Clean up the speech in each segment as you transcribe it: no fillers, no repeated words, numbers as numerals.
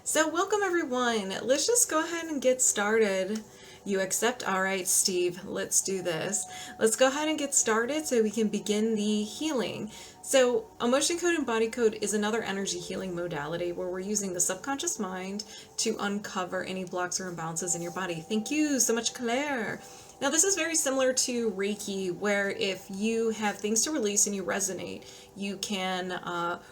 So welcome everyone. Let's just go ahead and get started. You accept? All right, Steve, let's do this. Let's go ahead and get started so we can begin the healing. So emotion code and body code is another energy healing modality where we're using the subconscious mind to uncover any blocks or imbalances in your body. Thank you so much, Claire. Now this is very similar to Reiki, where if you have things to release and you resonate, you can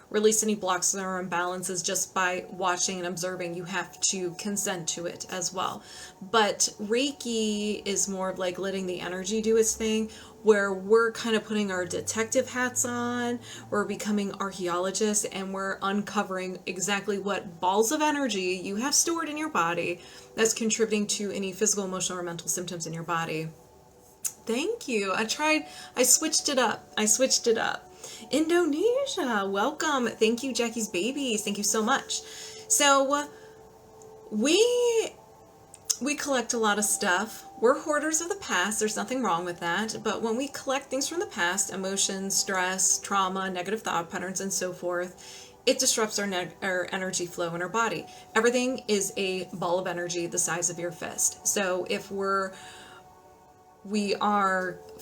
release any blocks or imbalances just by watching and observing. You have to consent to it as well. But Reiki is more of like letting the energy do its thing, where we're kind of putting our detective hats on, we're becoming archaeologists, and we're uncovering exactly what balls of energy you have stored in your body that's contributing to any physical, emotional, or mental symptoms in your body. Thank you. I switched it up. Indonesia, welcome. Thank you, Jackie's babies. Thank you so much. So we collect a lot of stuff. We're hoarders of the past. There's nothing wrong with that. But when we collect things from the past, emotions, stress, trauma, negative thought patterns, and so forth, it disrupts our energy flow in our body. Everything is a ball of energy the size of your fist. So if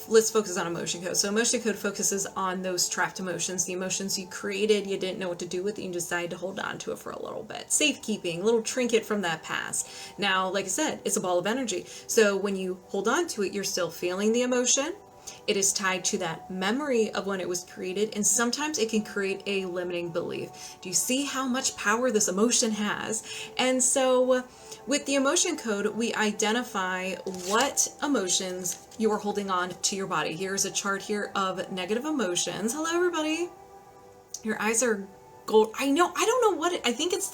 let's focus on emotion code. So emotion code focuses on those trapped emotions, the emotions you created, you didn't know what to do with it, you decided to hold on to it for a little bit. Safekeeping, little trinket from that past. Now, like I said, it's a ball of energy. So when you hold on to it, you're still feeling the emotion. It is tied to that memory of when it was created, and sometimes it can create a limiting belief. Do you see how much power this emotion has? And so with the emotion code, we identify what emotions you are holding on to your body. Here's a chart here of negative emotions. Hello, everybody. Your eyes are gold. I don't know what I think it's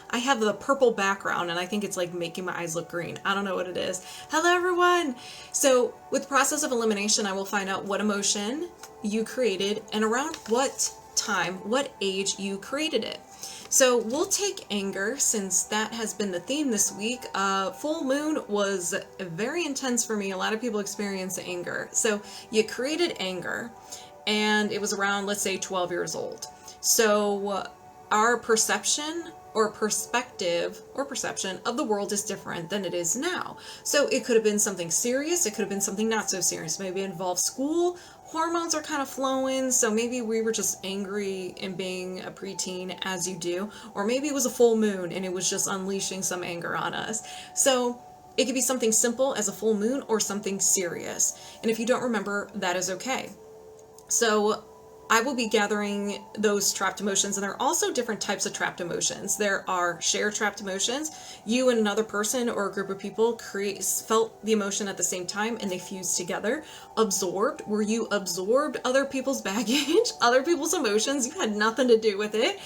I have the purple background and I think it's like making my eyes look green. I don't know what it is. Hello, everyone. So with the process of elimination, I will find out what emotion you created and around what time, what age you created it. So we'll take anger, since that has been the theme this week. Full moon was very intense for me. A lot of people experience anger. So you created anger and it was around, let's say, 12 years old. So our perception or perspective or perception of the world is different than it is now. So it could have been something serious. It could have been something not so serious. Maybe it involved school. Hormones are kind of flowing. So maybe we were just angry and being a preteen, as you do. Or maybe it was a full moon and it was just unleashing some anger on us. So it could be something simple as a full moon or something serious. And if you don't remember, that is okay. So I will be gathering those trapped emotions, and there are also different types of trapped emotions. There are shared trapped emotions. You and another person or a group of people felt the emotion at the same time and they fused together. Absorbed, where you absorbed other people's baggage, other people's emotions. You had nothing to do with it.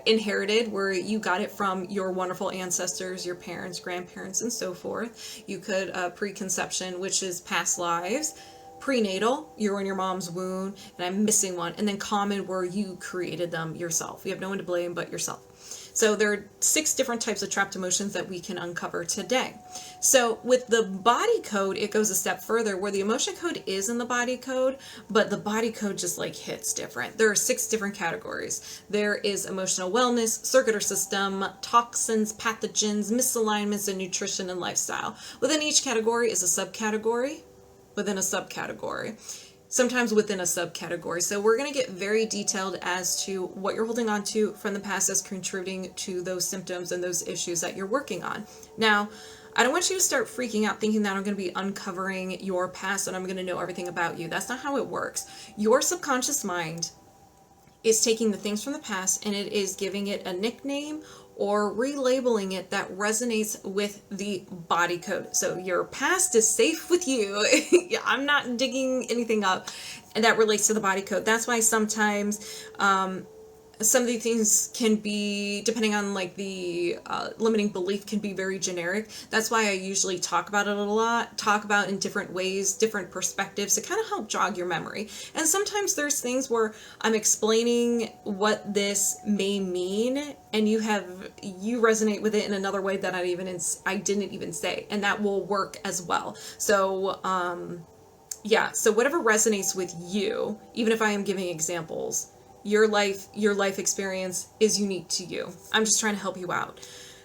Inherited, where you got it from your wonderful ancestors, your parents, grandparents, and so forth. You could preconception, which is past lives. Prenatal, you're in your mom's womb, and I'm missing one. And then common, where you created them yourself. You have no one to blame but yourself. So there are 6 different types of trapped emotions that we can uncover today. So with the body code, it goes a step further, where the emotion code is in the body code, but the body code just like hits different. There are 6 different categories. There is emotional wellness, circular system, toxins, pathogens, misalignments, and nutrition and lifestyle. Within each category is a subcategory within a subcategory, sometimes within a subcategory. So we're going to get very detailed as to what you're holding on to from the past that's contributing to those symptoms and those issues that you're working on. Now, I don't want you to start freaking out thinking that I'm going to be uncovering your past and I'm going to know everything about you. That's not how it works. Your subconscious mind is taking the things from the past and it is giving it a nickname or relabeling it that resonates with the body code. So your past is safe with you. I'm not digging anything up, and that relates to the body code. That's why sometimes some of these things can be, depending on like the limiting belief, can be very generic. That's why I usually talk about it a lot, talk about in different ways, different perspectives to kind of help jog your memory. And sometimes there's things where I'm explaining what this may mean and you resonate with it in another way that I didn't even say, and that will work as well. So yeah, so whatever resonates with you, even if I am giving examples, your life experience is unique to you. I'm just trying to help you out.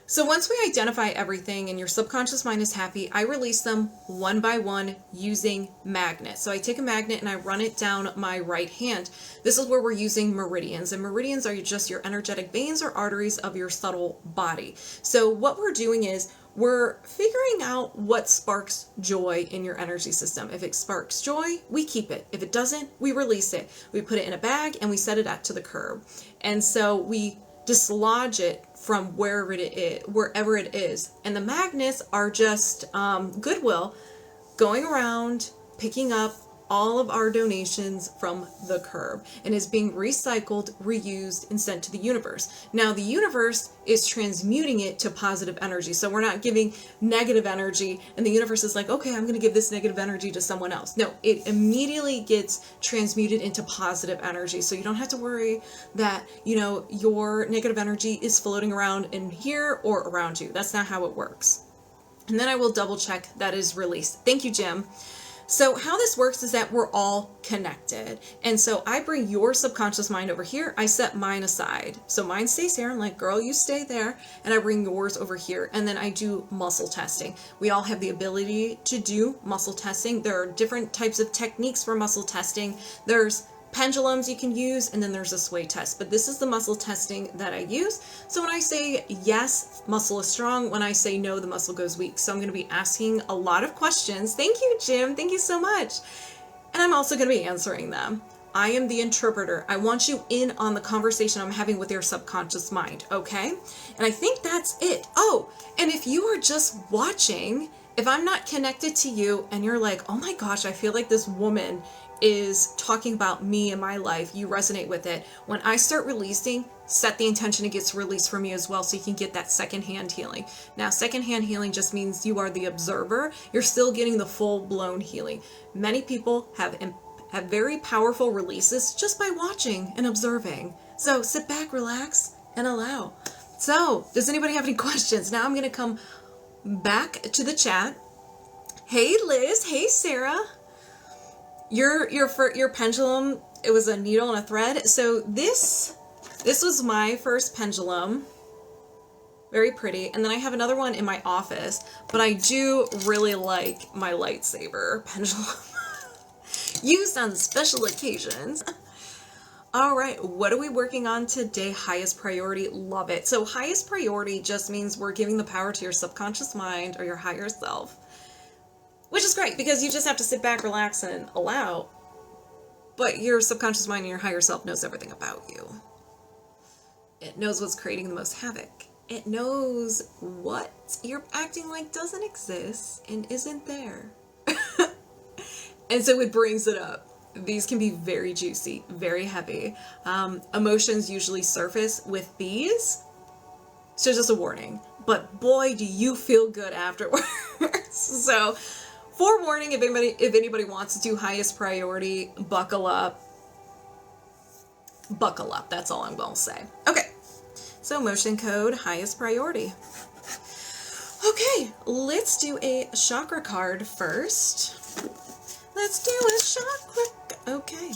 So once we identify everything and your subconscious mind is happy, I release them one by one using magnets. So I take a magnet and I run it down my right hand. This is where we're using meridians, and meridians are just your energetic veins or arteries of your subtle body. So what we're doing is we're figuring out what sparks joy in your energy system. If it sparks joy, we keep it. If it doesn't, we release it. We put it in a bag and we set it out to the curb. And so we dislodge it from wherever it is. And the magnets are just goodwill going around picking up all of our donations from the curb, and is being recycled, reused, and sent to the universe. Now the universe is transmuting it to positive energy. So we're not giving negative energy and the universe is like, okay, I'm going to give this negative energy to someone else. No, it immediately gets transmuted into positive energy. So you don't have to worry that, you know, your negative energy is floating around in here or around you. That's not how it works. And then I will double check that is released. Thank you, Jim. So how this works is that we're all connected. And so I bring your subconscious mind over here. I set mine aside. So mine stays here. I'm like, girl, you stay there. And I bring yours over here. And then I do muscle testing. We all have the ability to do muscle testing. There are different types of techniques for muscle testing. There's pendulums you can use, and then there's a sway test. But this is the muscle testing that I use. So when I say yes, muscle is strong. When I say no, the muscle goes weak. So I'm going to be asking a lot of questions. Thank you, Jim. Thank you so much. And I'm also going to be answering them. I am the interpreter. I want you in on the conversation I'm having with your subconscious mind, okay? And I think that's it. Oh, and if you are just watching, if I'm not connected to you and you're like, oh my gosh, I feel like this woman is talking about me and my life, you resonate with it. When I start releasing, set the intention it gets released from you as well, so you can get that secondhand healing. Now, secondhand healing just means you are the observer. You're still getting the full-blown healing. Many people have very powerful releases just by watching and observing. So sit back, relax, and allow. So, does anybody have any questions? Now I'm going to come back to the chat. Hey, Liz. Hey, Sarah. Your pendulum, it was a needle and a thread. So this was my first pendulum. Very pretty. And then I have another one in my office, but I do really like my lightsaber pendulum. Used on special occasions. All right, what are we working on today? Highest priority, love it. So highest priority just means we're giving the power to your subconscious mind or your higher self. Which is great, because you just have to sit back, relax, and allow. But your subconscious mind and your higher self knows everything about you. It knows what's creating the most havoc. It knows what you're acting like doesn't exist and isn't there. And so it brings it up. These can be very juicy, very heavy. Emotions usually surface with these. So just a warning. But boy, do you feel good afterwards. So, forewarning, if anybody wants to do highest priority, buckle up. Buckle up, that's all I'm going to say. Okay, so emotion code, highest priority. Okay, let's do a chakra card first. Let's do a chakra. Okay.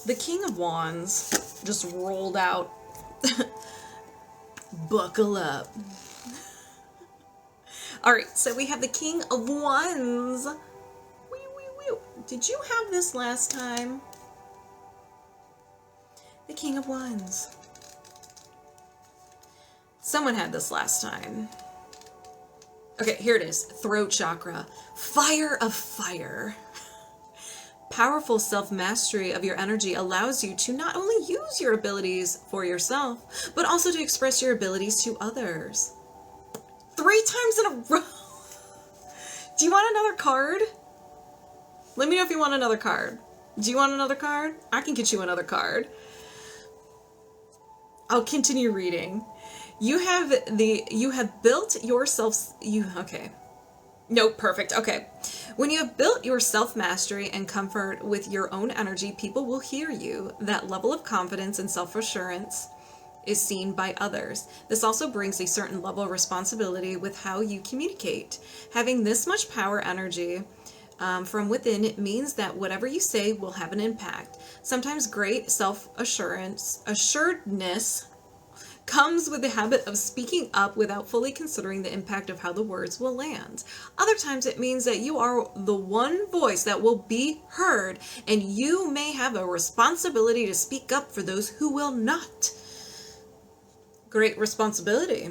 The King of Wands just rolled out. Buckle up. Alright, so we have the King of Wands. Did you have this last time? The King of Wands. Someone had this last time. Okay, here it is. Throat chakra. Fire of fire. Powerful self-mastery of your energy allows you to not only use your abilities for yourself, but also to express your abilities to others. 3 times in a row. Do you want another card? Let me know if you want another card. Do you want another card? I can get you another card. I'll continue reading. You have built yourself. Okay. No, perfect. Okay. When you have built your self-mastery and comfort with your own energy, people will hear you. That level of confidence and self-assurance is seen by others. This also brings a certain level of responsibility with how you communicate. Having this much power energy from within, it means that whatever you say will have an impact. Sometimes great assuredness comes with the habit of speaking up without fully considering the impact of how the words will land. Other times it means that you are the one voice that will be heard, and you may have a responsibility to speak up for those who will not. Great responsibility.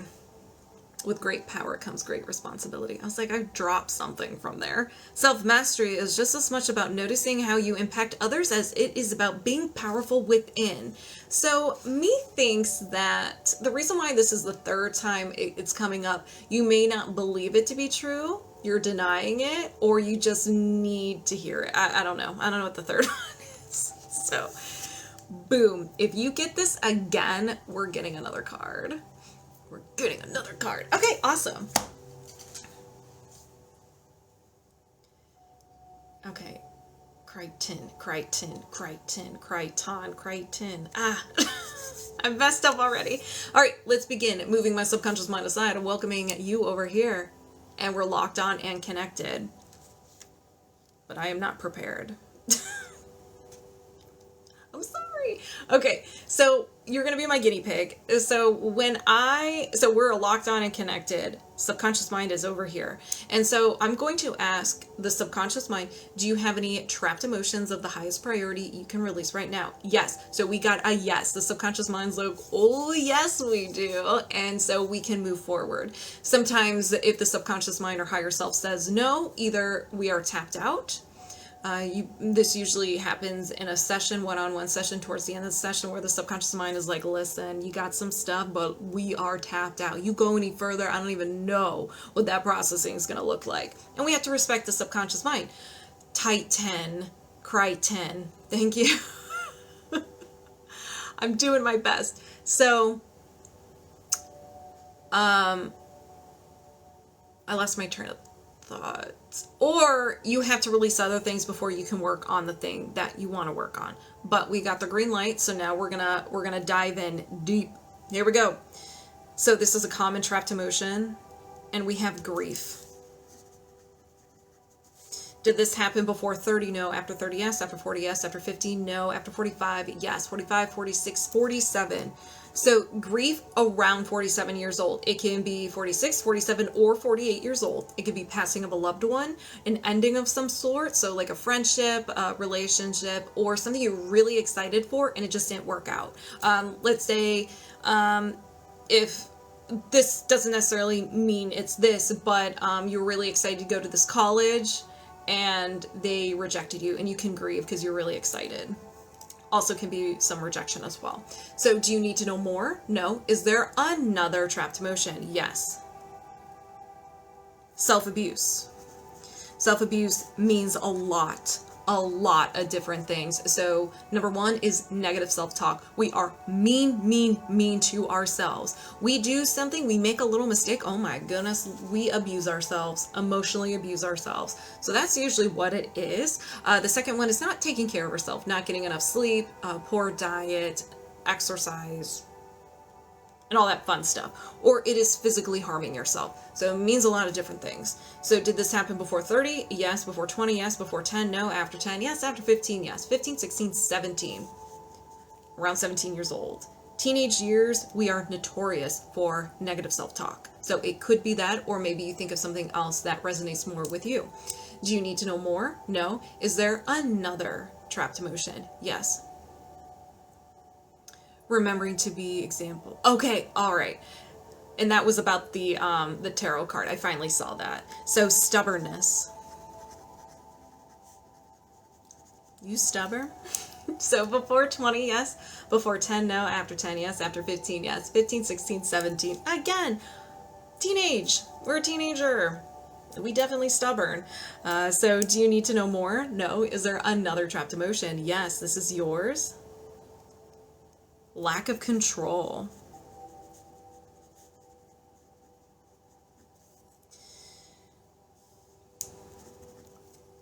With great power comes great responsibility. I was like, I dropped something from there. Self-mastery is just as much about noticing how you impact others as it is about being powerful within. So me thinks that the reason why this is the third time it's coming up, you may not believe it to be true, you're denying it, or you just need to hear it. I don't know. I don't know what the third one is. So, boom. If you get this again, we're getting another card. We're getting another card. Okay, awesome. Okay. Crichton. Ah, I messed up already. All right, let's begin. Moving my subconscious mind aside and welcoming you over here. And we're locked on and connected. But I am not prepared. I'm sorry. Okay, so you're going to be my guinea pig. So we're locked on and connected. Subconscious mind is over here. And so I'm going to ask the subconscious mind, do you have any trapped emotions of the highest priority you can release right now? Yes. So we got a yes. The subconscious mind's like, oh, yes, we do. And so we can move forward. Sometimes if the subconscious mind or higher self says no, either we are tapped out. This usually happens in a session, one-on-one session towards the end of the session where the subconscious mind is like, listen, you got some stuff, but we are tapped out. You go any further, I don't even know what that processing is going to look like. And we have to respect the subconscious mind. Tight 10, cry 10. Thank you. I'm doing my best. So, I lost my train of thoughts. Or you have to release other things before you can work on the thing that you want to work on. But we got the green light, so now we're gonna dive in deep. Here we go. So this is a common trapped emotion, and we have grief. Did this happen before 30? No. After 30, yes. After 40, yes. After 50, no. After 45, yes. 45, 46, 47. So grief around 47 years old. It can be 46, 47, or 48 years old. It could be passing of a loved one, an ending of some sort. So like a friendship, a relationship, or something you're really excited for and it just didn't work out. Let's say if this doesn't necessarily mean it's this, but you're really excited to go to this college and they rejected you, and you can grieve because you're really excited. Also can be some rejection as well. So do you need to know more? No. Is there another trapped emotion? Yes. Self-abuse. Self-abuse means a lot of different things. So number one is negative self-talk. We are mean to ourselves. We do something, we make a little mistake. Oh my goodness, we abuse ourselves, emotionally abuse ourselves. So that's usually what it is. The second one is not taking care of ourselves, not getting enough sleep, poor diet, exercise, and all that fun stuff. Or it is physically harming yourself. So it means a lot of different things. So did this happen before 30? Yes. Before 20? Yes. Before 10? No. After 10? Yes. After 15? Yes. 15, 16, 17. Around 17 years old. Teenage years, we are notorious for negative self-talk. So it could be that, or maybe you think of something else that resonates more with you. Do you need to know more? No. Is there another trapped emotion? Yes. Remembering to be example. Okay, all right. And that was about the tarot card. I finally saw that. So stubbornness. You stubborn? So before 20, yes. Before 10, no. After 10, yes. After 15, yes. 15, 16, 17. Again, teenage. We're a teenager. We definitely stubborn. So do you need to know more? No. Is there another trapped emotion? Yes. This is yours. Lack of control.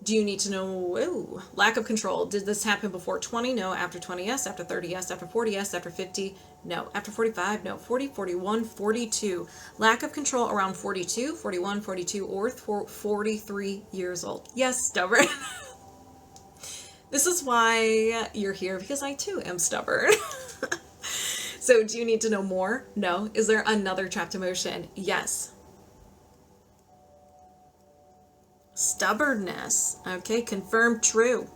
Do you need to know, ooh, lack of control. Did this happen before 20? No. After 20? Yes. After 30? Yes. After 40? Yes. After 50? No. After 45? No. 40, 41, 42. Lack of control around 42, 41, 42, or 43 years old. Yes, stubborn. This is why you're here, because I too am stubborn. So do you need to know more? No. Is there another trapped emotion? Yes. Stubbornness. Okay, confirmed true.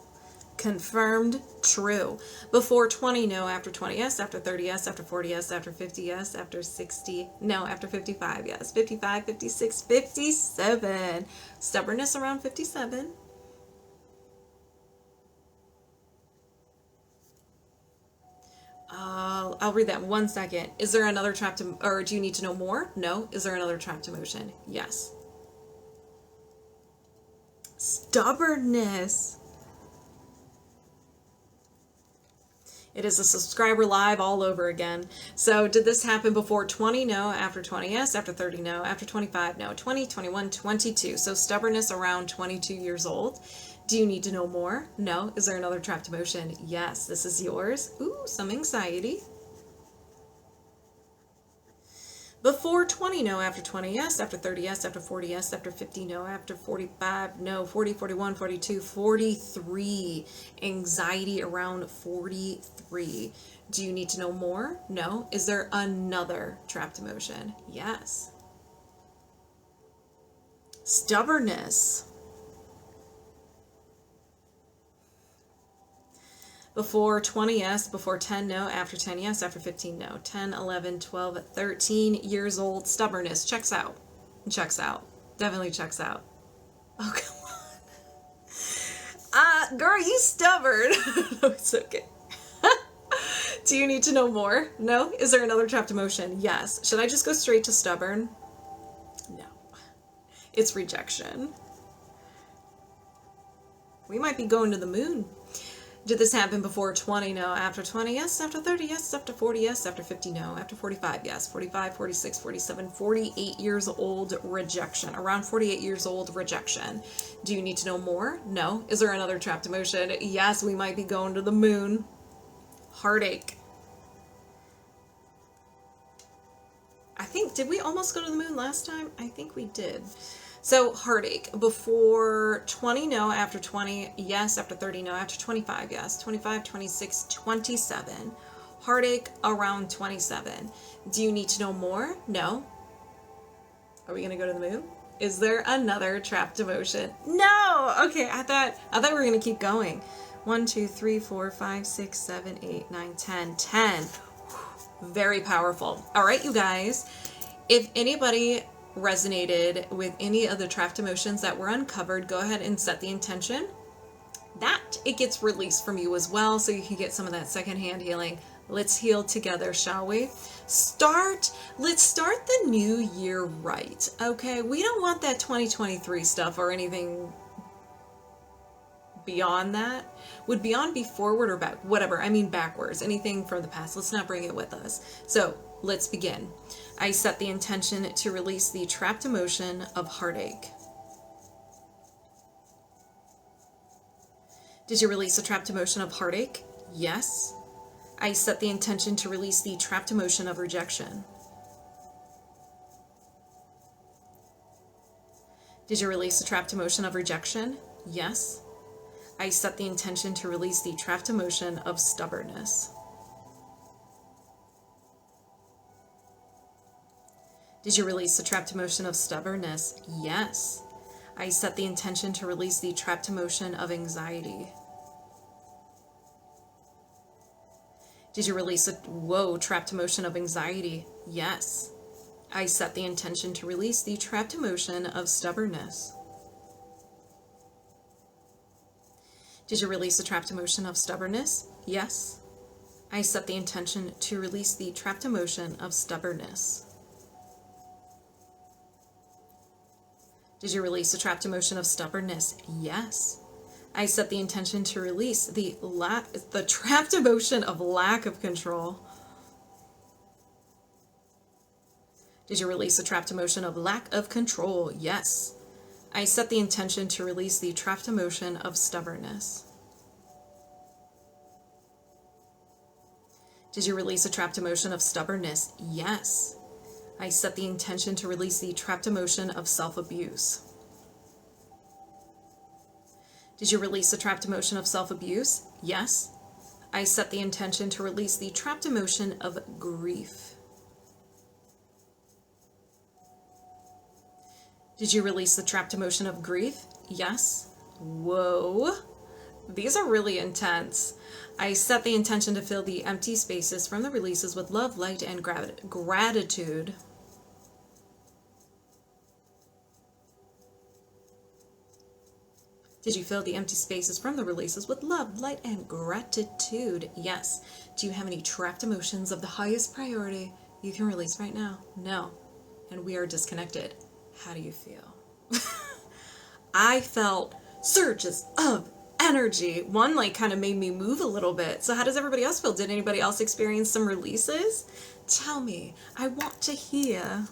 Confirmed true. Before 20, no. After 20, yes. After 30, yes. After 40, yes. After 50, yes. After 60, no. After 55, yes. 55, 56, 57. Stubbornness around 57. I'll read that in 1 second. Is there another trapped, or do you need to know more? No. Is there another trapped emotion? Yes. Stubbornness. It is a subscriber live all over again. So did this happen before 20? No. After 20? Yes. After 30? No. After 25? No. 20, 21, 22. So stubbornness around 22 years old. Do you need to know more? No. Is there another trapped emotion? Yes. This is yours. Ooh, some anxiety. Before 20, no. After 20, yes. After 30, yes. After 40, yes. After 50, no. After 45, no. 40, 41, 42, 43. Anxiety around 43. Do you need to know more? No. Is there another trapped emotion? Yes. Stubbornness. Before 20, yes. Before 10, no. After 10, yes. After 15, no. 10, 11, 12, 13 years old. Stubbornness. Checks out. Checks out. Definitely checks out. Oh, come on. Girl, you stubborn. No, it's okay. Do you need to know more? No. Is there another trapped emotion? Yes. Should I just go straight to stubborn? No. It's rejection. We might be going to the moon. Did this happen before 20? No. After 20? Yes. After 30? Yes. After 40? Yes. After 50? No. After 45? Yes. 45, 46, 47, 48 years old. Rejection. Around 48 years old. Rejection. Do you need to know more? No. Is there another trapped emotion? Yes. We might be going to the moon. Heartache. I think, did we almost go to the moon last time? I think we did. So heartache. Before 20, no. After 20, yes. After 30, no. After 25, yes. 25, 26, 27. Heartache around 27. Do you need to know more? No. Are we going to go to the moon? Is there another trapped emotion? No. Okay, I thought we were going to keep going. 1, 2, 3, 4, 5, 6, 7, 8, 9, 10. 10. Very powerful. All right, you guys. If anybody resonated with any of the trapped emotions that were uncovered, go ahead and set the intention that it gets released from you as well, so you can get some of that secondhand healing. Let's heal together, shall we? Let's start the new year right, okay? We don't want that 2023 stuff or anything beyond that. Would beyond be forward or back? Whatever, I mean backwards. Anything from the past. Let's not bring it with us. So let's begin. I set the intention to release the trapped emotion of heartache. Did you release the trapped emotion of heartache? Yes. I set the intention to release the trapped emotion of rejection. Did you release the trapped emotion of rejection? Yes. I set the intention to release the trapped emotion of stubbornness. Did you release the trapped emotion of stubbornness? Yes. I set the intention to release the trapped emotion of anxiety. Did you release a trapped emotion of anxiety? Yes. I set the intention to release the trapped emotion of stubbornness. Did you release the trapped emotion of stubbornness? Yes. I set the intention to release the trapped emotion of stubbornness. Did you release the trapped emotion of stubbornness? Yes. I set the intention to release the trapped emotion of lack of control. Did you release the trapped emotion of lack of control? Yes. I set the intention to release the trapped emotion of stubbornness. Did you release a trapped emotion of stubbornness? Yes. I set the intention to release the trapped emotion of self-abuse. Did you release the trapped emotion of self-abuse? Yes. I set the intention to release the trapped emotion of grief. Did you release the trapped emotion of grief? Yes. Whoa. These are really intense. I set the intention to fill the empty spaces from the releases with love, light, and gratitude. Did you fill the empty spaces from the releases with love, light, and gratitude? Yes. Do you have any trapped emotions of the highest priority you can release right now? No. And we are disconnected. How do you feel? I felt surges of energy. One like kind of made me move a little bit. So how does everybody else feel? Did anybody else experience some releases? Tell me. I want to hear.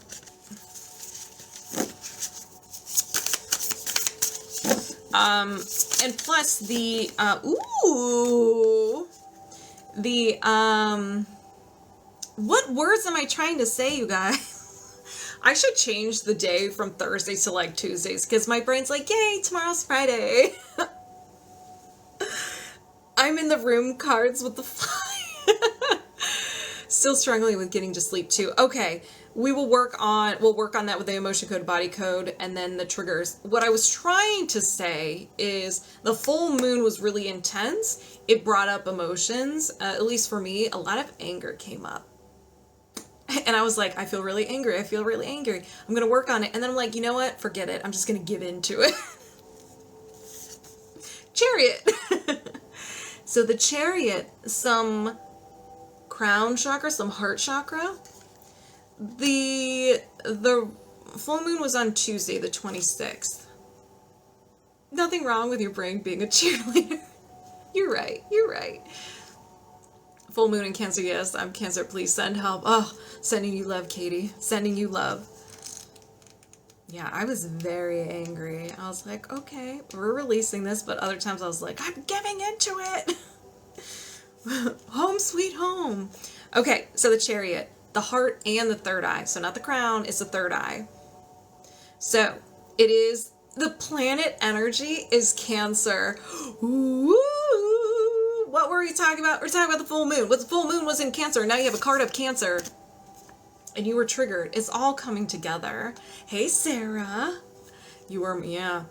And plus the what words am I trying to say, you guys? I should change the day from Thursdays to like Tuesdays, because my brain's like, yay, tomorrow's Friday. I'm in the room cards with the fly. Still struggling with getting to sleep too. Okay, we'll work on that with the emotion code, body code, and then the triggers. What I was trying to say is the full moon was really intense. It brought up emotions, at least for me. A lot of anger came up. And I was like, I feel really angry. I feel really angry. I'm going to work on it. And then I'm like, you know what? Forget it. I'm just going to give into it. Chariot. So the Chariot, some crown chakra, some heart chakra. The full moon was on Tuesday, the 26th. Nothing wrong with your brain being a cheerleader. You're right. You're right. Full moon in Cancer, yes. I'm Cancer. Please send help. Oh, sending you love, Katie. Sending you love. Yeah, I was very angry. I was like, okay, we're releasing this. But other times I was like, I'm giving into it. Home sweet home. Okay, so the Chariot, the heart and the third eye. So not the crown, it's the third eye. So it is, the planet energy is Cancer. Ooh. What were we talking about? We're talking about the full moon. What the full moon was in Cancer. Now you have a card of Cancer. And you were triggered. It's all coming together. Hey, Sarah. You were, yeah.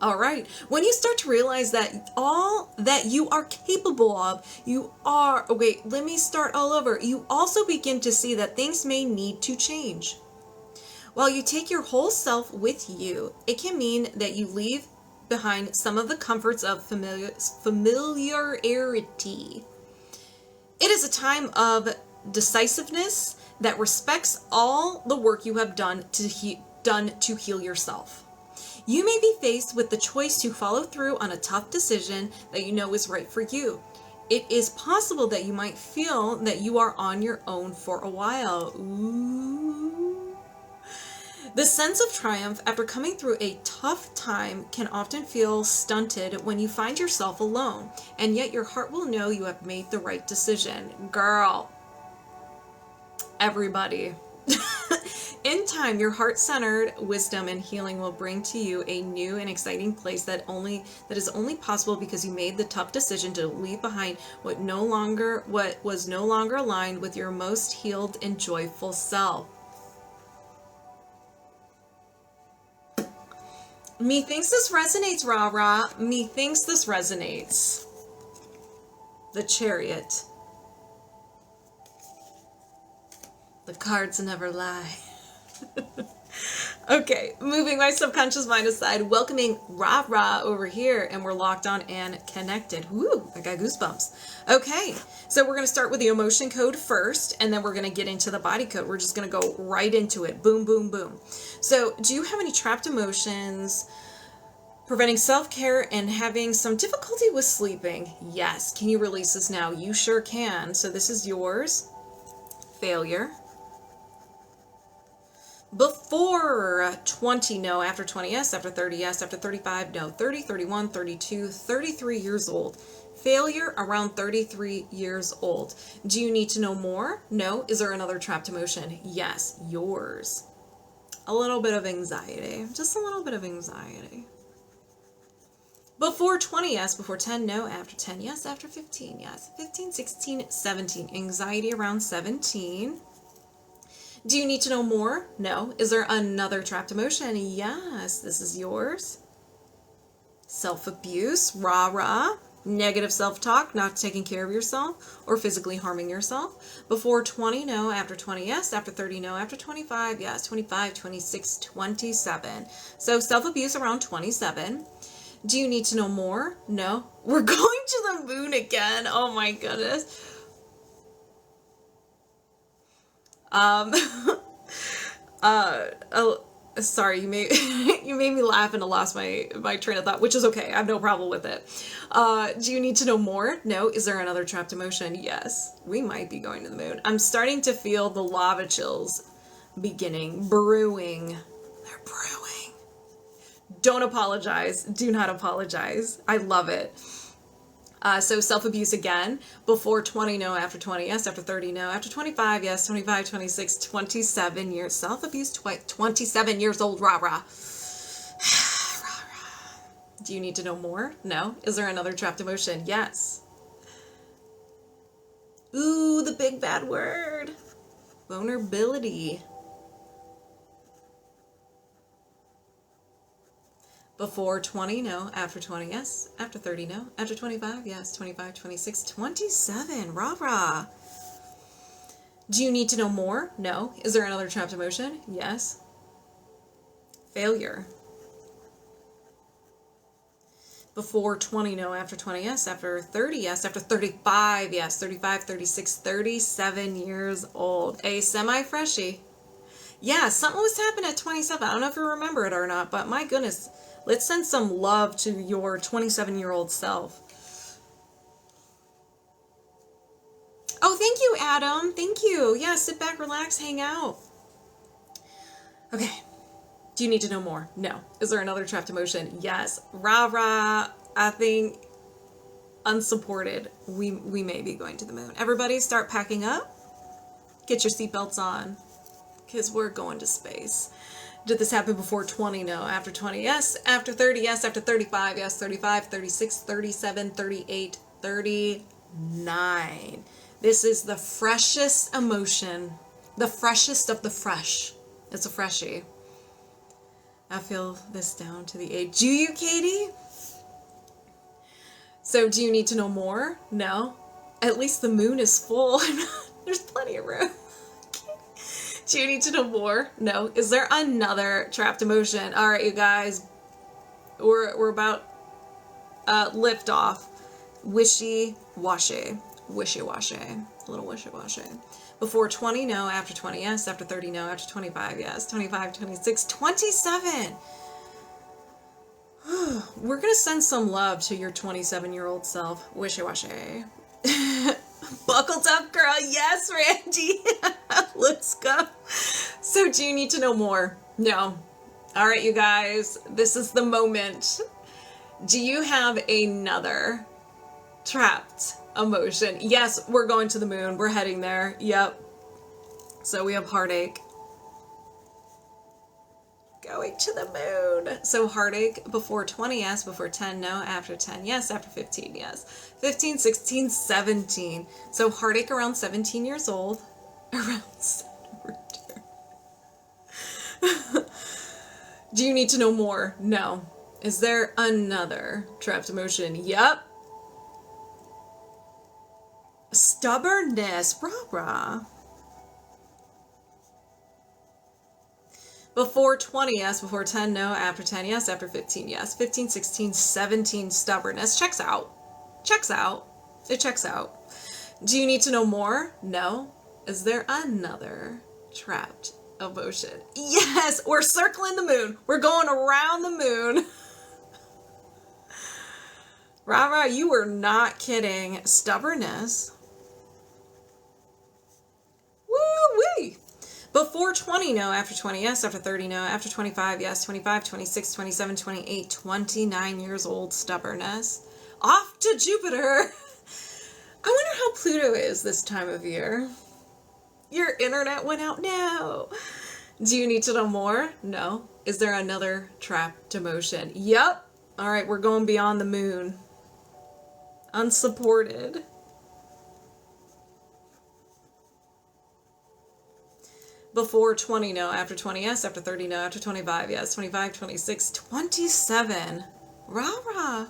All right. When you start to realize that all that you are capable of, you are, oh wait, let me start all over. You also begin to see that things may need to change. While you take your whole self with you, it can mean that you leave behind some of the comforts of familiarity. It is a time of decisiveness that respects all the work you have done to heal yourself. You may be faced with the choice to follow through on a tough decision that you know is right for you. It is possible that you might feel that you are on your own for a while. Ooh. The sense of triumph after coming through a tough time can often feel stunted when you find yourself alone, and yet your heart will know you have made the right decision. Girl. Everybody. In time, your heart-centered wisdom and healing will bring to you a new and exciting place that is only possible because you made the tough decision to leave behind what was no longer aligned with your most healed and joyful self. Methinks this resonates, RaRa. Methinks this resonates. The Chariot. The cards never lie. Okay, moving my subconscious mind aside, welcoming RaRa over here, and we're locked on and connected. Woo, I got goosebumps. Okay, so we're going to start with the emotion code first, and then we're going to get into the body code. We're just going to go right into it. Boom, boom, boom. So, do you have any trapped emotions preventing self-care and having some difficulty with sleeping? Yes. Can you release this now? You sure can. So this is yours. Failure. Before 20, no. After 20, yes. After 30, yes. After 35, no. 30, 31, 32, 33 years old. Failure around 33 years old. Do you need to know more? No. Is there another trapped emotion? Yes. Yours. A little bit of anxiety. Just a little bit of anxiety. Before 20, yes. Before 10, no. After 10, yes. After 15, yes. 15, 16, 17. Anxiety around 17. Do you need to know more? No. Is there another trapped emotion? Yes. This is yours. Self-abuse, RaRa, negative self-talk, not taking care of yourself, or physically harming yourself. Before 20, no. After 20, yes. After 30, no. After 25, yes. 25, 26, 27. So self-abuse around 27. Do you need to know more? No. We're going to the moon again. Oh my goodness. Sorry, you made me laugh and I lost my train of thought, which is okay. I have no problem with it. Do you need to know more? No. Is there another trapped emotion? Yes. We might be going to the moon. I'm starting to feel the lava chills brewing. They're brewing. Don't apologize. Do not apologize. I love it. So self-abuse again. Before 20, no. After 20, yes. After 30, no. After 25, yes. 25, 26, 27 years. Self-abuse, 27 years old, RaRa. Do you need to know more? No. Is there another trapped emotion? Yes. Ooh, the big bad word. Vulnerability. Before 20, no. After 20, yes. After 30, no. After 25, yes. 25, 26, 27. RaRa. Do you need to know more? No. Is there another trapped emotion? Yes. Failure. Before 20, no. After 20, yes. After 30, yes. After 35, yes. 35, 36, 37 years old. A semi-freshie. Yeah, something was happening at 27. I don't know if you remember it or not, but my goodness. Let's send some love to your 27-year-old self. Oh, thank you, Adam. Thank you. Yeah, sit back, relax, hang out. Okay. Do you need to know more? No. Is there another trapped emotion? Yes. RaRa, I think unsupported. We may be going to the moon. Everybody start packing up. Get your seatbelts on, because we're going to space. Did this happen before 20? No. After 20, yes. After 30, yes. After 35, yes. 35, 36, 37, 38, 39. This is the freshest emotion. The freshest of the fresh. It's a freshie. I feel this down to the age. Do you, Katie? So do you need to know more? No. At least the moon is full. There's plenty of room. Do you need to know more? No. Is there another trapped emotion? All right, you guys. We're about lift off. Wishy-washy. Wishy-washy. A little wishy-washy. Before 20, no. After 20, yes. After 30, no. After 25, yes. 25, 26, 27. We're going to send some love to your 27-year-old self. Wishy-washy. Buckled up, girl. Yes, Randy. Let's go. So do you need to know more? No. All right, you guys. This is the moment. Do you have another trapped emotion? Yes, we're going to the moon. We're heading there. Yep. So we have heartache. Going to the moon. So heartache before 20, yes. Before 10, no. After 10, yes. After 15, yes. 15, 16, 17. So heartache around 17 years old. Around Do you need to know more? No. Is there another trapped emotion? Yep. Stubbornness. RaRa. Before 20, yes. Before 10, no. After 10, yes. After 15, yes. 15, 16, 17, stubbornness. Checks out. Checks out. It checks out. Do you need to know more? No. Is there another trapped emotion? Yes, we're circling the moon. We're going around the moon. RaRa, you were not kidding. Stubbornness. Woo-wee. Before 20, no. After 20, yes. After 30, no. After 25, yes. 25, 26, 27, 28, 29 years old, stubbornness. Off to Jupiter. I wonder how Pluto is this time of year. Your internet went out now. Do you need to know more? No. Is there another trapped emotion? Yep. All right, we're going beyond the moon. Unsupported. Before 20, no. After 20, yes. After 30, no. After 25, yes. 25, 26, 27. RaRa.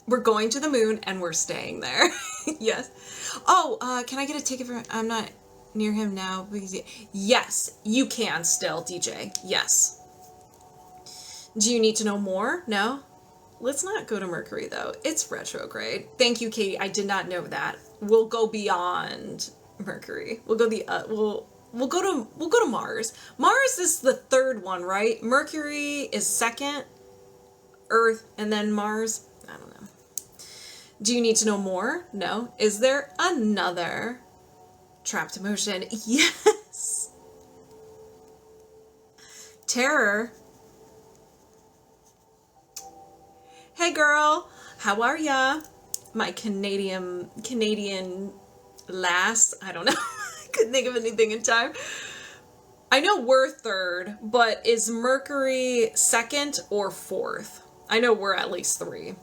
We're going to the moon and we're staying there. Yes. Oh, can I get a ticket for... I'm not near him now. Yes, you can still, DJ. Yes. Do you need to know more? No? Let's not go to Mercury, though. It's retrograde. Thank you, Katie. I did not know that. We'll go beyond Mercury. We'll go We'll go to Mars. Mars is the third one, right? Mercury is second, Earth, and then Mars. I don't know. Do you need to know more? No. Is there another trapped emotion? Yes. Terror. Hey girl, how are ya? My Canadian lass. I don't know. Couldn't think of anything in time. I know we're third, but is Mercury second or fourth? I know we're at least three.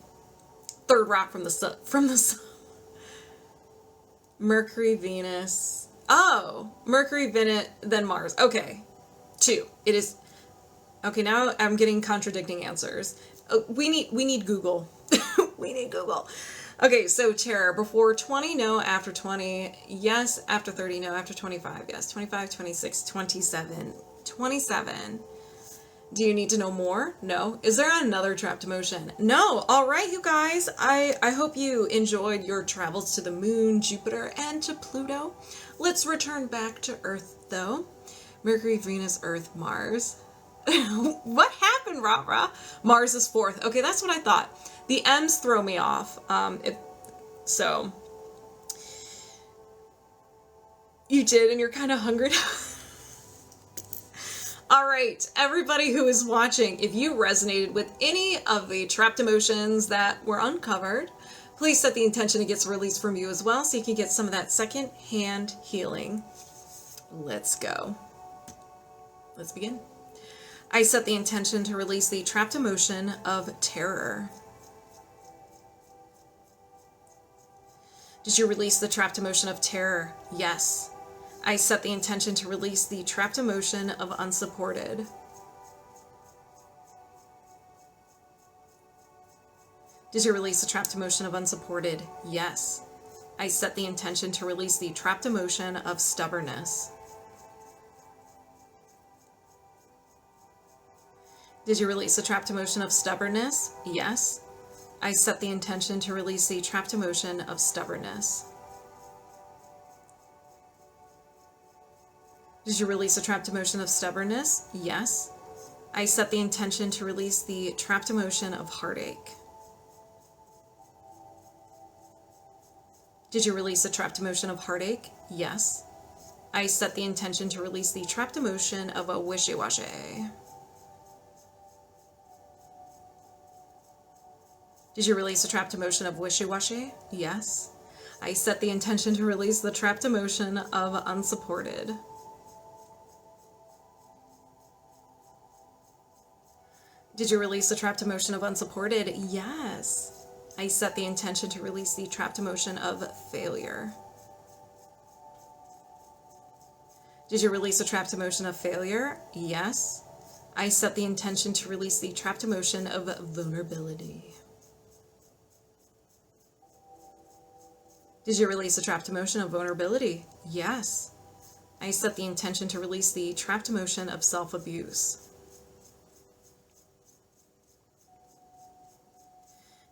Third rock from the sun. Mercury, Venus. Oh, Mercury, Venus, then Mars. Okay, 2. It is. Okay, now I'm getting contradicting answers. We need Google. We need Google. Okay, so terror. Before 20, no. After 20, yes. After 30, no. After 25, yes. 25, 26, 27. 27. Do you need to know more? No. Is there another trapped emotion? No. All right, you guys. I hope you enjoyed your travels to the moon, Jupiter, and to Pluto. Let's return back to Earth, though. Mercury, Venus, Earth, Mars. What happened, RaRa? Mars is fourth. Okay, that's what I thought. The M's throw me off. So you did, and you're kind of hungry. All right, everybody who is watching, if you resonated with any of the trapped emotions that were uncovered, please set the intention it gets released from you as well, so you can get some of that second-hand healing. Let's go. Let's begin. I set the intention to release the trapped emotion of terror. Did you release the trapped emotion of terror? Yes. I set the intention to release the trapped emotion of unsupported. Did you release the trapped emotion of unsupported? Yes. I set the intention to release the trapped emotion of stubbornness. Did you release the trapped emotion of stubbornness? Yes. I set the intention to release the trapped emotion of stubbornness. Did you release the trapped emotion of stubbornness? Yes. I set the intention to release the trapped emotion of heartache. Did you release the trapped emotion of heartache? Yes. I set the intention to release the trapped emotion of a wishy-washy. Did you release the trapped emotion of wishy-washy? Yes. I set the intention to release the trapped emotion of unsupported. Did you release the trapped emotion of unsupported? Yes. I set the intention to release the trapped emotion of failure. Did you release the trapped emotion of failure? Yes. I set the intention to release the trapped emotion of vulnerability. Did you release the trapped emotion of vulnerability? Yes. I set the intention to release the trapped emotion of self-abuse.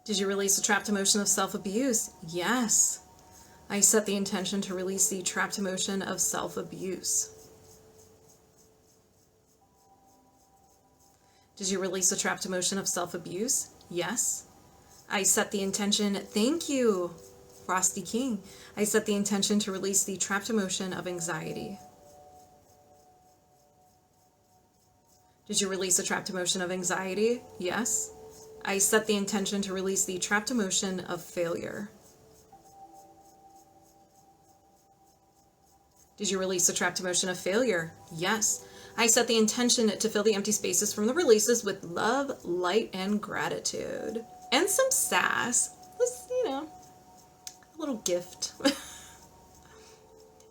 Did you release the trapped emotion of self-abuse? Yes. I set the intention to release the trapped emotion of self-abuse. Did you release the trapped emotion of self-abuse? Yes. I set the intention, thank you, Frosty King. I set the intention to release the trapped emotion of anxiety. Did you release a trapped emotion of anxiety? Yes. I set the intention to release the trapped emotion of failure. Did you release the trapped emotion of failure? Yes. I set the intention to fill the empty spaces from the releases with love, light, and gratitude. And some sass. Just, a little gift.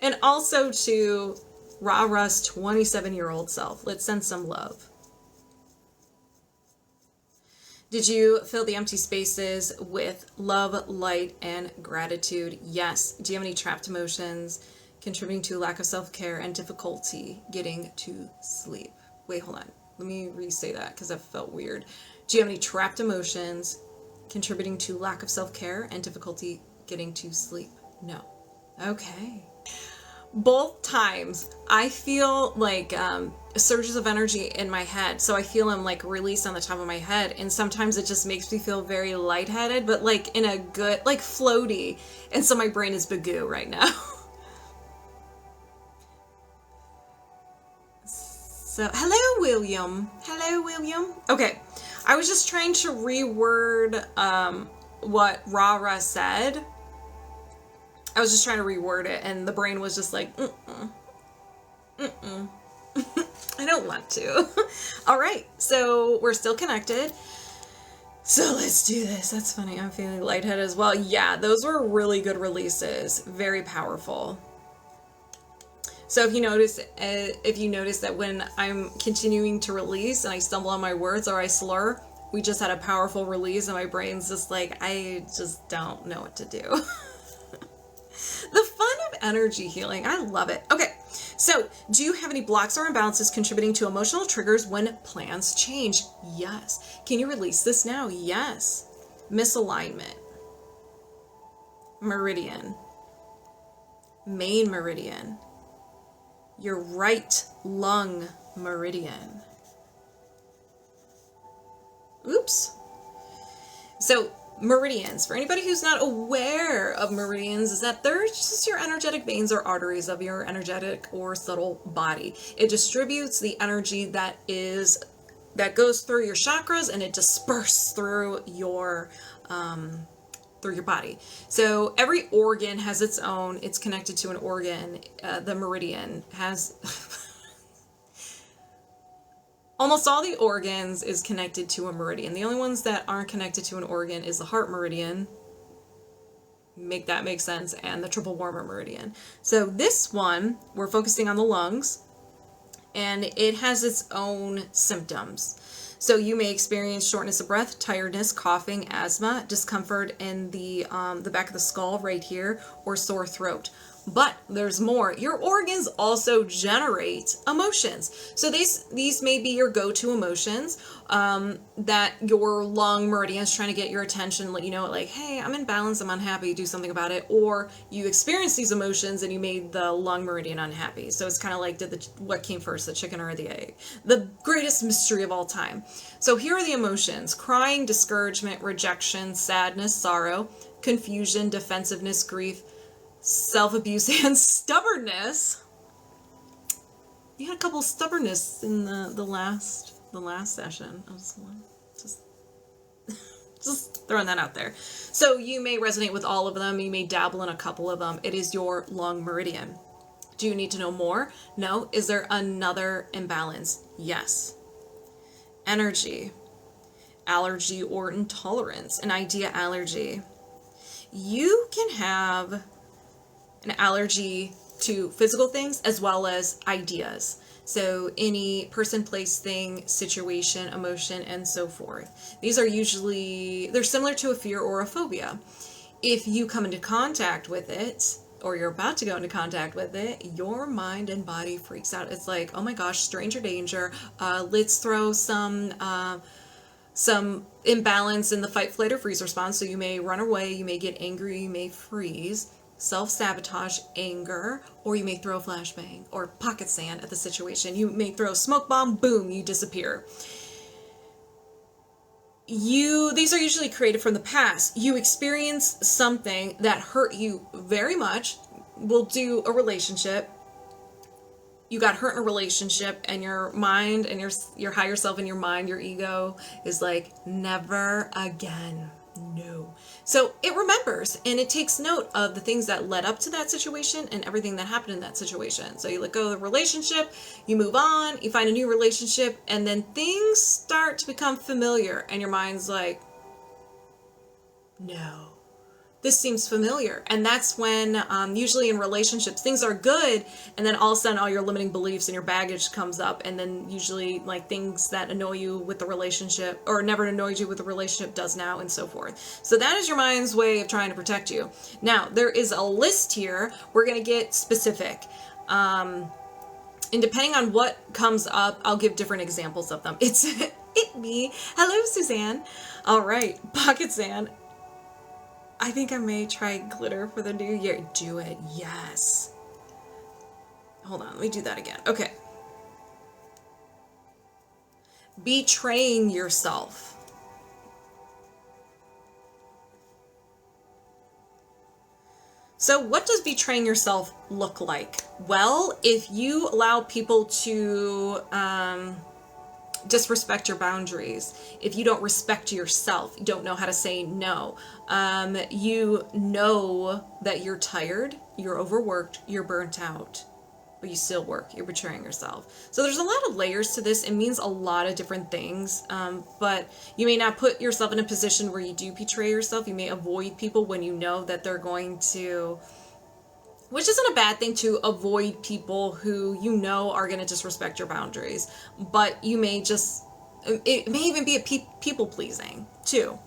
And also to RaRa's 27-year-old self. Let's send some love. Did you fill the empty spaces with love, light, and gratitude? Yes. Do you have any trapped emotions contributing to lack of self-care and difficulty getting to sleep? Wait, hold on. Let me re-say that because that felt weird. Do you have any trapped emotions contributing to lack of self-care and difficulty getting to sleep? No. Okay. Both times I feel like surges of energy in my head. So I feel them like release on the top of my head. And sometimes it just makes me feel very lightheaded, but like in a good, like floaty. And so my brain is bagoo right now. So, hello, William. Hello, William. Okay. I was just trying to reword what RaRa said. I was just trying to reword it, and the brain was just like, I don't want to. All right, so we're still connected. So let's do this. That's funny. I'm feeling lightheaded as well. Yeah, those were really good releases. Very powerful. So if you notice that when I'm continuing to release and I stumble on my words or I slur, we just had a powerful release, and my brain's just like, I just don't know what to do. The fun of energy healing. I love it. Okay, so do you have any blocks or imbalances contributing to emotional triggers when plans change? Yes. Can you release this now? Yes. Misalignment. Meridian. Main meridian. Your right lung meridian. Oops. So meridians, for anybody who's not aware of meridians, is that they're just your energetic veins or arteries of your energetic or subtle body. It distributes the energy that goes through your chakras, and it disperses through your body. So every organ has its own, it's connected to an organ. The meridian has almost all the organs is connected to a meridian. The only ones that aren't connected to an organ is the heart meridian. Make that make sense. And the triple warmer meridian. So this one, we're focusing on the lungs, and it has its own symptoms. So you may experience shortness of breath, tiredness, coughing, asthma, discomfort in the back of the skull right here, or sore throat. But there's more. Your organs also generate emotions. So these may be your go-to emotions that your lung meridian is trying to get your attention, let you know, like, hey, I'm in balance, I'm unhappy, do something about it. Or you experience these emotions and you made the lung meridian unhappy. So it's kind of like, what came first, the chicken or the egg? The greatest mystery of all time. So here are the emotions: crying, discouragement, rejection, sadness, sorrow, confusion, defensiveness, grief, self-abuse, and stubbornness. You had a couple of stubbornness in the last session. I was just throwing that out there. So you may resonate with all of them. You may dabble in a couple of them. It is your lung meridian. Do you need to know more? No. Is there another imbalance? Yes. Energy, allergy, or intolerance. An idea allergy. You can have an allergy to physical things as well as ideas. So any person, place, thing, situation, emotion, and so forth. These are usually, they're similar to a fear or a phobia. If you come into contact with it, or you're about to go into contact with it, your mind and body freaks out. It's like, oh my gosh, stranger danger. Let's throw some imbalance in the fight, flight, or freeze response. So you may run away, you may get angry, you may freeze, self-sabotage, anger, or you may throw a flashbang or pocket sand at the situation. You may throw a smoke bomb, boom, you disappear. These are usually created from the past. You experience something that hurt you very much. We'll do a relationship. you got hurt in a relationship, and your mind and your higher self and your mind, your ego is like, never again. No. So it remembers and it takes note of the things that led up to that situation and everything that happened in that situation. So you let go of the relationship, you move on, you find a new relationship, and then things start to become familiar and your mind's like, no, this seems familiar. And that's when usually in relationships things are good, and then all of a sudden all your limiting beliefs and your baggage comes up, and then usually like things that annoy you with the relationship or never annoyed you with the relationship does now, and so forth. So that is your mind's way of trying to protect you. Now there is a list here. We're going to get specific. And depending on what comes up, I'll give different examples of them. It's it me. Hello, Suzanne. All right, Pocket Sand. I think I may try glitter for the new year. Do it. Yes. Hold on. Let me do that again. Okay. Betraying yourself. So what does betraying yourself look like? Well, if you allow people to disrespect your boundaries, if you don't respect yourself, you don't know how to say no, you know that you're tired, you're overworked, you're burnt out, but you still work, you're betraying yourself. So there's a lot of layers to this. It means a lot of different things, but you may not put yourself in a position where you do betray yourself. You may avoid people when you know that they're going to, which isn't a bad thing, to avoid people who you know are going to disrespect your boundaries. But you may just, it may even be a people pleasing too.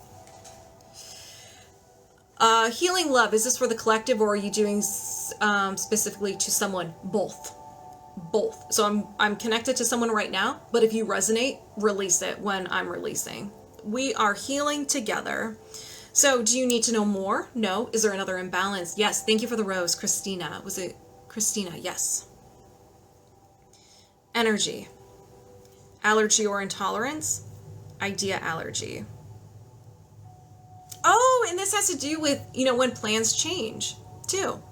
Healing love, is this for the collective, or are you doing specifically to someone? Both. So I'm connected to someone right now, but if you resonate, release it when I'm releasing. We are healing together. So do you need to know more? No. Is there another imbalance? Yes. Thank you for the rose, Christina. Was it Christina? Yes. Energy. Allergy or intolerance? Idea allergy. Oh, and this has to do with, when plans change too.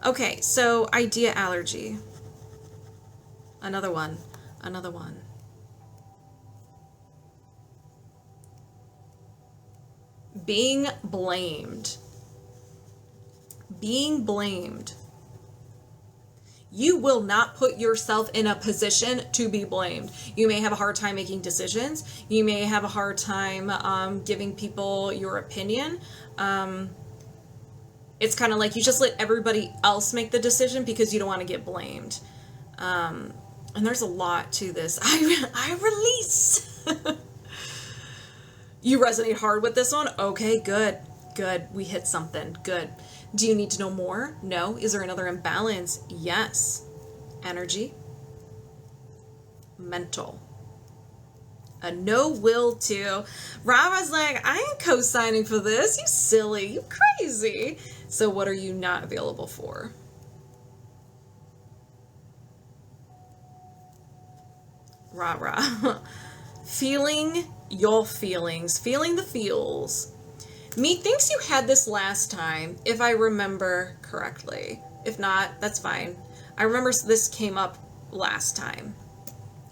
Okay, so idea allergy. Another one. Being blamed. You will not put yourself in a position to be blamed. You may have a hard time making decisions. You may have a hard time giving people your opinion. It's kind of like you just let everybody else make the decision because you don't want to get blamed. And there's a lot to this. I release. You resonate hard with this one? Okay, good. We hit something. Good. Do you need to know more? No. Is there another imbalance? Yes. Energy. Mental. A no will to. RaRa's like, I ain't co-signing for this. You silly. You crazy. So what are you not available for? RaRa. Feeling your feelings. Feeling the feels. Me thinks you had this last time, if I remember correctly. If not, that's fine. I remember this came up last time.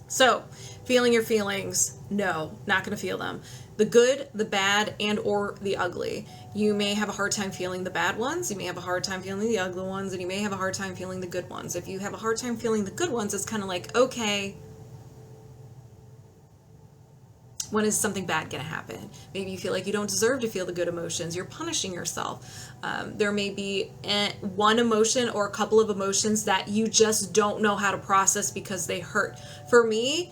So, feeling your feelings, no, not going to feel them. The good, the bad, and or the ugly. You may have a hard time feeling the bad ones, you may have a hard time feeling the ugly ones, and you may have a hard time feeling the good ones. If you have a hard time feeling the good ones, it's kind of like, okay, when is something bad going to happen? Maybe you feel like you don't deserve to feel the good emotions. You're punishing yourself. There may be one emotion or a couple of emotions that you just don't know how to process because they hurt. For me,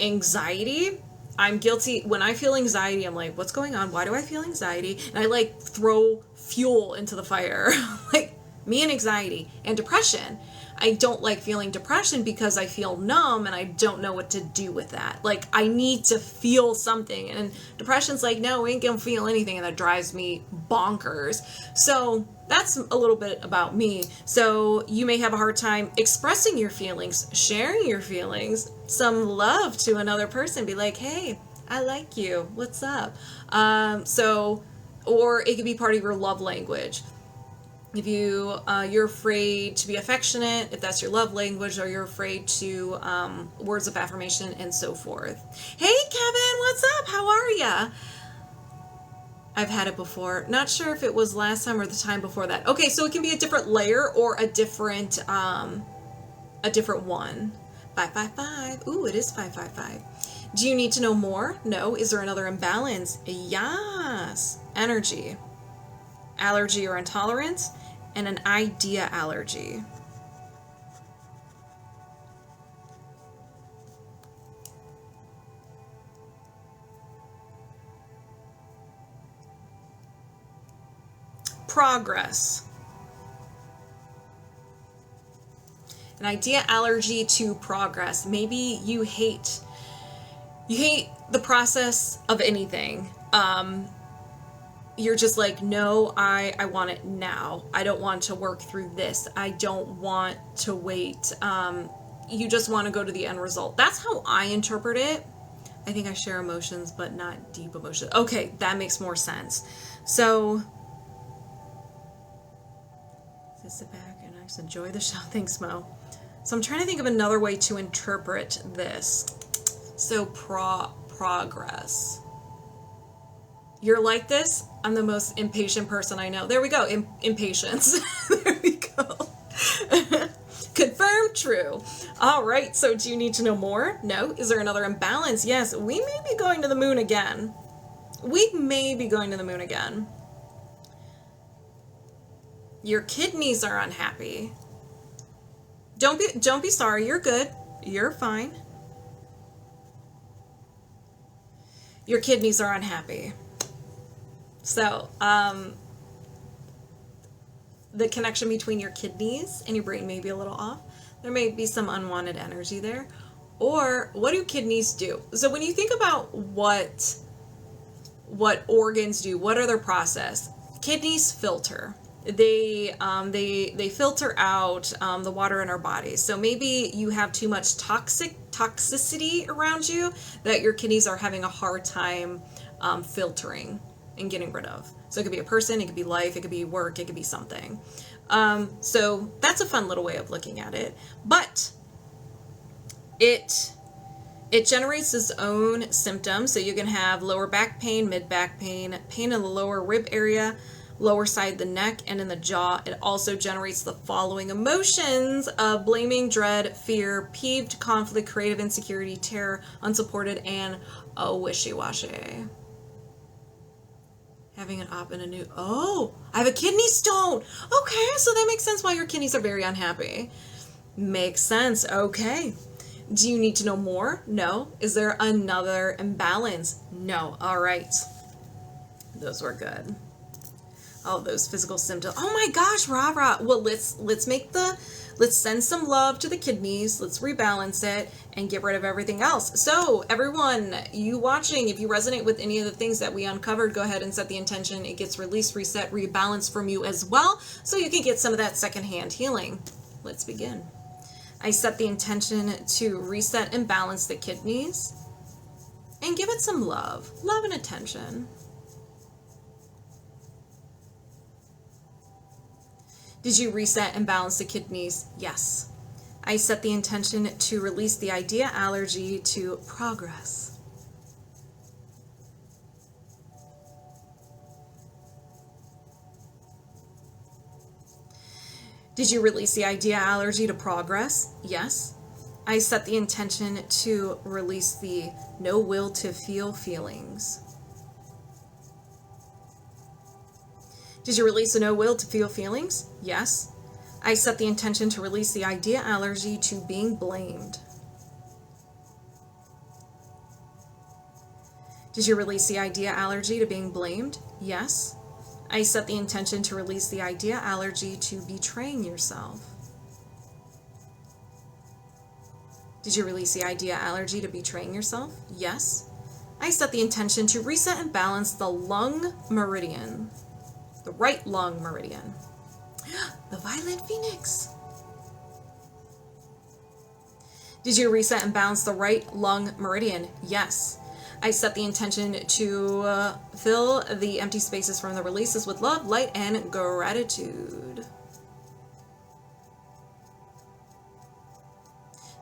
anxiety, I'm guilty. When I feel anxiety, I'm like, what's going on? Why do I feel anxiety? And I like throw fuel into the fire. Like me and anxiety and depression. I don't like feeling depression because I feel numb and I don't know what to do with that. Like, I need to feel something. And depression's like, no, we ain't gonna feel anything. And that drives me bonkers. So that's a little bit about me. So you may have a hard time expressing your feelings, sharing your feelings, some love to another person. Be like, hey, I like you. What's up? Or it could be part of your love language. If you're afraid to be affectionate, if that's your love language, or you're afraid to words of affirmation and so forth. Hey Kevin, what's up? How are ya? I've had it before. Not sure if it was last time or the time before that. Okay, so it can be a different layer or a different one. 555. Ooh, it is 555. Do you need to know more? No. Is there another imbalance? Yes. Energy, allergy or intolerance, and an idea allergy. Progress. An idea allergy to progress. Maybe you hate the process of anything. You're just like, no, I want it now. I don't want to work through this. I don't want to wait. You just want to go to the end result. That's how I interpret it. I think I share emotions, but not deep emotions. Okay, that makes more sense. So, sit back and just enjoy the show. Thanks, Mo. So I'm trying to think of another way to interpret this. So progress. You're like this? I'm the most impatient person I know. There we go. Impatience. There we go. Confirmed true. All right. So do you need to know more? No. Is there another imbalance? Yes. We may be going to the moon again. We may be going to the moon again. Your kidneys are unhappy. Don't be sorry. You're good. You're fine. Your kidneys are unhappy. So, the connection between your kidneys and your brain may be a little off. There may be some unwanted energy there. Or what do kidneys do? So when you think about what organs do, what are their process? Kidneys filter. They filter out the water in our bodies. So maybe you have too much toxicity around you that your kidneys are having a hard time filtering and getting rid of. So it could be a person, it could be life, it could be work, it could be something. So that's a fun little way of looking at it. But it generates its own symptoms. So you can have lower back pain, mid back pain, pain in the lower rib area, lower side of the neck, and in the jaw. It also generates the following emotions of blaming, dread, fear, peeved, conflict, creative insecurity, terror, unsupported, and wishy-washy. Having an op and a new... Oh, I have a kidney stone. Okay, so that makes sense why your kidneys are very unhappy. Makes sense. Okay. Do you need to know more? No. Is there another imbalance? No. All right. Those were good. Oh, those physical symptoms. Oh my gosh, RaRa. Well, let's send some love to the kidneys. Let's rebalance it and get rid of everything else. So everyone, you watching, if you resonate with any of the things that we uncovered, go ahead and set the intention. It gets released, reset, rebalanced from you as well, so you can get some of that secondhand healing. Let's begin. I set the intention to reset and balance the kidneys and give it some love and attention. Did you reset and balance the kidneys? Yes. I set the intention to release the idea allergy to progress. Did you release the idea allergy to progress? Yes. I set the intention to release the no will to feel feelings. Did you release the no will to feel feelings? Yes. I set the intention to release the idea allergy to being blamed. Did you release the idea allergy to being blamed? Yes. I set the intention to release the idea allergy to betraying yourself. Did you release the idea allergy to betraying yourself? Yes. I set the intention to reset and balance the lung meridian. The right lung meridian. The violet phoenix. Did you reset and balance the right lung meridian? Yes. I set the intention to fill the empty spaces from the releases with love, light, and gratitude.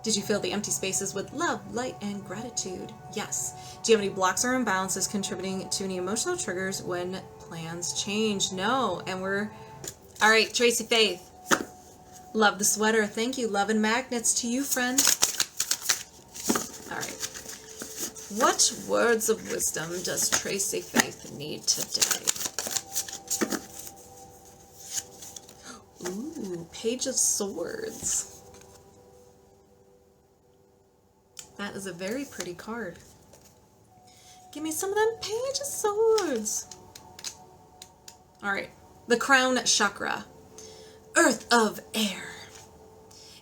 Did you fill the empty spaces with love, light, and gratitude? Yes. Do you have any blocks or imbalances contributing to any emotional triggers when plans change? No. And we're... All right, Tracy-Faith. Love the sweater. Thank you. Love and magnets to you, friend. All right. What words of wisdom does Tracy-Faith need today? Ooh, Page of Swords. That is a very pretty card. Give me some of them Page of Swords. All right. The Crown Chakra. Earth of Air.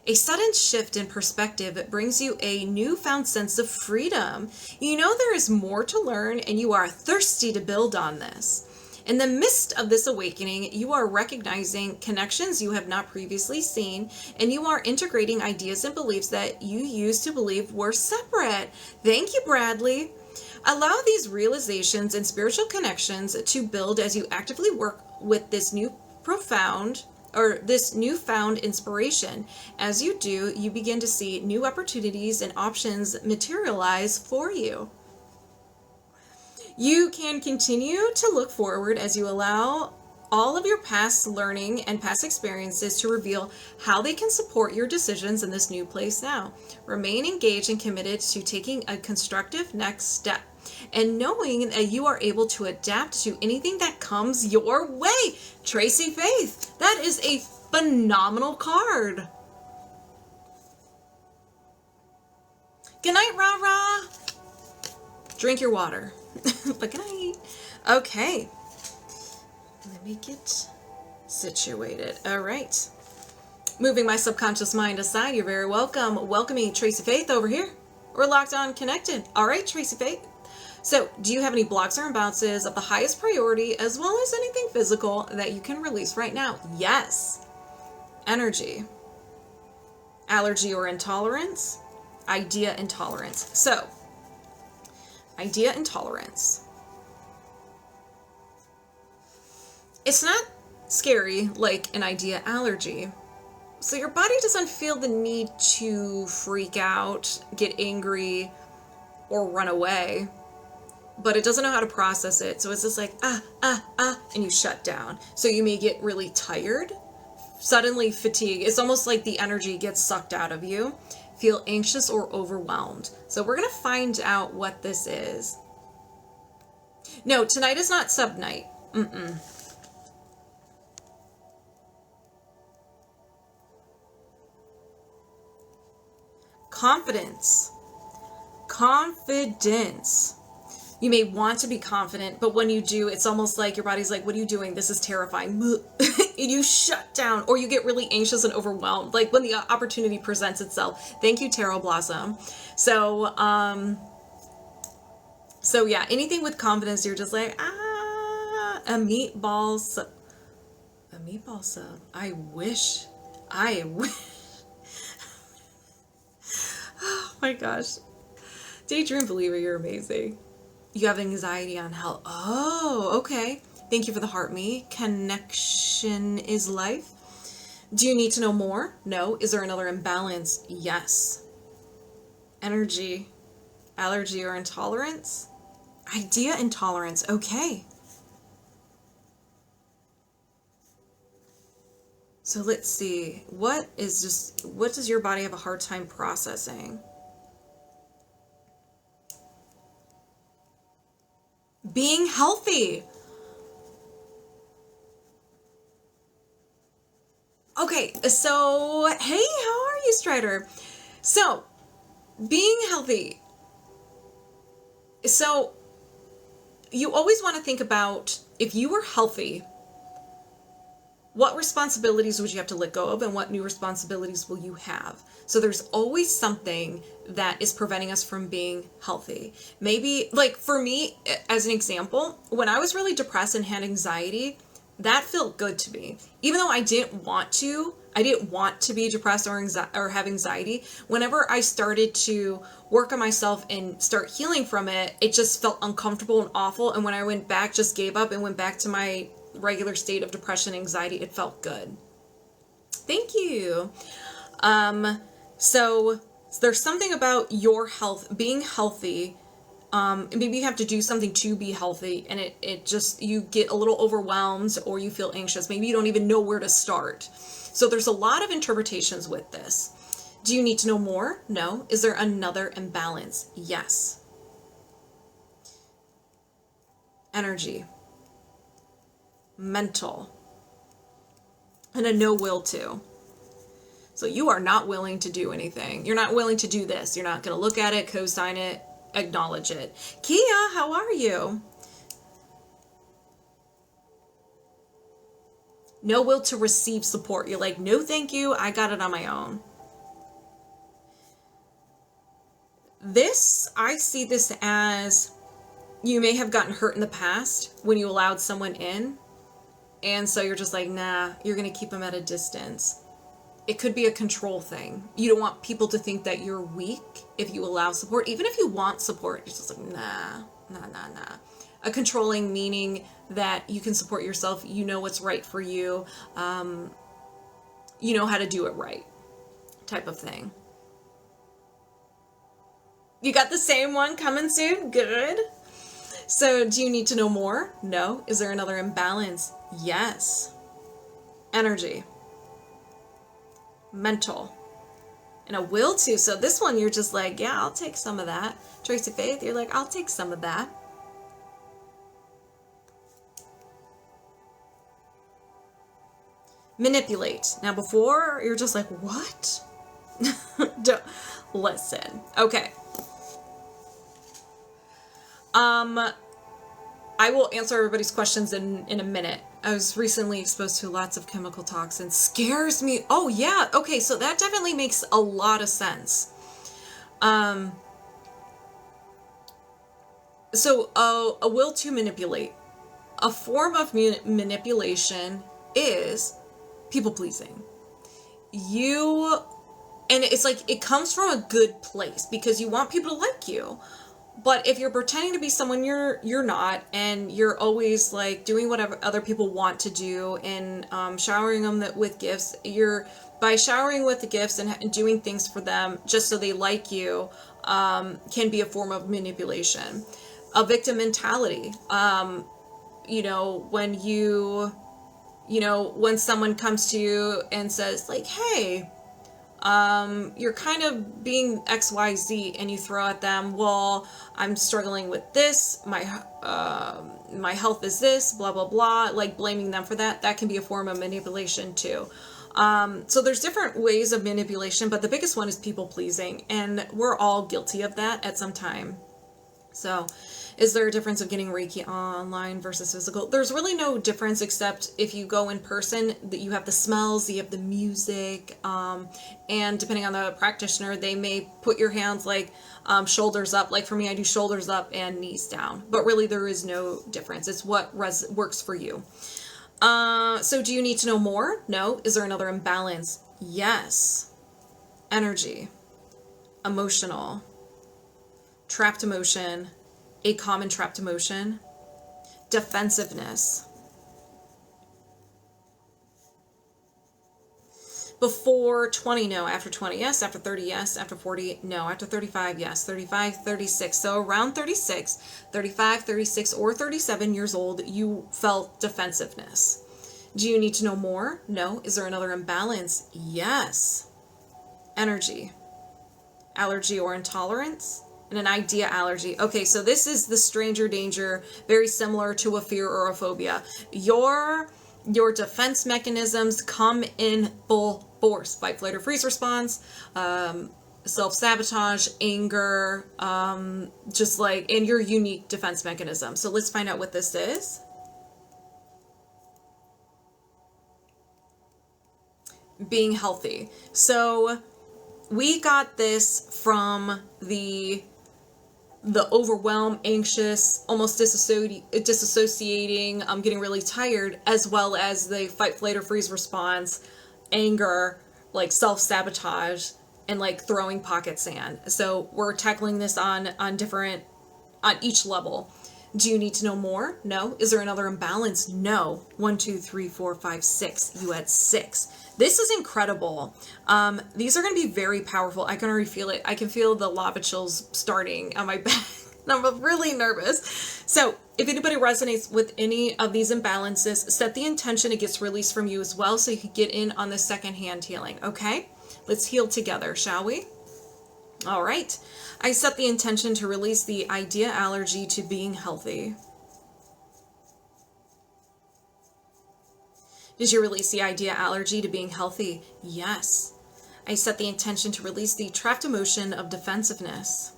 A sudden shift in perspective brings you a newfound sense of freedom. You know there is more to learn and you are thirsty to build on this. In the midst of this awakening, you are recognizing connections you have not previously seen, and you are integrating ideas and beliefs that you used to believe were separate. Thank you, Bradley. Allow these realizations and spiritual connections to build as you actively work with this newfound inspiration. As you do, you begin to see new opportunities and options materialize for you. You can continue to look forward as you allow all of your past learning and past experiences to reveal how they can support your decisions in this new place now. Remain engaged and committed to taking a constructive next step and knowing that you are able to adapt to anything that comes your way. Tracy-Faith, that is a phenomenal card. Good night, RaRa. Drink your water. But good night. Okay. Let me get situated. All right. Moving my subconscious mind aside, you're very welcome. Welcoming Tracy-Faith over here. We're locked on, connected. All right, Tracy-Faith. So, do you have any blocks or imbalances of the highest priority as well as anything physical that you can release right now? Yes. Energy. Allergy or intolerance. Idea intolerance. So, idea intolerance. It's not scary like an idea allergy. So your body doesn't feel the need to freak out, get angry, or run away. But it doesn't know how to process it. So it's just like, and you shut down. So you may get really tired, suddenly fatigue. It's almost like the energy gets sucked out of you. Feel anxious or overwhelmed. So we're going to find out what this is. No, tonight is not sub night. Confidence. Confidence. You may want to be confident, but when you do, it's almost like your body's like, what are you doing? This is terrifying. And you shut down, or you get really anxious and overwhelmed, like when the opportunity presents itself. Thank you, Tarot Blossom. So yeah, anything with confidence, you're just like, a meatball sub. A meatball sub. I wish. Oh my gosh. Daydream Believer, you're amazing. You have anxiety on health. Oh, okay. Thank you for the heart me. Connectionislife. Do you need to know more? No. Is there another imbalance? Yes. Energy, allergy, or intolerance? Idea intolerance. Okay. So let's see. What does your body have a hard time processing? Being healthy. Okay, so, hey, how are you, Strider? So, being healthy. So, you always want to think about, if you were healthy, what responsibilities would you have to let go of, and what new responsibilities will you have? So there's always something that is preventing us from being healthy. Maybe, like for me, as an example, when I was really depressed and had anxiety, that felt good to me. Even though I didn't want to I didn't want to be depressed or have anxiety. Whenever I started to work on myself and start healing from it, it just felt uncomfortable and awful. And when I went back, just gave up and went back to my regular state of depression, anxiety, it felt good. Thank you. So there's something about your health, being healthy. Maybe you have to do something to be healthy, and it just, you get a little overwhelmed or you feel anxious. Maybe you don't even know where to start. So there's a lot of interpretations with this. Do you need to know more? No. Is there another imbalance? Yes. Energy, mental, and a no will to. So you are not willing to do anything. You're not willing to do this. You're not going to look at it, co-sign it, acknowledge it. Kia, how are you? No will to receive support. You're like, no, thank you. I got it on my own. This, I see this as, you may have gotten hurt in the past when you allowed someone in. And so you're just like, nah, you're going to keep them at a distance. It could be a control thing. You don't want people to think that you're weak if you allow support. Even if you want support, you're just like, nah. A controlling meaning that you can support yourself. You know what's right for you. You know how to do it right, type of thing. You got the same one coming soon? Good. So do you need to know more? No. Is there another imbalance? Yes. Energy, mental, and a will to. So this one, you're just like, yeah, I'll take some of that. Tracy-Faith, you're like, I'll take some of that. Manipulate. Now before, you're just like, what? Don't listen. Okay. I will answer everybody's questions in a minute. I was recently exposed to lots of chemical toxins. Scares me. Oh yeah. Okay. So that definitely makes a lot of sense. So a will to manipulate. A form of manipulation is people pleasing. And it's like, it comes from a good place because you want people to like you. But if you're pretending to be someone you're not, and you're always like doing whatever other people want to do and showering them with gifts, by showering with the gifts and doing things for them just so they like you, can be a form of manipulation. A victim mentality. When someone comes to you and says like, hey, you're kind of being XYZ, and you throw at them, well, I'm struggling with this, my health is this, blah, blah, blah, like blaming them for that. That can be a form of manipulation too. So there's different ways of manipulation, but the biggest one is people pleasing, and we're all guilty of that at some time. So is there a difference of getting Reiki online versus physical? There's really no difference, except if you go in person, that you have the smells, you have the music, and depending on the practitioner, they may put your hands like shoulders up. Like for me, I do shoulders up and knees down, but really there is no difference. It's what works for you. So do you need to know more? No. Is there another imbalance? Yes. Energy, emotional, trapped emotion, a common trapped emotion, defensiveness. Before 20, no. After 20, yes. After 30, yes. After 40, no. After 35, yes. 35, 36. So around 36, 35, 36, or 37 years old, you felt defensiveness. Do you need to know more? No. Is there another imbalance? Yes. Energy, allergy or intolerance, and an idea allergy. Okay, so this is the stranger danger, very similar to a fear or a phobia. Your defense mechanisms come in full force. Fight, flight, or freeze response, self-sabotage, anger, and your unique defense mechanism. So let's find out what this is. Being healthy. So we got this from the overwhelm, anxious, almost disassociating, getting really tired, as well as the fight, flight, or freeze response, anger, like self-sabotage, and like throwing pocket sand. So we're tackling this on each level. Do you need to know more? No. Is there another imbalance? No. 1, 2, 3, 4, 5, 6. You had 6. This is incredible. These are going to be very powerful. I can already feel it. I can feel the lava chills starting on my back. I'm really nervous. So if anybody resonates with any of these imbalances, set the intention it gets released from you as well, so you can get in on the secondhand healing. Okay? Let's heal together, shall we? All right. I set the intention to release the idea allergy to being healthy. Did you release the idea allergy to being healthy? Yes. I set the intention to release the trapped emotion of defensiveness.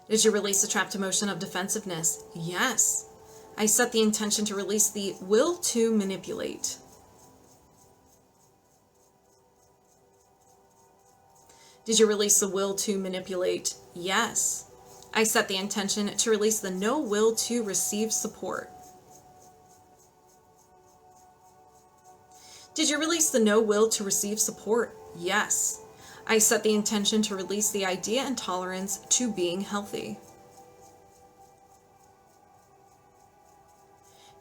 Did you release the trapped emotion of defensiveness? Yes. I set the intention to release the will to manipulate. Did you release the will to manipulate? Yes. I set the intention to release the no will to receive support. Did you release the no will to receive support? Yes. I set the intention to release the idea and tolerance to being healthy.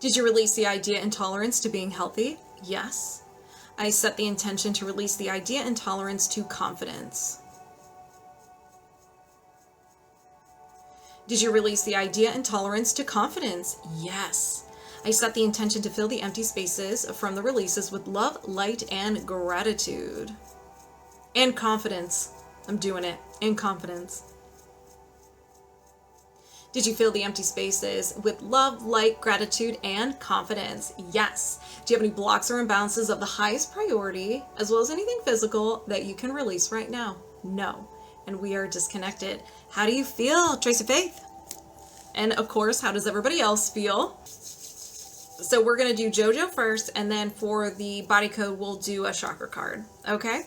Did you release the idea and tolerance to being healthy? Yes. I set the intention to release the idea and tolerance to confidence. Did you release the idea and tolerance to confidence? Yes. I set the intention to fill the empty spaces from the releases with love, light, and gratitude. And confidence. I'm doing it. And confidence. Did you fill the empty spaces with love, light, gratitude, and confidence? Yes. Do you have any blocks or imbalances of the highest priority, as well as anything physical that you can release right now? No. And we are disconnected. How do you feel, Tracy-Faith? And of course, how does everybody else feel? So we're going to do JoJo first, and then for the body code, we'll do a chakra card. Okay?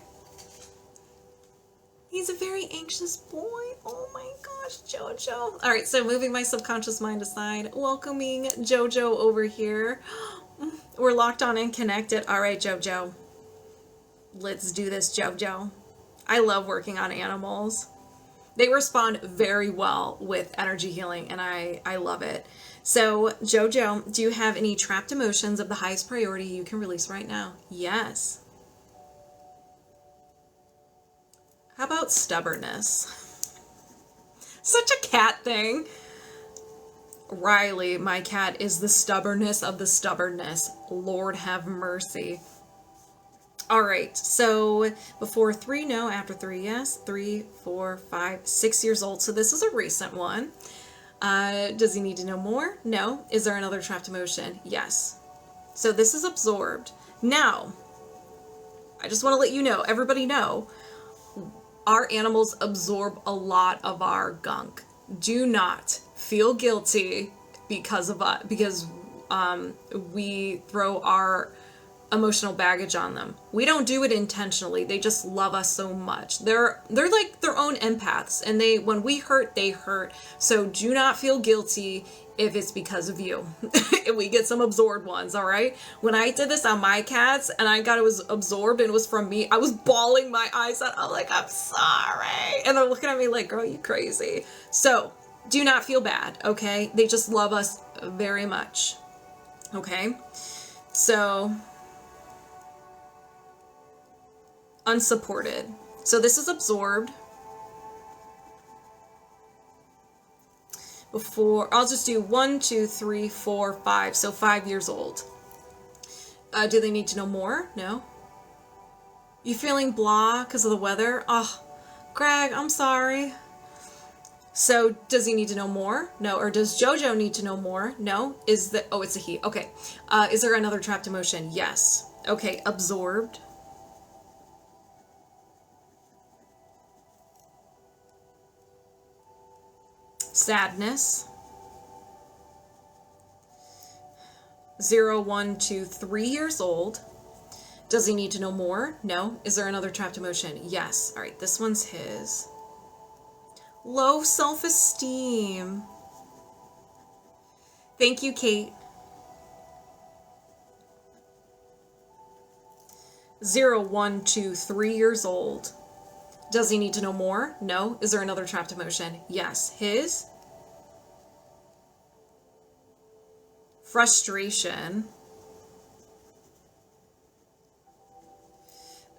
He's a very anxious boy. Oh my gosh, JoJo. All right, so moving my subconscious mind aside, welcoming JoJo over here. We're locked on and connected. All right, JoJo. Let's do this, JoJo. I love working on animals. They respond very well with energy healing, and I love it. So, JoJo, do you have any trapped emotions of the highest priority you can release right now? Yes. How about stubbornness? Such a cat thing. Riley, my cat, is the stubbornness of the stubbornness. Lord have mercy. All right, so before 3, no. After 3, yes. 3, 4, 5, 6 years old. So this is a recent one. Does he need to know more? No. Is there another trapped emotion? Yes. So this is absorbed. Now, I just want to let you know, everybody know, our animals absorb a lot of our gunk. Do not feel guilty because we throw our emotional baggage on them. We don't do it intentionally. They just love us so much. They're like their own empaths, and when we hurt, they hurt. So do not feel guilty if it's because of you. If we get some absorbed ones, all right? When I did this on my cats and I got it was absorbed and it was from me, I was bawling my eyes out. I'm like, I'm sorry. And they're looking at me like, girl, you crazy. So do not feel bad, okay? They just love us very much, okay? So unsupported. So this is absorbed. Before, I'll just do 1, 2, 3, 4, 5. So 5 years old. Do they need to know more? No. You feeling blah because of the weather? Oh, Greg, I'm sorry. So does he need to know more? No. Or does JoJo need to know more? No. It's a he. Okay. Is there another trapped emotion? Yes. Okay. Absorbed. Sadness. 0, 1, 2, 3 years old. Does he need to know more? No. Is there another trapped emotion? Yes. All right, this one's his. Low self-esteem. Thank you, Kate. 0, 1, 2, 3 years old. Does he need to know more? No. Is there another trapped emotion? Yes. His frustration.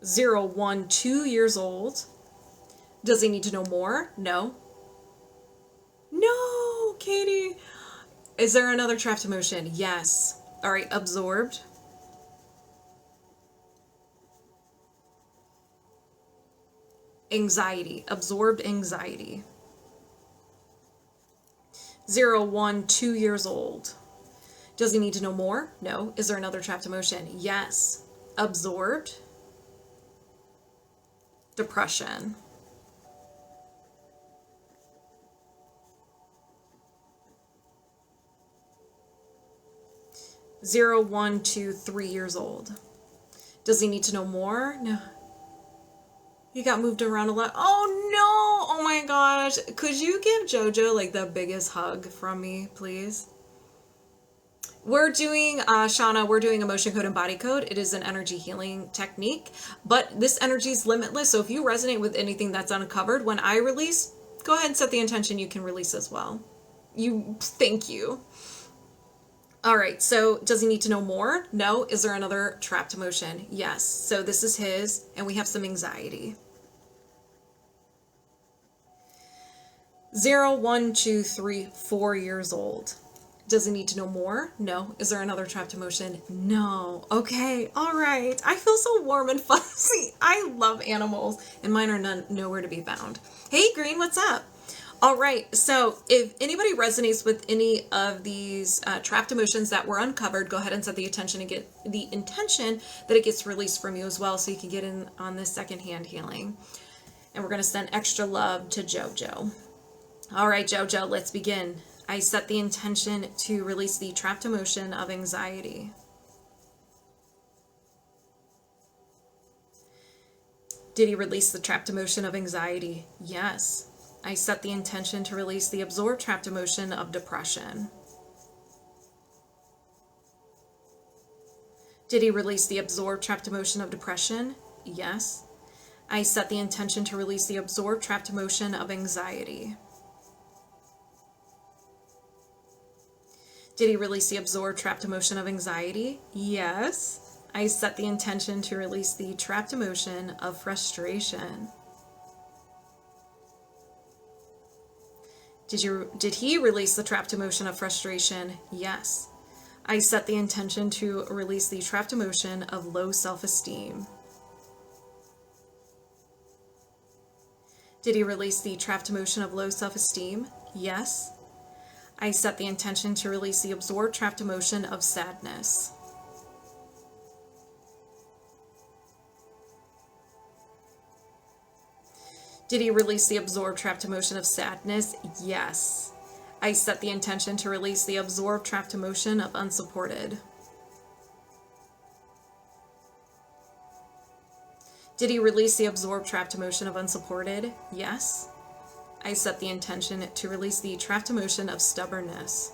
0, 1, 2 years old. Does he need to know more? No. No, Katie. Is there another trapped emotion? Yes. All right, absorbed. Anxiety. Absorbed anxiety. 0, 1, 2 years old. Does he need to know more? No. Is there another trapped emotion? Yes. Absorbed depression. 0, 1, 2, 3 years old. Does he need to know more? No. He got moved around a lot. Oh no! Oh my gosh. Could you give JoJo like the biggest hug from me, please? We're doing, Shauna, we're doing emotion code and body code. It is an energy healing technique, but this energy is limitless. So if you resonate with anything that's uncovered, when I release, go ahead and set the intention you can release as well. Thank you. All right, so does he need to know more? No. Is there another trapped emotion? Yes. So this is his, and we have some anxiety. 0, 1, 2, 3, 4 years old. Does he need to know more? No. Is there another trapped emotion? No. Okay, all right. I feel so warm and fuzzy. I love animals, and mine are nowhere to be found. Hey, Green, what's up? All right, so if anybody resonates with any of these trapped emotions that were uncovered, go ahead and set the intention and get the intention that it gets released from you as well, so you can get in on this secondhand healing. And we're going to send extra love to JoJo. All right, JoJo, let's begin. I set the intention to release the trapped emotion of anxiety. Did he release the trapped emotion of anxiety? Yes. I set the intention to release the absorbed trapped emotion of depression. Did he release the absorbed trapped emotion of depression? Yes. I set the intention to release the absorbed trapped emotion of anxiety. Did he release the absorbed trapped emotion of anxiety? Yes. I set the intention to release the trapped emotion of frustration. Did he release the trapped emotion of frustration? Yes. I set the intention to release the trapped emotion of low self-esteem. Did he release the trapped emotion of low self-esteem? Yes. I set the intention to release the absorbed trapped emotion of sadness. Did he release the absorbed trapped emotion of sadness? Yes. I set the intention to release the absorbed trapped emotion of unsupported. Did he release the absorbed trapped emotion of unsupported? Yes. I set the intention to release the trapped emotion of stubbornness.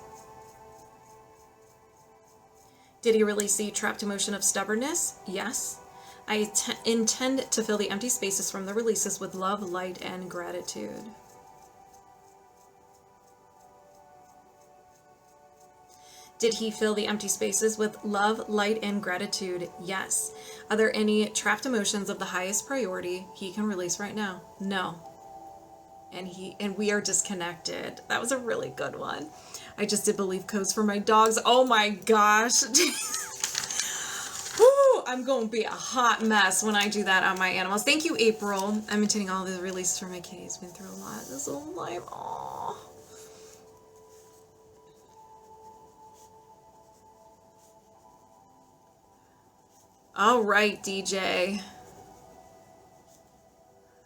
Did he release the trapped emotion of stubbornness? Yes. I intend to fill the empty spaces from the releases with love, light, and gratitude. Did he fill the empty spaces with love, light, and gratitude? Yes. Are there any trapped emotions of the highest priority he can release right now? No. And we are disconnected. That was a really good one. I just did belief codes for my dogs. Oh my gosh. Woo, I'm going to be a hot mess when I do that on my animals. Thank you, April. I'm intending all the releases for my kitties. Been through a lot this whole life. Aww. All right, DJ.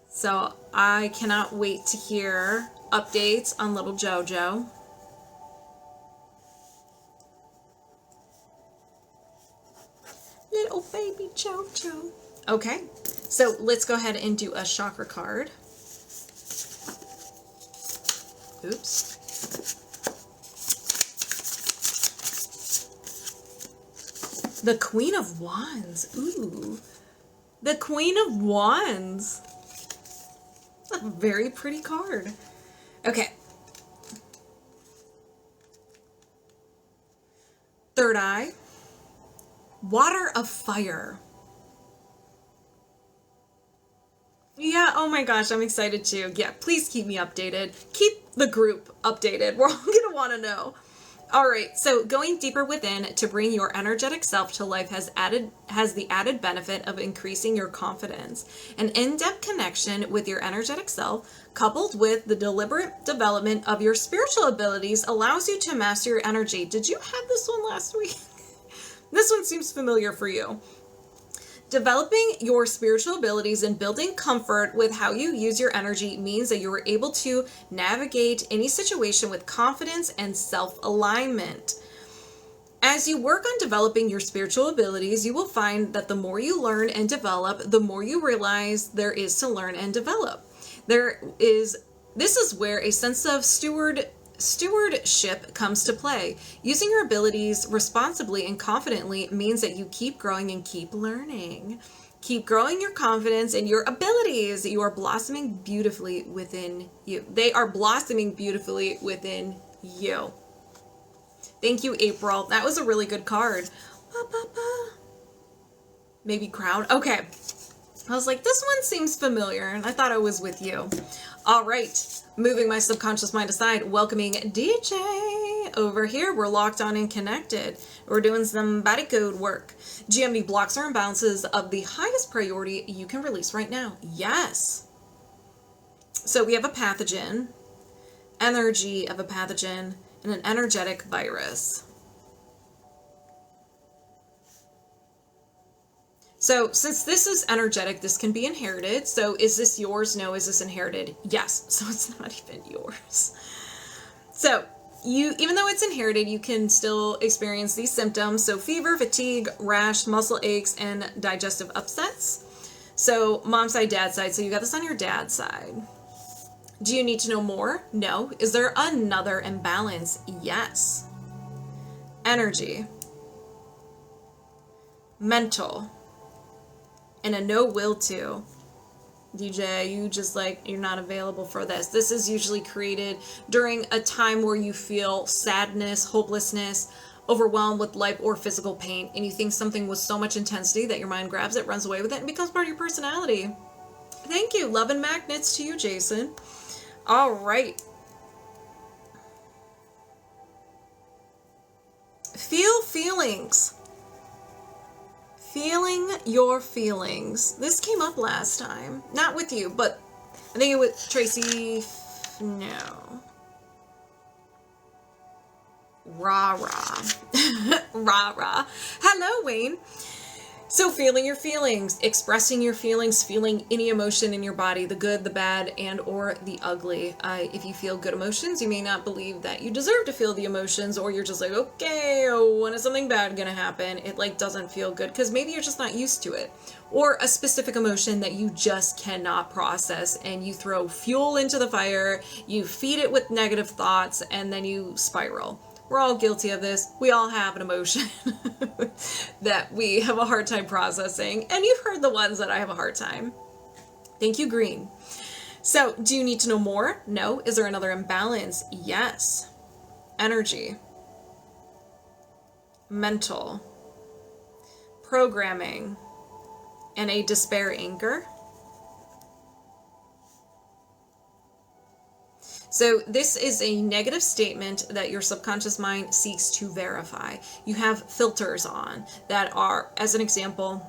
So I cannot wait to hear updates on little JoJo. Little baby JoJo. Okay, so let's go ahead and do a chakra card. Oops. The Queen of Wands. Ooh. The Queen of Wands. A very pretty card. Okay. Third eye. Water of fire. Yeah, oh my gosh, I'm excited too. Yeah, please keep me updated. Keep the group updated. We're all gonna want to know. All right, so going deeper within to bring your energetic self to life has the added benefit of increasing your confidence. An in-depth connection with your energetic self, coupled with the deliberate development of your spiritual abilities, allows you to master your energy. Did you have this one last week? This one seems familiar for you. Developing your spiritual abilities and building comfort with how you use your energy means that you are able to navigate any situation with confidence and self-alignment. As you work on developing your spiritual abilities, you will find that the more you learn and develop, the more you realize there is to learn and develop. This is where a sense of stewardship comes to play. Using your abilities responsibly and confidently means that you keep growing and keep learning. Keep growing your confidence and your abilities. You are blossoming beautifully within you. They are blossoming beautifully within you. Thank you, April. That was a really good card. Maybe Crown. Okay. I was like, this one seems familiar, and I thought I was with you. All right. Moving my subconscious mind aside, welcoming DJ over here. We're locked on and connected. We're doing some body code work. GMD blocks or imbalances of the highest priority you can release right now. Yes. So we have a pathogen, energy of a pathogen, and an energetic virus. So since this is energetic, this can be inherited. So is this yours? No. Is this inherited? Yes. So it's not even yours. So even though it's inherited, you can still experience these symptoms. So fever, fatigue, rash, muscle aches, and digestive upsets. So mom's side, dad's side. So you got this on your dad's side. Do you need to know more? No. Is there another imbalance? Yes. Energy. Mental. And a no will to. DJ, you're not available for this. This is usually created during a time where you feel sadness, hopelessness, overwhelmed with life or physical pain, and you think something with so much intensity that your mind grabs it, runs away with it, and becomes part of your personality. Thank you. Love and magnets to you, Jason. All right. Feel feelings. Feeling your feelings. This came up last time. Not with you, but I think it was Tracy. No. RaRa. RaRa. Hello, Wayne. So feeling your feelings, expressing your feelings, feeling any emotion in your body, the good, the bad, and or the ugly. If you feel good emotions, you may not believe that you deserve to feel the emotions, or you're just like, okay, when is something bad gonna happen? It doesn't feel good because maybe you're just not used to it. Or a specific emotion that you just cannot process, and you throw fuel into the fire, you feed it with negative thoughts, and then you spiral. We're all guilty of this. We all have an emotion that we have a hard time processing. And you've heard the ones that I have a hard time. Thank you, Green. So, do you need to know more? No. Is there another imbalance? Yes. Energy. Mental. Programming. And a despair anger. So this is a negative statement that your subconscious mind seeks to verify. You have filters on that are, as an example,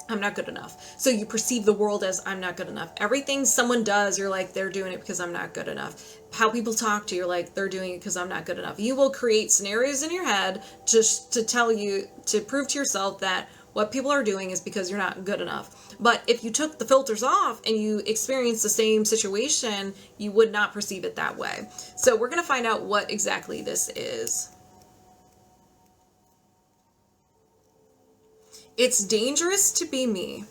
I'm not good enough. So you perceive the world as I'm not good enough. Everything someone does, you're like, they're doing it because I'm not good enough. How people talk to you, you're like, they're doing it because I'm not good enough. You will create scenarios in your head just to tell you, to prove to yourself that what people are doing is because you're not good enough. But if you took the filters off and you experienced the same situation, you would not perceive it that way. So we're going to find out what exactly this is. It's dangerous to be me.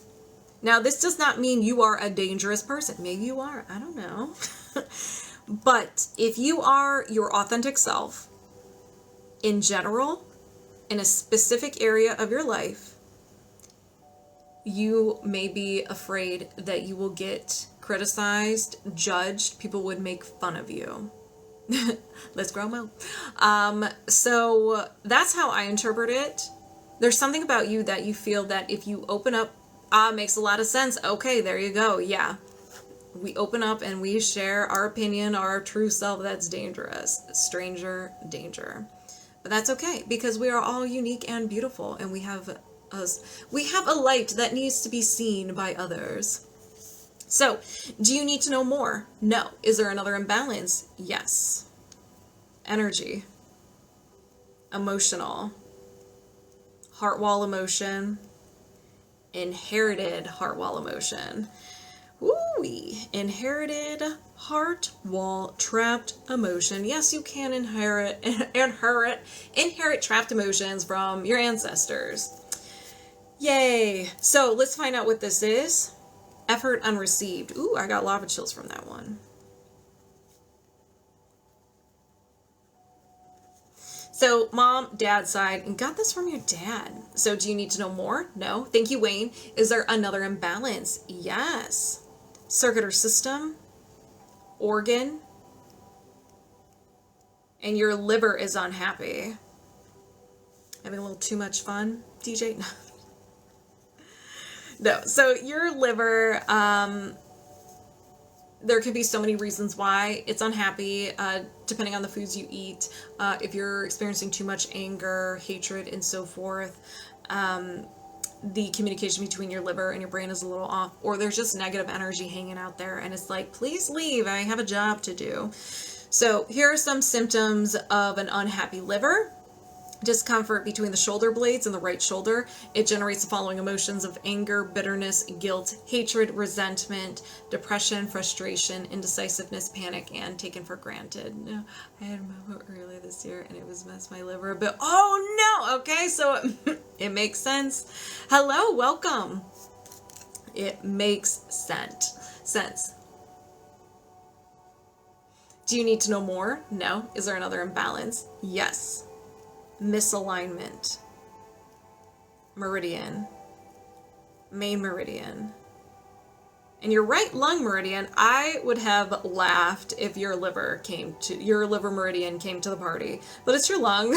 Now, this does not mean you are a dangerous person. Maybe you are. I don't know. But if you are your authentic self in general, in a specific area of your life, you may be afraid that you will get criticized, judged, people would make fun of you. Let's grow them out. So that's how I interpret it. There's something about you that you feel that if you open up, makes a lot of sense. Okay, there you go. Yeah. We open up and we share our opinion, our true self. That's dangerous. Stranger danger. But that's okay, because we are all unique and beautiful, and we have a light that needs to be seen by others. So, do you need to know more? No. Is there another imbalance? Yes. Energy. Emotional. Heart wall emotion. Inherited heart wall emotion. Woo-wee. Inherited heart wall trapped emotion. Yes, you can inherit trapped emotions from your ancestors. Yay. So let's find out what this is. Effort unreceived. Ooh, I got lava chills from that one. So mom, dad side, and got this from your dad. So do you need to know more? No. Thank you, Wayne. Is there another imbalance? Yes. Circuit or system, organ, and your liver is unhappy. Having a little too much fun, DJ? No. So your liver, there could be so many reasons why it's unhappy, depending on the foods you eat. If you're experiencing too much anger, hatred, and so forth, the communication between your liver and your brain is a little off, or there's just negative energy hanging out there, and it's like, please leave, I have a job to do. So here are some symptoms of an unhappy liver. Discomfort between the shoulder blades and the right shoulder. It generates the following emotions of anger, bitterness, guilt, hatred, resentment, depression, frustration, indecisiveness, panic, and taken for granted. No, I had a moment earlier this year and it was messed my liver a bit. Oh no! Okay, so it makes sense. Hello, welcome. It makes sense. Do you need to know more? No. Is there another imbalance? Yes. Misalignment, meridian, main meridian, and your right lung meridian. I would have laughed if your liver meridian came to the party, but it's your lung.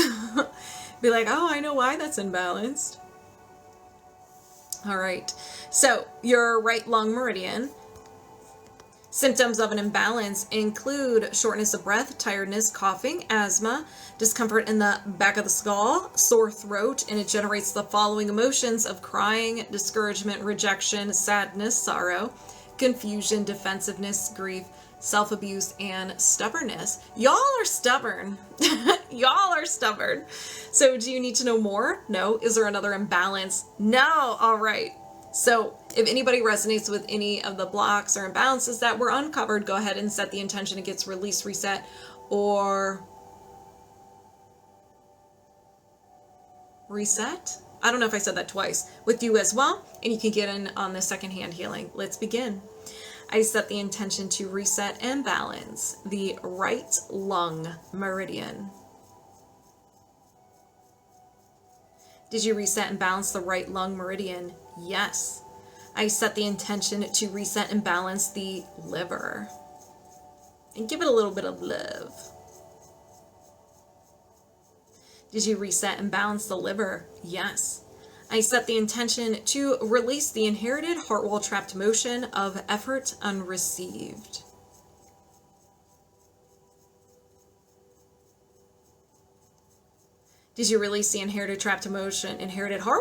Be like, oh, I know why that's imbalanced. All right, so your right lung meridian. Symptoms of an imbalance include shortness of breath, tiredness, coughing, asthma, discomfort in the back of the skull, sore throat, and it generates the following emotions of crying, discouragement, rejection, sadness, sorrow, confusion, defensiveness, grief, self-abuse, and stubbornness. Y'all are stubborn. Y'all are stubborn. So do you need to know more? No. Is there another imbalance? No. All right. So if anybody resonates with any of the blocks or imbalances that were uncovered, go ahead and set the intention it gets released, reset, or reset. I don't know if I said that twice with you as well, and you can get in on the secondhand healing. Let's begin. I set the intention to reset and balance the right lung meridian. Did you reset and balance the right lung meridian? Yes. I set the intention to reset and balance the liver. And give it a little bit of love. Did you reset and balance the liver? Yes. I set the intention to release the inherited heart wall trapped emotion of effort unreceived. Did you release the inherited heart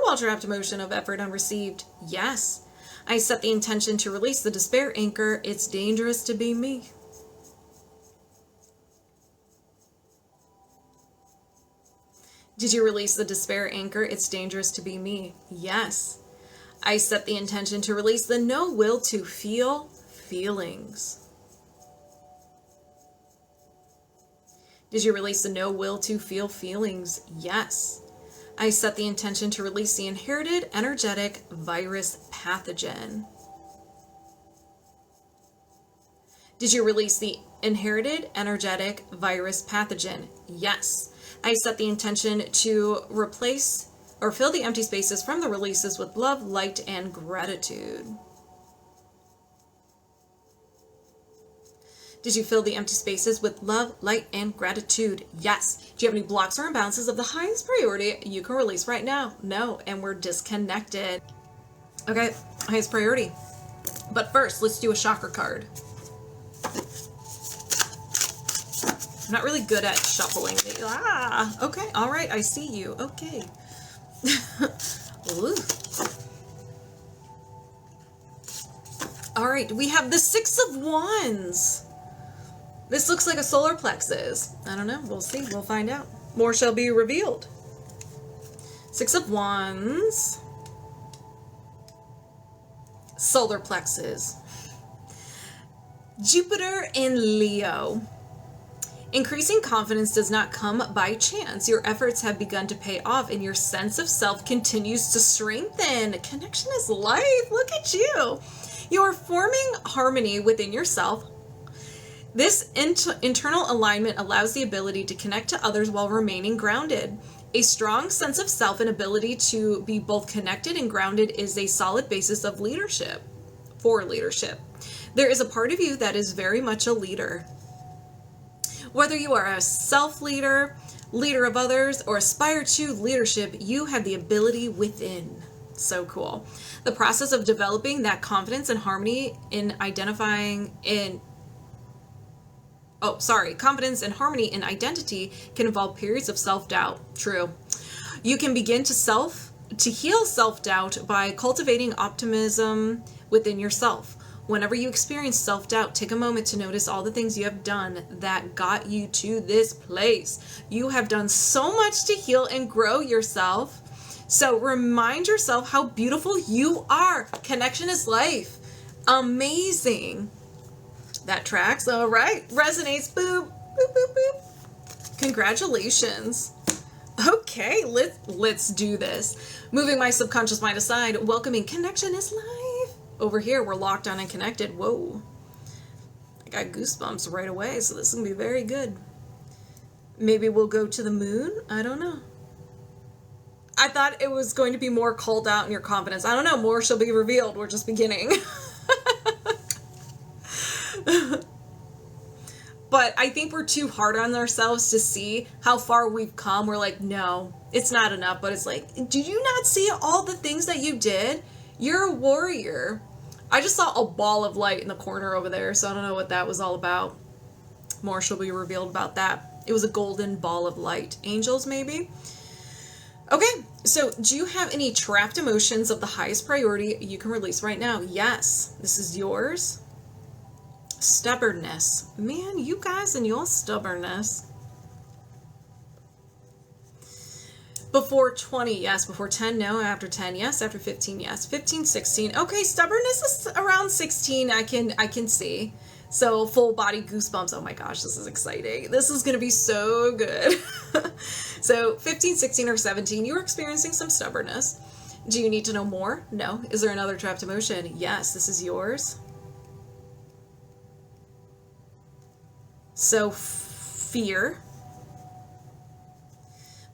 wall trapped emotion of effort unreceived? Yes. I set the intention to release the despair anchor. It's dangerous to be me. Did you release the despair anchor? It's dangerous to be me. Yes. I set the intention to release the no will to feel feelings. Did you release the no will to feel feelings? Yes. I set the intention to release the inherited energetic virus pathogen. Did you release the inherited energetic virus pathogen? Yes. I set the intention to replace or fill the empty spaces from the releases with love, light, and gratitude. Did you fill the empty spaces with love, light, and gratitude? Yes. Do you have any blocks or imbalances of the highest priority you can release right now? No. And we're disconnected. Okay, highest priority. But first, let's do a chakra card. I'm not really good at shuffling. Okay, all right, I see you. Okay. Ooh. All right, we have the Six of Wands. This looks like a solar plexus. I don't know. We'll see. We'll find out. More shall be revealed. Six of Wands. Solar plexus. Jupiter in Leo. Increasing confidence does not come by chance. Your efforts have begun to pay off and your sense of self continues to strengthen. Connection is life. Look at you. You are forming harmony within yourself. This internal alignment allows the ability to connect to others while remaining grounded. A strong sense of self and ability to be both connected and grounded is a solid basis of leadership, for leadership. There is a part of you that is very much a leader. Whether you are a self-leader, leader of others, or aspire to leadership, you have the ability within. So cool. The process of developing that confidence and harmony in confidence and harmony in identity can involve periods of self-doubt. True. You can begin to heal self-doubt by cultivating optimism within yourself. Whenever you experience self-doubt, take a moment to notice all the things you have done that got you to this place. You have done so much to heal and grow yourself. So remind yourself how beautiful you are. Connection is life. Amazing. That tracks. All right. Resonates. Boop, boop, boop, boop. Congratulations. Okay, let's do this. Moving my subconscious mind aside, welcoming connection is life. Over here, we're locked on and connected. Whoa. I got goosebumps right away, so this is going to be very good. Maybe we'll go to the moon? I don't know. I thought it was going to be more called out in your confidence. I don't know. More shall be revealed. We're just beginning. But I think we're too hard on ourselves to see how far we've come. We're like, no, it's not enough. But it's like, do you not see all the things that you did? You're a warrior. I just saw a ball of light in the corner over there, so I don't know what that was all about. More shall be revealed about that. It was a golden ball of light. Angels, maybe? Okay, so do you have any trapped emotions of the highest priority you can release right now? Yes, this is yours. Stubbornness. Man, you guys and your stubbornness. Before 20, yes. Before 10, no. After 10, yes. After 15, yes. 15, 16. Okay, stubbornness is around 16. I can see. So full body goosebumps. Oh my gosh, this is exciting. This is going to be so good. So 15, 16, or 17, you're experiencing some stubbornness. Do you need to know more? No. Is there another trapped emotion? Yes, this is yours. So fear.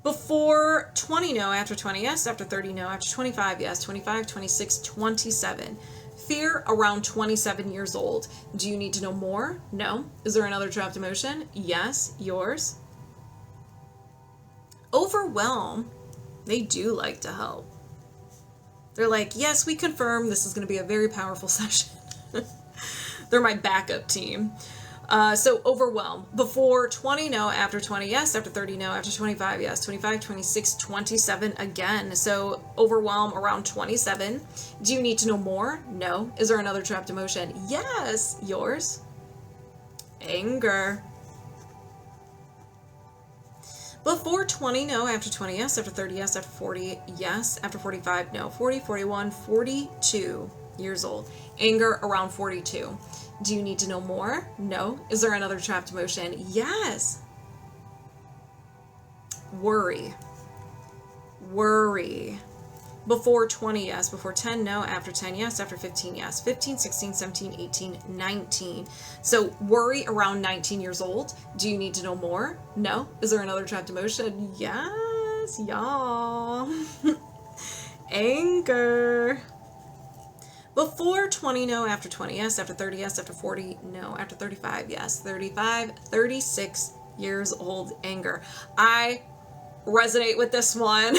Before 20, no. After 20, yes. After 30, no. After 25, yes. 25, 26, 27. Fear around 27 years old. Do you need to know more? No. Is there another trapped emotion? Yes. Yours. Overwhelm. They do like to help. They're like, yes, we confirm this is going to be a very powerful session. They're my backup team. So overwhelm. Before 20, no. After 20, yes. After 30, no. After 25, yes. 25, 26, 27 again. So overwhelm around 27. Do you need to know more? No. Is there another trapped emotion? Yes. Yours. Anger. Before 20, no. After 20, yes. After 30, yes. After 40, yes. After 45, no. 40, 41, 42 years old. Anger around 42. Do you need to know more? No. Is there another trapped emotion? Yes. Worry. Worry. Before 20, yes. Before 10, no. After 10, yes. After 15, yes. 15, 16, 17, 18, 19. So worry around 19 years old. Do you need to know more? No. Is there another trapped emotion? Yes. Yes, y'all. Anger. Before 20, no. After 20, yes. After 30, yes. After 40, no. After 35, yes. 35, 36 years old, anger. I resonate with this one.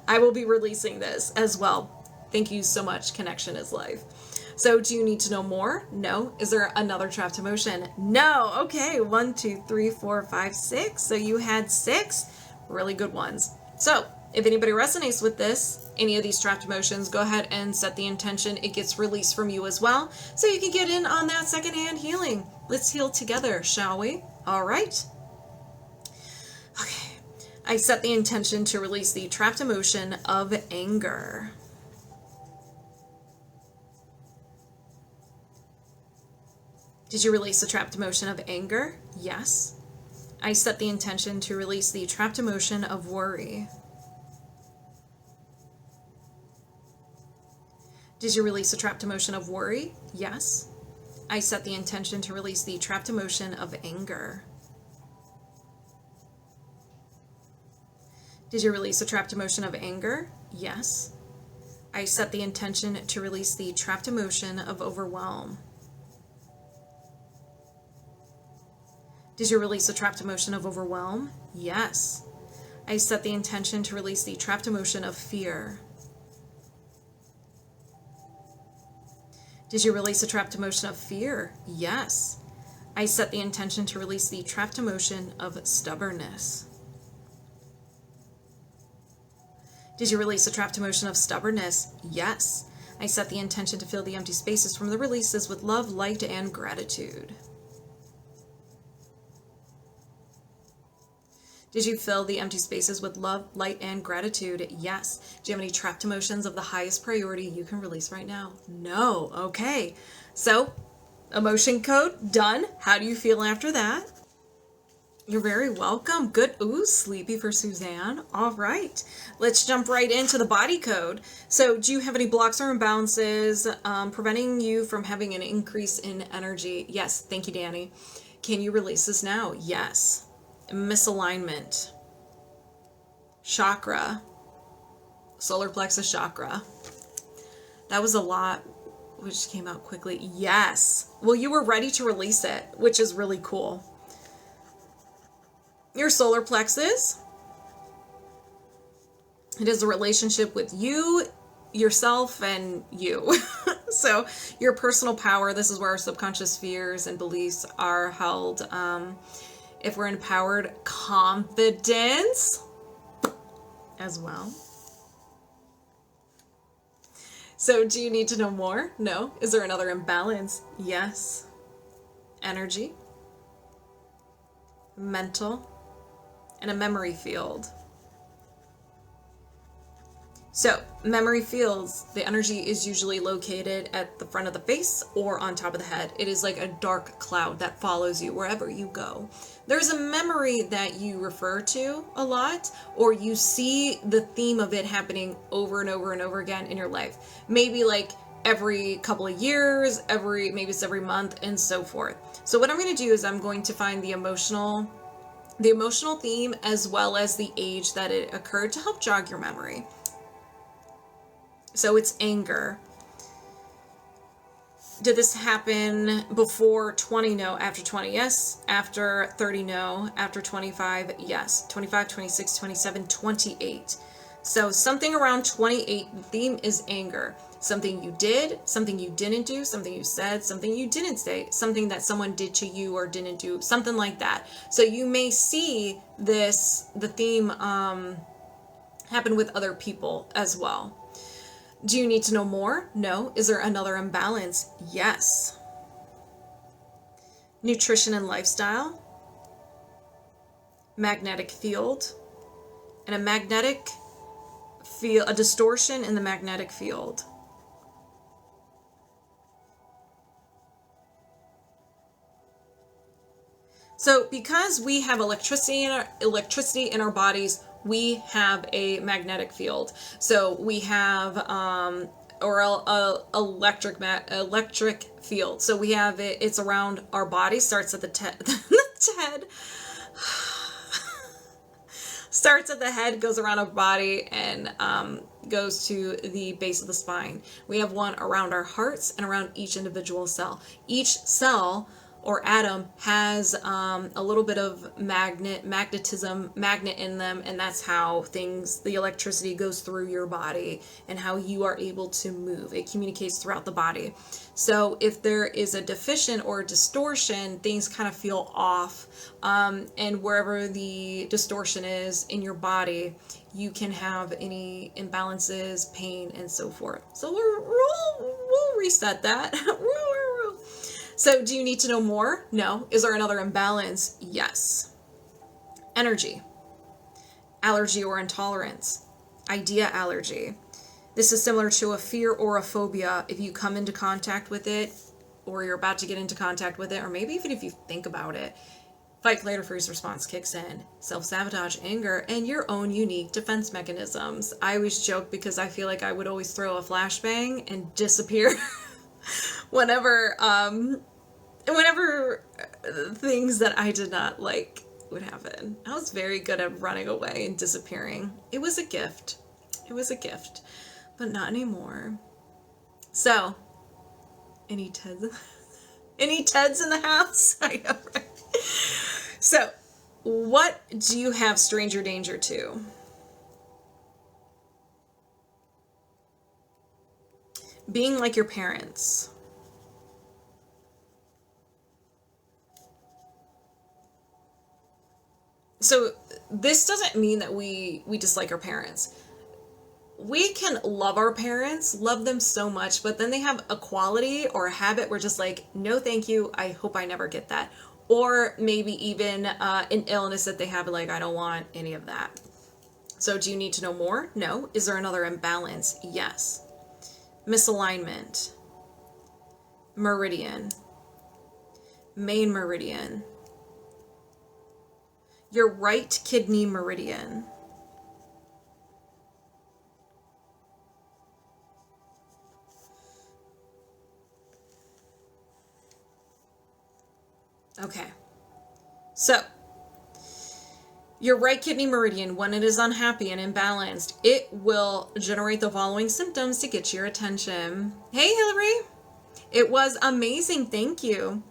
I will be releasing this as well. Thank you so much, Connectionislife. So do you need to know more? No. Is there another trapped emotion? No. Okay, 1, 2, 3, 4, 5, 6. So you had 6 really good ones. So if anybody resonates with this, any of these trapped emotions, go ahead and set the intention. It gets released from you as well, so you can get in on that secondhand healing. Let's heal together, shall we? All right. Okay. I set the intention to release the trapped emotion of anger. Did you release the trapped emotion of anger? Yes. I set the intention to release the trapped emotion of worry. Did you release the trapped emotion of worry? Yes. I set the intention to release the trapped emotion of anger. Did you release the trapped emotion of anger? Yes. I set the intention to release the trapped emotion of overwhelm. Did you release the trapped emotion of overwhelm? Yes. I set the intention to release the trapped emotion of fear. Did you release the trapped emotion of fear? Yes. I set the intention to release the trapped emotion of stubbornness. Did you release the trapped emotion of stubbornness? Yes. I set the intention to fill the empty spaces from the releases with love, light, and gratitude. Did you fill the empty spaces with love, light, and gratitude? Yes. Do you have any trapped emotions of the highest priority you can release right now? No. Okay. So, emotion code, done. How do you feel after that? You're very welcome. Good. Ooh, sleepy for Suzanne. All right. Let's jump right into the body code. So, do you have any blocks or imbalances preventing you from having an increase in energy? Yes. Thank you, Danny. Can you release this now? Yes. Misalignment, chakra, solar plexus chakra. That was a lot, which came out quickly. Yes. Well, you were ready to release it, which is really cool. Your solar plexus, it is a relationship with you, yourself, and you. So your personal power, this is where our subconscious fears and beliefs are held. If we're empowered, confidence as well. So do you need to know more? No. Is there another imbalance? Yes. Energy, mental, and a memory field. So, memory fields, the energy is usually located at the front of the face or on top of the head. It is like a dark cloud that follows you wherever you go. There's a memory that you refer to a lot, or you see the theme of it happening over and over and over again in your life. Maybe like every couple of years, maybe it's every month, and so forth. So what I'm going to do is I'm going to find the emotional theme as well as the age that it occurred to help jog your memory. So it's anger. Did this happen before 20? No. After 20? Yes. After 30? No. After 25? Yes. 25, 26, 27, 28. So something around 28, the theme is anger. Something you did, something you didn't do, something you said, something you didn't say, something that someone did to you or didn't do, something like that. So you may see the theme happen with other people as well. Do you need to know more? No. Is there another imbalance? Yes. Nutrition and lifestyle, magnetic field, and a distortion in the magnetic field. So because we have electricity in our bodies, we have a magnetic field. So we have electric field. So we have it. It's around our body. Starts at the head. Starts at the head, goes around our body, and goes to the base of the spine. We have one around our hearts and around each individual cell. Each cell or atom has a little bit of magnet in them, and that's how the electricity goes through your body and how you are able to move. It communicates throughout the body. So if there is a deficient or a distortion, things kind of feel off, and wherever the distortion is in your body, you can have any imbalances, pain, and so forth. So we'll reset that. So do you need to know more? No. Is there another imbalance? Yes. Energy, allergy or intolerance, idea allergy. This is similar to a fear or a phobia. If you come into contact with it, or you're about to get into contact with it, or maybe even if you think about it, fight, flight, or freeze response kicks in. Self-sabotage, anger, and your own unique defense mechanisms. I always joke because I feel like I would always throw a flashbang and disappear whenever things that I did not like would happen. I was very good at running away and disappearing. It was a gift. It was a gift, but not anymore. So, any Teds in the house? I know, right? So, what do you have stranger danger to? Being like your parents. So this doesn't mean that we dislike our parents. We can love our parents, love them so much, but then they have a quality or a habit we're just like, no thank you, I hope I never get that. Or maybe even an illness that they have, like, I don't want any of that. So do you need to know more? No. Is there another imbalance? Yes. Misalignment, meridian, main meridian, your right kidney meridian. Okay, so your right kidney meridian, when it is unhappy and imbalanced, it will generate the following symptoms to get your attention. Hey, Hillary. It was amazing. Thank you.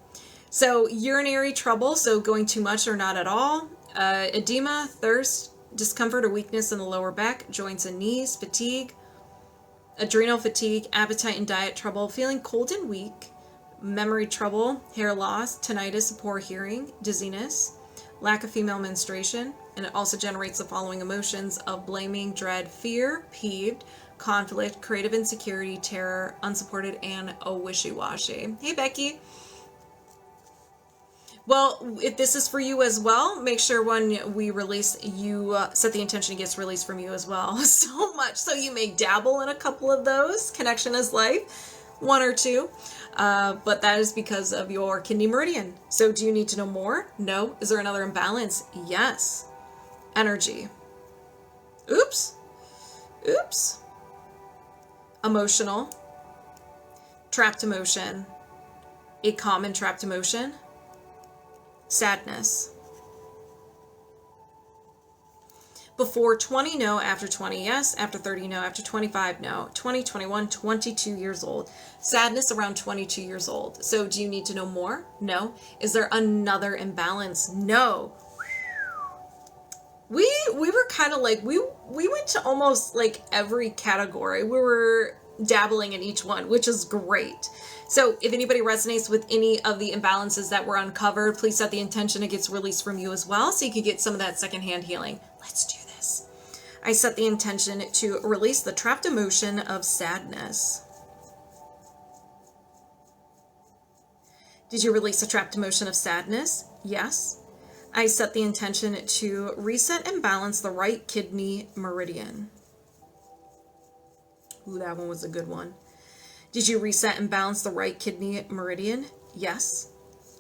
So urinary trouble, so going too much or not at all. Edema, thirst, discomfort or weakness in the lower back, joints and knees, fatigue, adrenal fatigue, appetite and diet trouble, feeling cold and weak, memory trouble, hair loss, tinnitus, poor hearing, dizziness, lack of female menstruation, and it also generates the following emotions of blaming, dread, fear, peeved, conflict, creative insecurity, terror, unsupported, and a wishy-washy. Hey, Becky. Well, if this is for you as well, make sure when we release, you set the intention it gets released from you as well. So much. So you may dabble in a couple of those. Connection is life. One or two. But that is because of your kidney meridian. So do you need to know more? No. Is there another imbalance? Yes. Energy. Oops. Oops. Emotional. Trapped emotion. A common trapped emotion. Sadness. Before 20, no. After 20, yes. After 30, no. After 25, no. 20, 21, 22 years old. Sadness around 22 years old. So do you need to know more? No. Is there another imbalance? No. We were kind of like, we went to almost like every category. We were dabbling in each one, which is great. So if anybody resonates with any of the imbalances that were uncovered, please set the intention it gets released from you as well, so you can get some of that secondhand healing. Let's do this. I set the intention to release the trapped emotion of sadness. Did you release the trapped emotion of sadness? Yes. I set the intention to reset and balance the right kidney meridian. Ooh, that one was a good one. Did you reset and balance the right kidney meridian? Yes.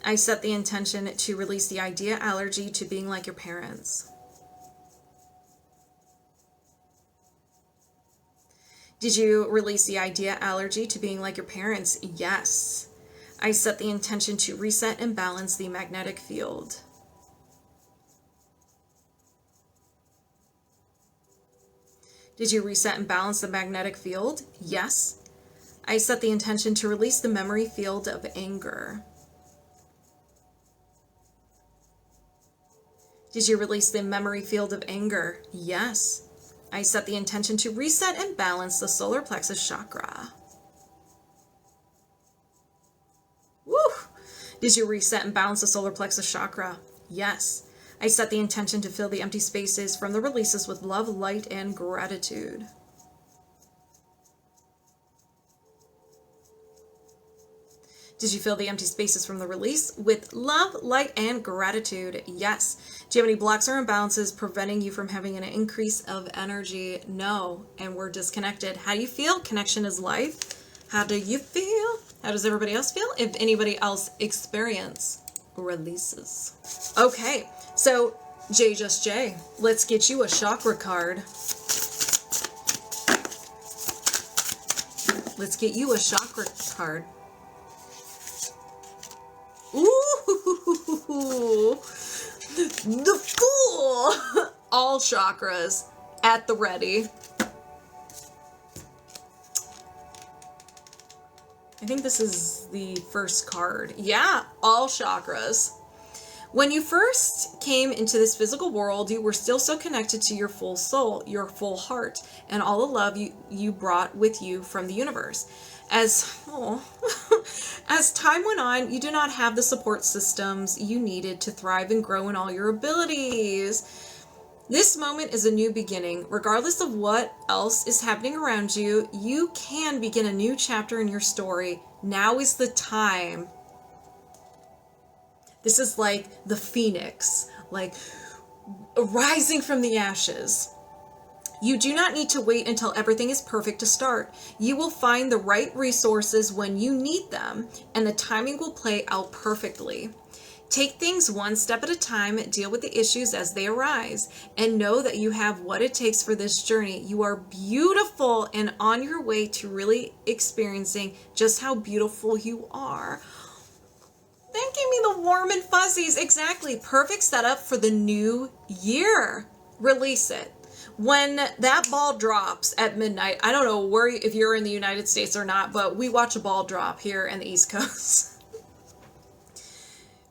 I set the intention to release the idea allergy to being like your parents. Did you release the idea allergy to being like your parents? Yes. I set the intention to reset and balance the magnetic field. Did you reset and balance the magnetic field? Yes. I set the intention to release the memory field of anger. Did you release the memory field of anger? Yes. I set the intention to reset and balance the solar plexus chakra. Woo! Did you reset and balance the solar plexus chakra? Yes. I set the intention to fill the empty spaces from the releases with love, light, and gratitude. Did you fill the empty spaces from the release with love, light, and gratitude? Yes. Do you have any blocks or imbalances preventing you from having an increase of energy? No. And we're disconnected. How do you feel? Connection is life. How do you feel? How does everybody else feel? If anybody else experience releases. Okay. So, J.just.j, let's get you a chakra card. Let's get you a chakra card. Ooh, the Fool! All chakras at the ready. I think this is the first card. Yeah, all chakras. When you first came into this physical world, you were still so connected to your full soul, your full heart, and all the love you brought with you from the universe. As time went on, you do not have the support systems you needed to thrive and grow in all your abilities. This moment is a new beginning. Regardless of what else is happening around you, you can begin a new chapter in your story. Now is the time. This is like the phoenix, like rising from the ashes. You do not need to wait until everything is perfect to start. You will find the right resources when you need them, and the timing will play out perfectly. Take things one step at a time, deal with the issues as they arise, and know that you have what it takes for this journey. You are beautiful and on your way to really experiencing just how beautiful you are. That gave me the warm and fuzzies. Exactly. Perfect setup for the new year. Release it. When that ball drops at midnight, I don't know where, if you're in the United States or not, but we watch a ball drop here in the East Coast.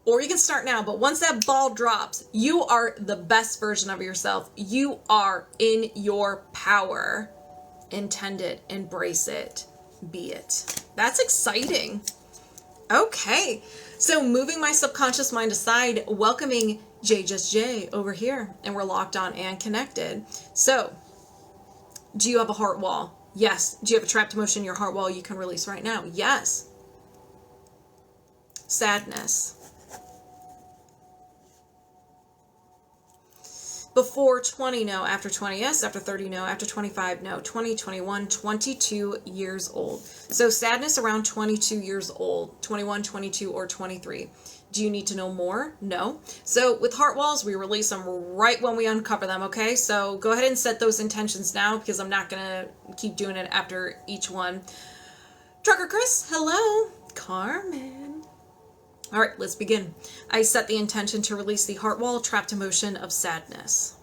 Or you can start now, but once that ball drops, you are the best version of yourself. You are in your power. Intend it, embrace it, be it. That's exciting. Okay, so moving my subconscious mind aside, welcoming J.just.j over here, and we're locked on and connected. So, do you have a heart wall? Yes. Do you have a trapped emotion in your heart wall you can release right now? Yes. Sadness. Before 20, no. After 20, yes. After 30, no. After 25, no. 20, 21, 22 years old. So sadness around 22 years old. 21, 22, or 23. Do you need to know more? No. So with heart walls, we release them right when we uncover them, okay? So go ahead and set those intentions now, because I'm not going to keep doing it after each one. Trucker Chris, hello. Carmen. All right, let's begin. I set the intention to release the heart wall trapped emotion of sadness.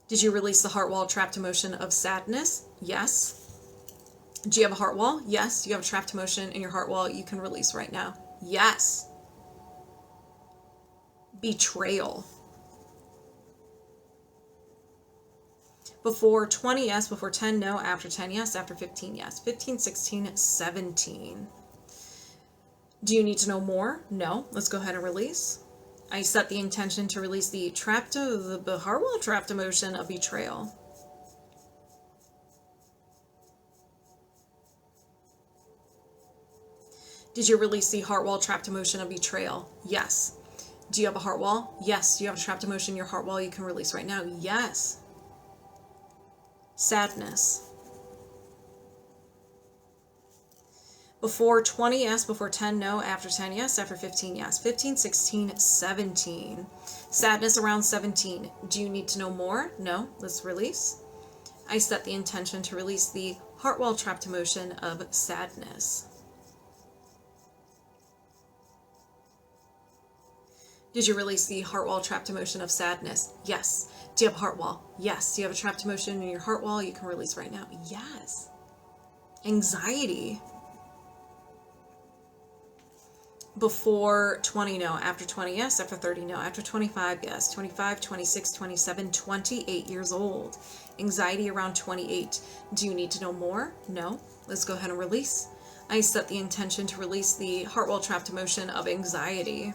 Did you release the heart wall trapped emotion of sadness? Yes. Do you have a heart wall? Yes. Do you have a trapped emotion in your heart wall you can release right now? Yes. Betrayal. Before 20, yes. Before 10, no. After 10, yes. After 15, yes. 15, 16, 17. Do you need to know more? No. Let's go ahead and release. I set the intention to release the heart wall trapped emotion of betrayal. Did you release the heart wall trapped emotion of betrayal? Yes. Do you have a heart wall? Yes. Do you have a trapped emotion in your heart wall you can release right now? Yes. Sadness. Before 20, yes. Before 10, no. After 10, yes. After 15, yes. 15, 16, 17. Sadness around 17. Do you need to know more? No. Let's release. I set the intention to release the heart wall trapped emotion of sadness. Did you release the heart wall trapped emotion of sadness? Yes. Do you have a heart wall? Yes. Do you have a trapped emotion in your heart wall you can release right now? Yes. Anxiety. Before 20, no. After 20, yes. After 30, no. After 25, yes. 25, 26, 27, 28 years old. Anxiety around 28. Do you need to know more? No. Let's go ahead and release. I set the intention to release the heart wall trapped emotion of anxiety.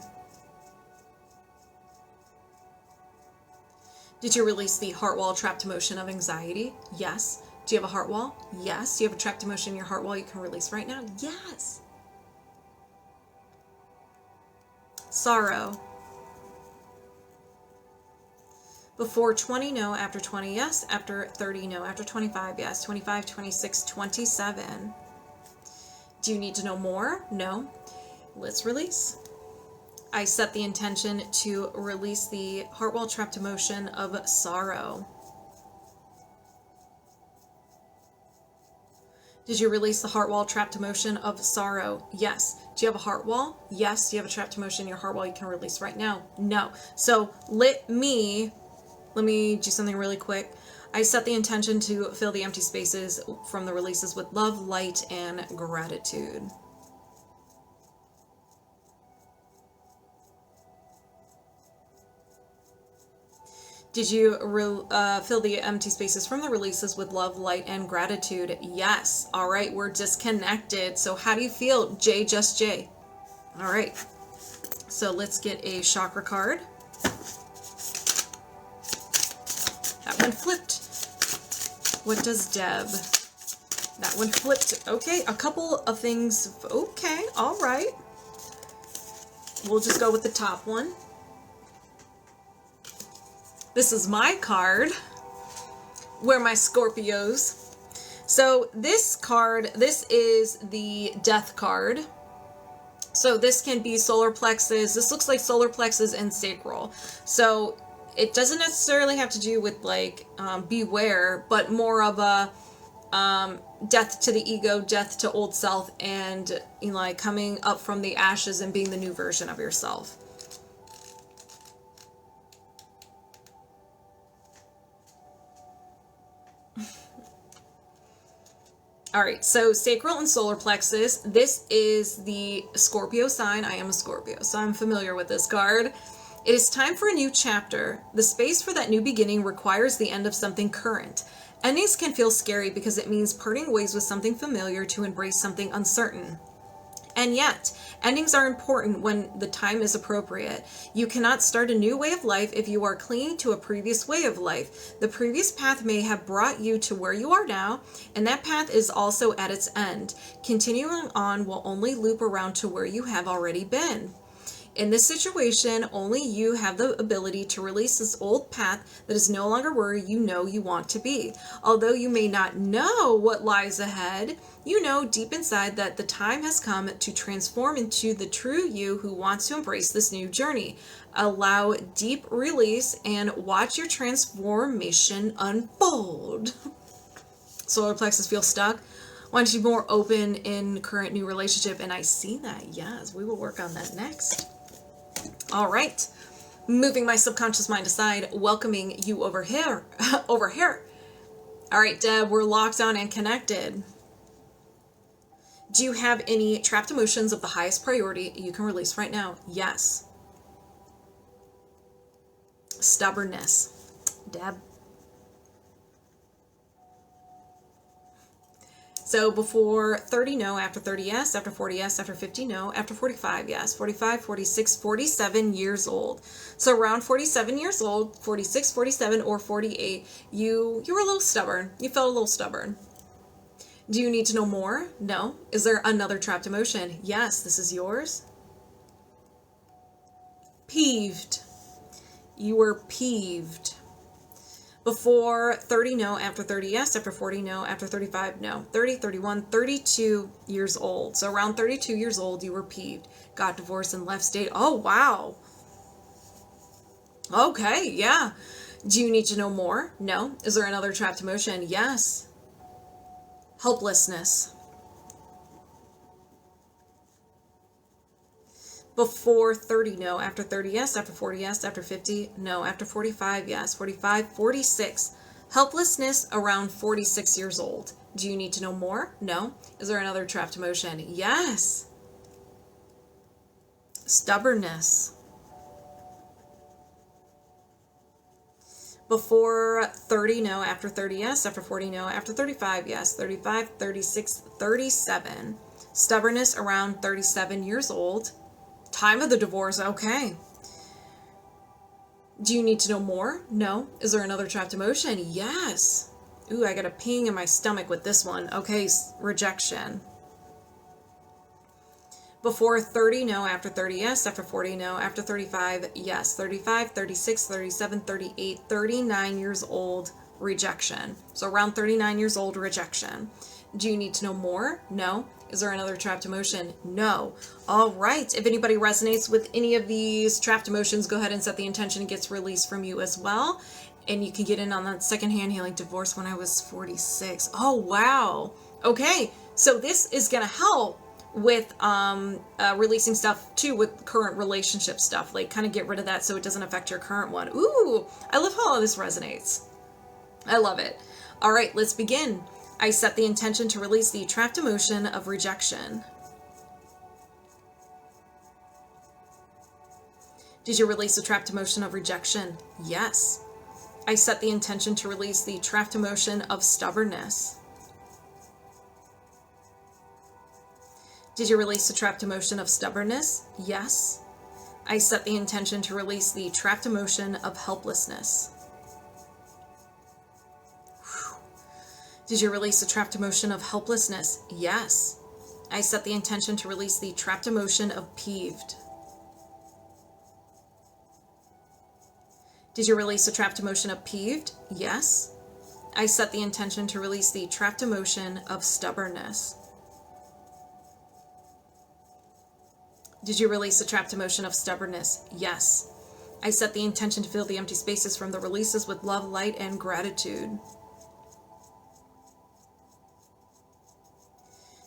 Did you release the heart wall trapped emotion of anxiety? Yes. Do you have a heart wall? Yes. Do you have a trapped emotion in your heart wall you can release right now? Yes. Sorrow. Before 20, no. After 20, yes. After 30, no. After 25, yes. 25, 26, 27. Do you need to know more? No. Let's release. I set the intention to release the heart wall trapped emotion of sorrow. Did you release the heart wall trapped emotion of sorrow? Yes. Do you have a heart wall? Yes. Do you have a trapped emotion in your heart wall you can release right now? No. So let me do something really quick. I set the intention to fill the empty spaces from the releases with love, light, and gratitude. Did you fill the empty spaces from the releases with love, light, and gratitude? Yes. All right, we're disconnected. So how do you feel, J.just.j? All right. So let's get a chakra card. That one flipped. What does Deb? That one flipped. Okay, a couple of things. Okay, all right. We'll just go with the top one. This is my card. Where my Scorpios. So this card, this is the death card. So this can be solar plexus. This looks like solar plexus and sacral. So it doesn't necessarily have to do with like beware, but more of a death to the ego, death to old self, and you know, like coming up from the ashes and being the new version of yourself. All right, so sacral and solar plexus. This is the Scorpio sign. I am a Scorpio, so I'm familiar with this card. It is time for a new chapter. The space for that new beginning requires the end of something current. Endings can feel scary because it means parting ways with something familiar to embrace something uncertain. And yet, endings are important when the time is appropriate. You cannot start a new way of life if you are clinging to a previous way of life. The previous path may have brought you to where you are now, and that path is also at its end. Continuing on will only loop around to where you have already been. In this situation, only you have the ability to release this old path that is no longer where you know you want to be. Although you may not know what lies ahead, you know deep inside that the time has come to transform into the true you who wants to embrace this new journey. Allow deep release and watch your transformation unfold. Solar plexus feels stuck. Why don't you be more open in current new relationship? And I see that. Yes, we will work on that next. All right, moving my subconscious mind aside, welcoming you over here, over here. All right, Deb, we're locked on and connected. Do you have any trapped emotions of the highest priority you can release right now? Yes. Stubbornness. Deb. So before 30, no. After 30, yes. After 40, yes. After 50, no. After 45, yes. 45, 46, 47 years old. So around 47 years old, 46, 47, or 48, you were a little stubborn. You felt a little stubborn. Do you need to know more? No. Is there another trapped emotion? Yes. This is yours. Peeved. You were peeved. Before 30, no. After 30, yes. After 40, no. After 35, no. 30, 31, 32 years old. So around 32 years old, you were peeved. Got divorced and left state. Oh, wow. Okay, yeah. Do you need to know more? No. Is there another trapped emotion? Yes. Helplessness. Before 30, no. After 30, yes. After 40, yes. After 50, no. After 45, yes. 45, 46. Helplessness around 46 years old. Do you need to know more? No. Is there another trapped emotion? Yes. Stubbornness. Before 30, no. After 30, yes. After 40, no. After 35, yes. 35, 36, 37. Stubbornness around 37 years old. Time of the divorce, okay. Do you need to know more? No. Is there another trapped emotion? Yes. Ooh, I got a ping in my stomach with this one. Okay, rejection. Before 30, no. After 30, yes. After 40, no. After 35, yes. 35, 36, 37, 38, 39 years old, rejection. So around 39 years old, rejection. Do you need to know more? No. Is there another trapped emotion? No. All right. If anybody resonates with any of these trapped emotions, go ahead and set the intention it gets released from you as well. And you can get in on that secondhand healing divorce when I was 46. Oh, wow. Okay. So this is going to help with releasing stuff too with current relationship stuff. Like kind of get rid of that so it doesn't affect your current one. Ooh, I love how all this resonates. I love it. All right, let's begin. I set the intention to release the trapped emotion of rejection. Did you release the trapped emotion of rejection? Yes. I set the intention to release the trapped emotion of stubbornness. Did you release the trapped emotion of stubbornness? Yes. I set the intention to release the trapped emotion of helplessness. Did you release the trapped emotion of helplessness? Yes. I set the intention to release the trapped emotion of peeved. Did you release the trapped emotion of peeved? Yes. I set the intention to release the trapped emotion of stubbornness. Did you release the trapped emotion of stubbornness? Yes. I set the intention to fill the empty spaces from the releases with love, light, and gratitude.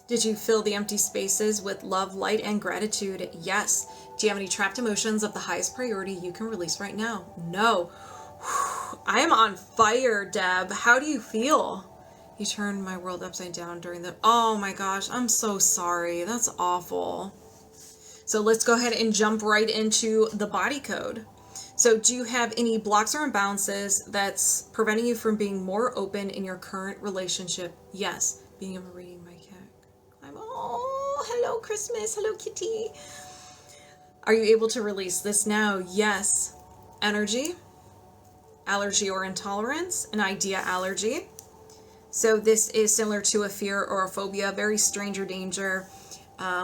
Did you fill the empty spaces with love, light, and gratitude? Yes. Do you have any trapped emotions of the highest priority you can release right now? No. I am on fire, Deb. How do you feel? You turned my world upside down during the... Oh my gosh, I'm so sorry. That's awful. So let's go ahead and jump right into the body code. So do you have any blocks or imbalances that's preventing you from being more open in your current relationship? Yes. Being able to reading my cat. Oh, hello Christmas. Hello kitty. Are you able to release this now? Yes. Energy, allergy or intolerance, an idea allergy. So this is similar to a fear or a phobia, very stranger danger.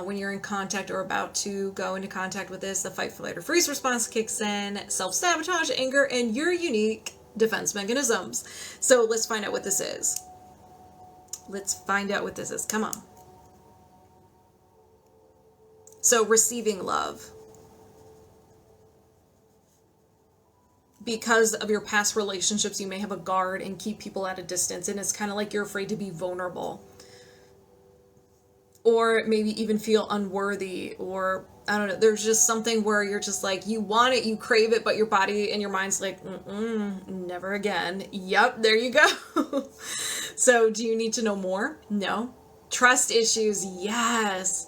When you're in contact or about to go into contact with this, the fight, flight, or freeze response kicks in, self-sabotage, anger, and your unique defense mechanisms. So let's find out what this is. Let's find out what this is. Come on. So receiving love. Because of your past relationships, you may have a guard and keep people at a distance, and it's kind of like you're afraid to be vulnerable. Or maybe even feel unworthy, or I don't know, there's just something where you're just like, you want it, you crave it, but your body and your mind's like, never again. Yep, there you go. So do you need to know more? No. Trust issues? Yes.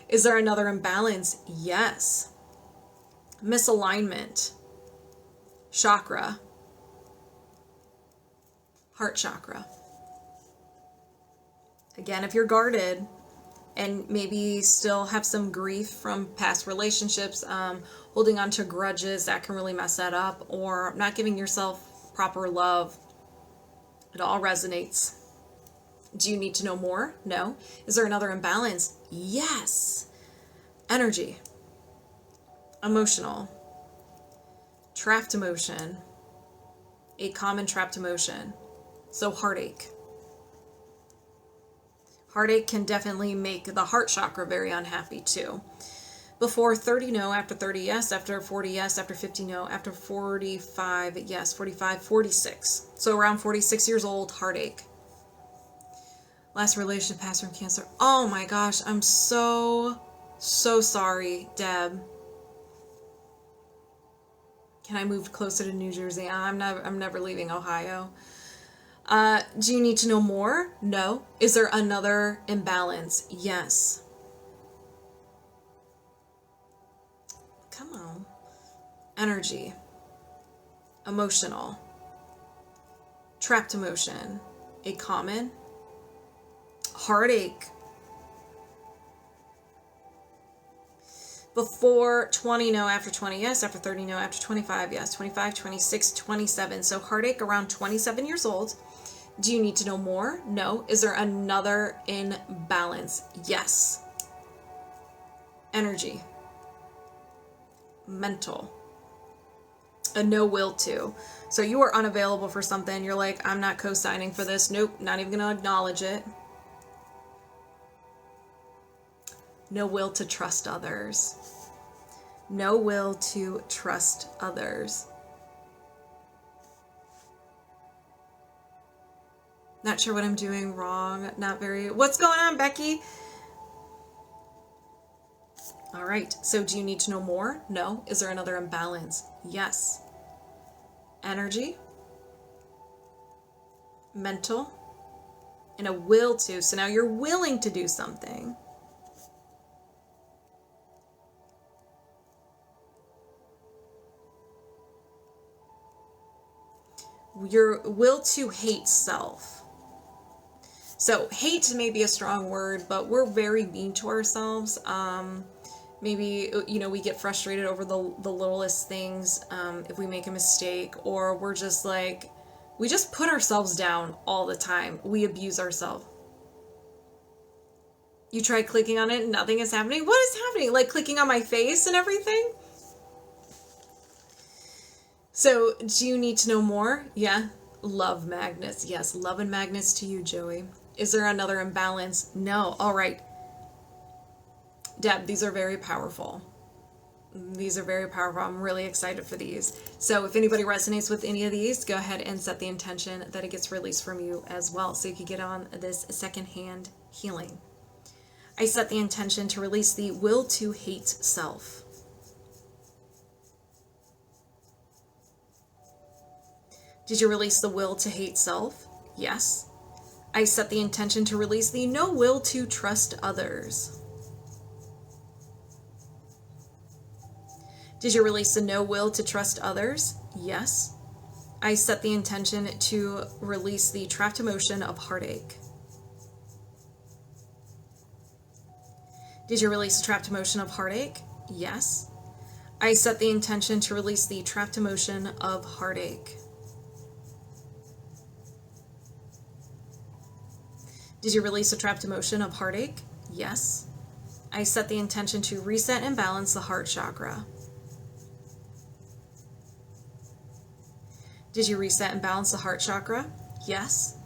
Is there another imbalance? Yes. Misalignment. Chakra. Heart chakra. Again, if you're guarded and maybe still have some grief from past relationships, holding on to grudges, that can really mess that up, or not giving yourself proper love. It all resonates. Do you need to know more? No. Is there another imbalance? Yes. Energy. Emotional. Trapped emotion. A common trapped emotion. So heartache. Heartache can definitely make the heart chakra very unhappy too. Before 30, no. After 30, yes. After 40, yes. After 50, no. After 45, yes. 45, 46. So around 46 years old, heartache. Last relationship passed from cancer. Oh my gosh, I'm so So sorry, Deb. Can I move closer to New Jersey? I'm never leaving Ohio. Do you need to know more? No. Is there another imbalance? Yes. Come on. Energy. Emotional. Trapped emotion. A common. Heartache. Before 20, no. After 20, yes. After 30, no. After 25, yes. 25, 26, 27. So heartache around 27 years old. Do you need to know more? No. Is there another imbalance? Yes. Energy. Mental. A no will to. So you are unavailable for something. You're like, I'm not co-signing for this. Nope. Not even going to acknowledge it. No will to trust others. No will to trust others. Not sure what I'm doing wrong. Not very... What's going on, Becky? All right. So do you need to know more? No. Is there another imbalance? Yes. Energy. Mental. And a will to. So now you're willing to do something. Your will to hate self. So hate may be a strong word, but we're very mean to ourselves. Maybe, we get frustrated over the littlest things if we make a mistake, or we're just like, we just put ourselves down all the time. We abuse ourselves. You try clicking on it, nothing is happening. What is happening? Like clicking on my face and everything? So, do you need to know more? Yeah. Love magnets. Yes, love and magnets to you, Joey. Is there another imbalance? No. All right. Deb, these are very powerful. These are very powerful. I'm really excited for these. So if anybody resonates with any of these, go ahead and set the intention that it gets released from you as well, so you can get on this secondhand healing. I set the intention to release the will to hate self. Did you release the will to hate self? Yes. I set the intention to release the no will to trust others. Did you release the no will to trust others? Yes. I set the intention to release the trapped emotion of heartache. Did you release the trapped emotion of heartache? Yes. I set the intention to release the trapped emotion of heartache. Did you release the trapped emotion of heartache? Yes. I set the intention to reset and balance the heart chakra. Did you reset and balance the heart chakra? Yes.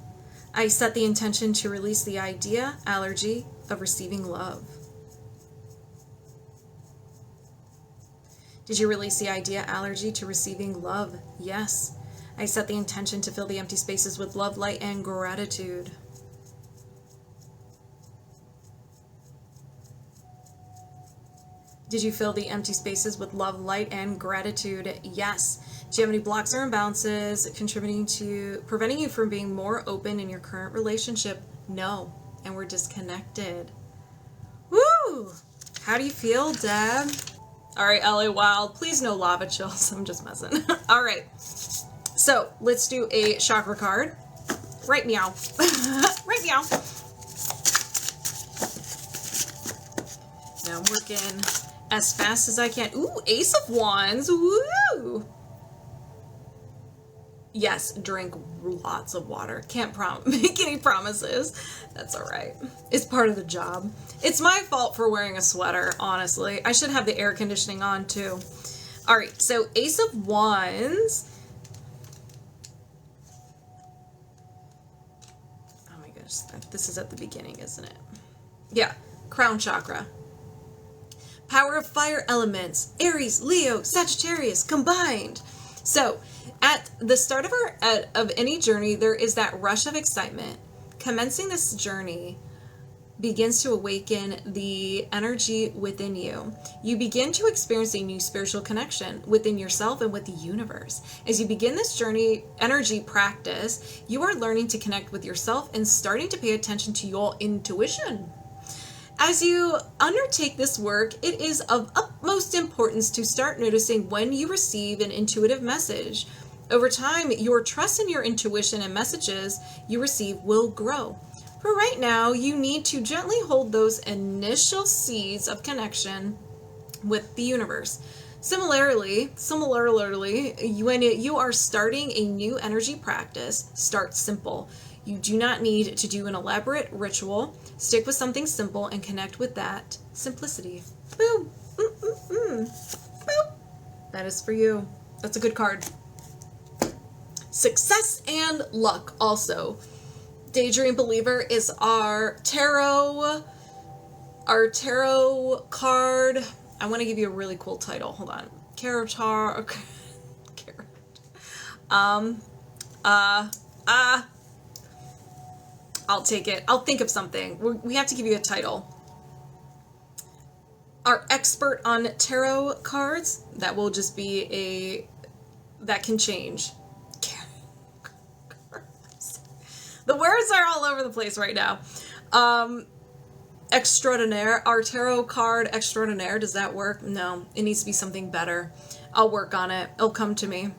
I set the intention to release the idea, allergy of receiving love. Did you release the idea, allergy to receiving love? Yes. I set the intention to fill the empty spaces with love, light, and gratitude. Did you fill the empty spaces with love, light, and gratitude? Yes. Do you have any blocks or imbalances contributing to preventing you from being more open in your current relationship? No. And we're disconnected. Woo! How do you feel, Deb? All right, L.A.Wilde, please no lava chills. I'm just messing. All right. So let's do a chakra card. Right meow. Right meow. Now I'm working as fast as I can. Ooh, Ace of Wands. Woo! Yes, drink lots of water. Can't make any promises. That's all right. It's part of the job. It's my fault for wearing a sweater, honestly. I should have the air conditioning on too. All right, so Ace of Wands. Oh my gosh, this is at the beginning, isn't it? Yeah, crown chakra. Power of fire elements, Aries, Leo, Sagittarius combined. So at the start of any journey, there is that rush of excitement. Commencing this journey begins to awaken the energy within you. You begin to experience a new spiritual connection within yourself and with the universe. As you begin this journey, energy practice, you are learning to connect with yourself and starting to pay attention to your intuition. As you undertake this work, it is of utmost importance to start noticing when you receive an intuitive message. Over time, your trust in your intuition and messages you receive will grow. For right now, you need to gently hold those initial seeds of connection with the universe. Similarly, when you are starting a new energy practice, start simple. You do not need to do an elaborate ritual. Stick with something simple and connect with that simplicity. Boom. Boom. That is for you. That's a good card. Success and luck also. Daydream Believer is our tarot card. I want to give you a really cool title. Hold on. I'll take it. I'll think of something. We have to give you a title. Our expert on tarot cards. That will just be that can change. The words are all over the place right now. Extraordinaire. Our tarot card extraordinaire. Does that work? No. It needs to be something better. I'll work on it. It'll come to me.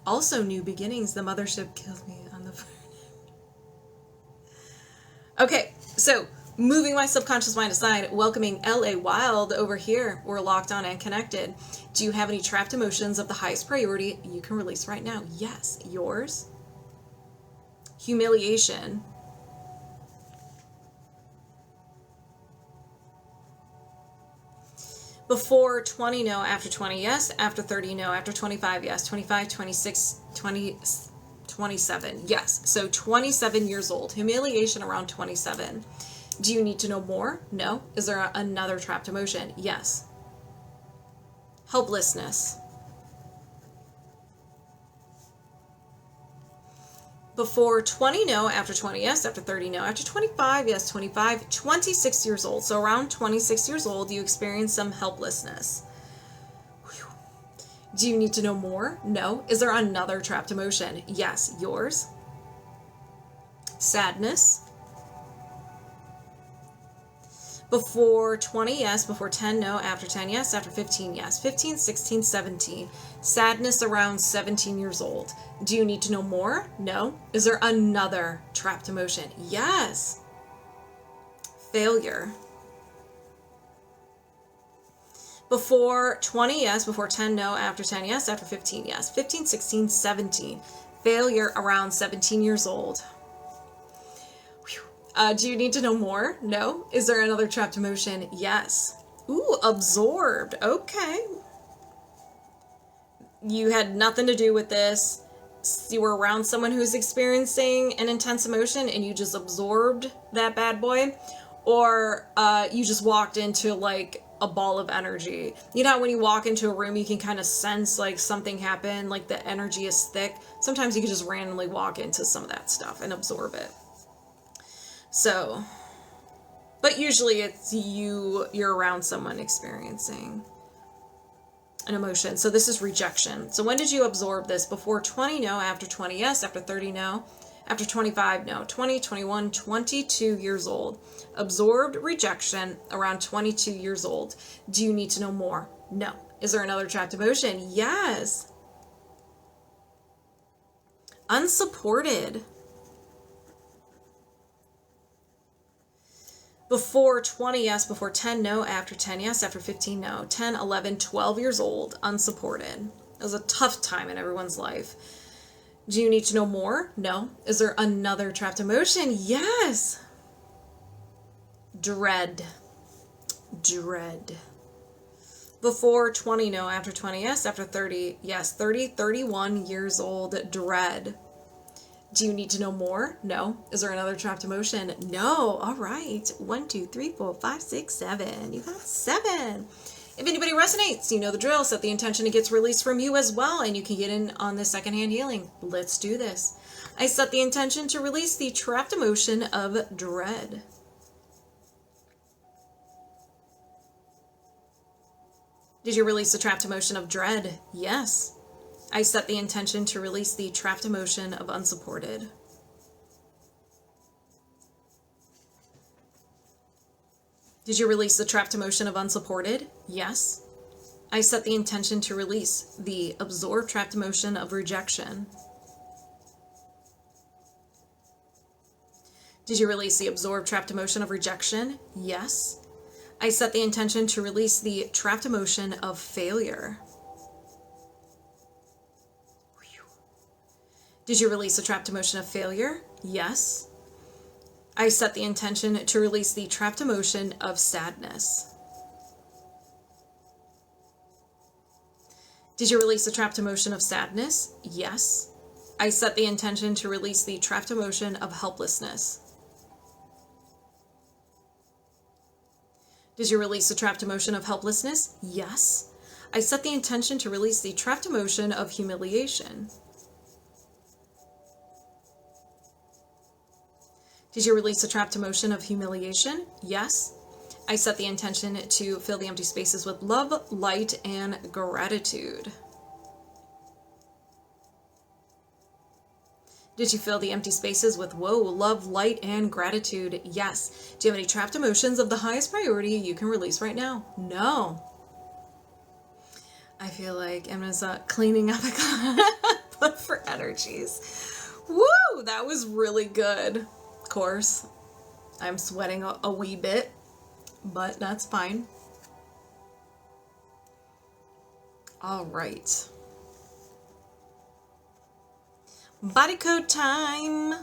Also, new beginnings. The mothership killed me on the phone. Okay, so moving my subconscious mind aside, welcoming L.A.Wilde over here. We're locked on and connected. Do you have any trapped emotions of the highest priority you can release right now? Yes. Yours? Humiliation. Before 20, no. After 20, yes. After 30, no. After 25, yes. 25, 26, 20, 27, yes. So 27 years old. Humiliation around 27. Do you need to know more? No. Is there another trapped emotion? Yes. Helplessness. Before 20, no. After 20, yes. After 30, no. After 25, yes. 25, 26 years old. So around 26 years old, you experience some helplessness. Whew. Do you need to know more? No. Is there another trapped emotion? Yes. Yours? Sadness. Before 20, yes. Before 10, no. After 10, yes. After 15, yes. 15, 16, 17. Sadness around 17 years old. Do you need to know more? No. Is there another trapped emotion? Yes. Failure. Before 20, yes. Before 10, no. After 10, yes. After 15, yes. 15, 16, 17. Failure around 17 years old. Do you need to know more? No. Is there another trapped emotion? Yes. Ooh, absorbed. Okay. You had nothing to do with this. You were around someone who's experiencing an intense emotion and you just absorbed that bad boy. Or you just walked into like a ball of energy. You know how when you walk into a room you can kind of sense like something happen, like the energy is thick. Sometimes you can just randomly walk into some of that stuff and absorb it. So, but usually it's you're around someone experiencing an emotion. So this is rejection. So when did you absorb this? Before 20, no. After 20, yes. After 30, no. After 25, no. 20, 21, 22 years old. Absorbed rejection around 22 years old. Do you need to know more? No. Is there another trapped emotion? Yes. Unsupported. Before 20, yes. Before 10, no. After 10, yes. After 15, no. 10, 11, 12 years old, unsupported. It was a tough time in everyone's life. Do you need to know more? No. Is there another trapped emotion? Yes. Dread. Dread. Before 20, no. After 20, yes. After 30, yes. 30, 31 years old, dread. Do you need to know more? No. Is there another trapped emotion? No. All right. 1, 2, 3, 4, 5, 6, 7. You got 7. If anybody resonates, you know the drill. Set the intention it gets released from you as well, and you can get in on the secondhand healing. Let's do this. I set the intention to release the trapped emotion of dread. Did you release the trapped emotion of dread? Yes. I set the intention to release the trapped emotion of unsupported. Did you release the trapped emotion of unsupported? Yes. I set the intention to release the absorbed trapped emotion of rejection. Did you release the absorbed trapped emotion of rejection? Yes. I set the intention to release the trapped emotion of failure. Did you release the trapped emotion of failure? Yes. I set the intention to release the trapped emotion of sadness. Did you release the trapped emotion of sadness? Yes. I set the intention to release the trapped emotion of helplessness. Did you release the trapped emotion of helplessness? Yes. I set the intention to release the trapped emotion of humiliation. Did you release the trapped emotion of humiliation? Yes. I set the intention to fill the empty spaces with love, light, and gratitude. Did you fill the empty spaces with, whoa, love, light, and gratitude? Yes. Do you have any trapped emotions of the highest priority you can release right now? No. I feel like I'm going to start cleaning up for energies. Woo, that was really good. Of course, I'm sweating a wee bit, but that's fine. All right. Body code time.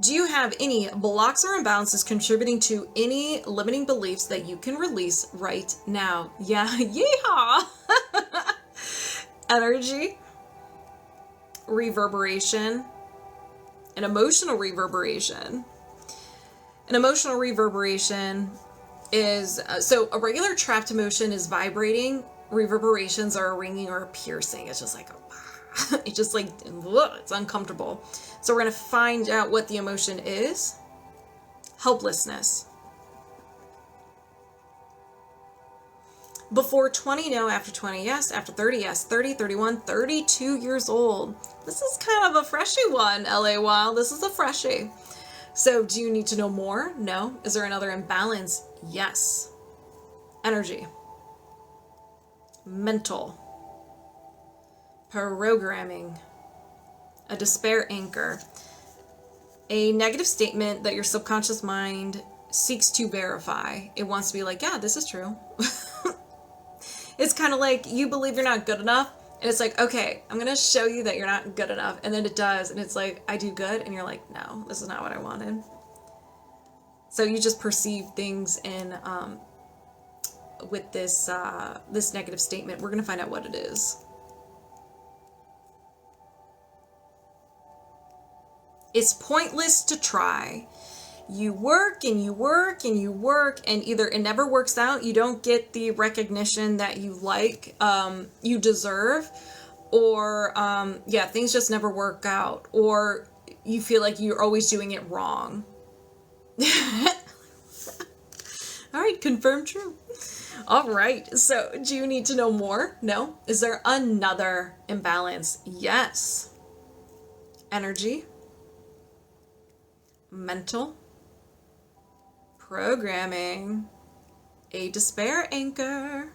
Do you have any blocks or imbalances contributing to any limiting beliefs that you can release right now? Yeah, yeehaw! Energy, reverberation, an emotional reverberation. An emotional reverberation is, so a regular trapped emotion is vibrating. Reverberations are a ringing or a piercing. It's just like, it's just like, it's uncomfortable. So we're going to find out what the emotion is. Helplessness. Before 20, no. After 20, yes. After 30, yes. 30, 31, 32 years old. This is kind of a freshie one, L.A.Wilde. This is a freshie. So do you need to know more? No. Is there another imbalance? Yes. Energy. Mental. Programming. A despair anchor. A negative statement that your subconscious mind seeks to verify. It wants to be like, yeah, this is true. It's kind of like you believe you're not good enough. And it's like, okay, I'm going to show you that you're not good enough. And then it does. And it's like, I do good. And you're like, no, this is not what I wanted. So you just perceive things in, with this, this negative statement. We're going to find out what it is. It's pointless to try. You work and you work and you work, and either it never works out, you don't get the recognition that you like, you deserve, or yeah, things just never work out, or you feel like you're always doing it wrong. All right, confirmed true. All right, so do you need to know more? No. Is there another imbalance? Yes. Energy. Mental. Programming. A despair anchor.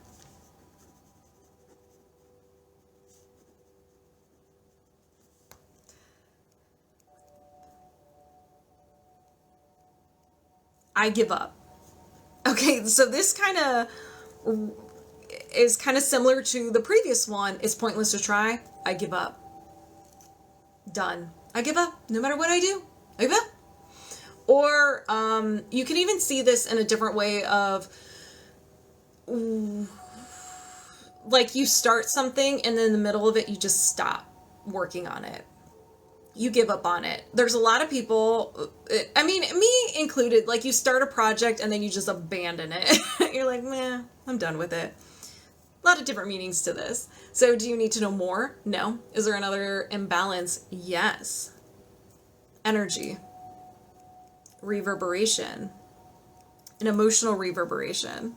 I give up. Okay, so this kind of is kind of similar to the previous one. It's pointless to try. I give up. Done. I give up. No matter what I do, I give up. Or you can even see this in a different way of, like, you start something and then in the middle of it, you just stop working on it. You give up on it. There's a lot of people, I mean, me included, like, you start a project and then you just abandon it. You're like, meh, I'm done with it. A lot of different meanings to this. So do you need to know more? No. Is there another imbalance? Yes. Energy. Reverberation. An emotional reverberation.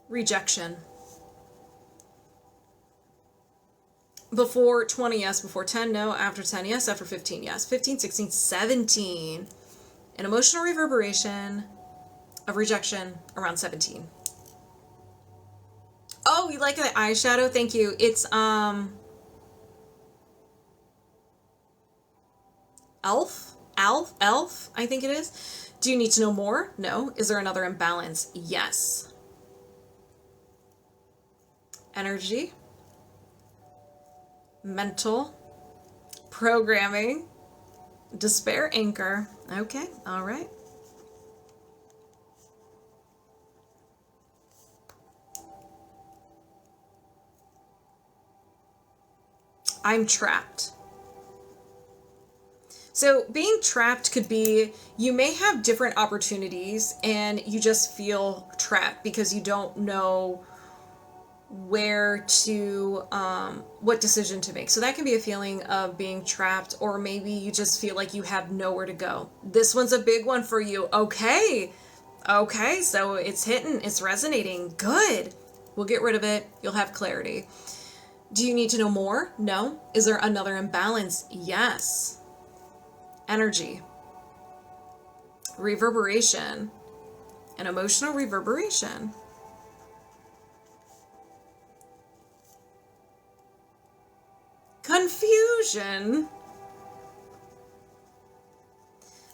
Rejection. Before 20, yes. Before 10, no. After 10, yes. After 15, yes. 15, 16, 17. An emotional reverberation of rejection around 17. Oh, you like the eyeshadow? Thank you. It's, Elf, I think it is. Do you need to know more? No. Is there another imbalance? Yes. Energy. Mental. Programming. Despair anchor. Okay, all right. I'm trapped. So being trapped could be, you may have different opportunities and you just feel trapped because you don't know where to, what decision to make. So that can be a feeling of being trapped, or maybe you just feel like you have nowhere to go. This one's a big one for you. Okay, so it's hitting, it's resonating. Good. We'll get rid of it. You'll have clarity. Do you need to know more? No. Is there another imbalance? Yes. Energy. Reverberation. An emotional reverberation. Confusion.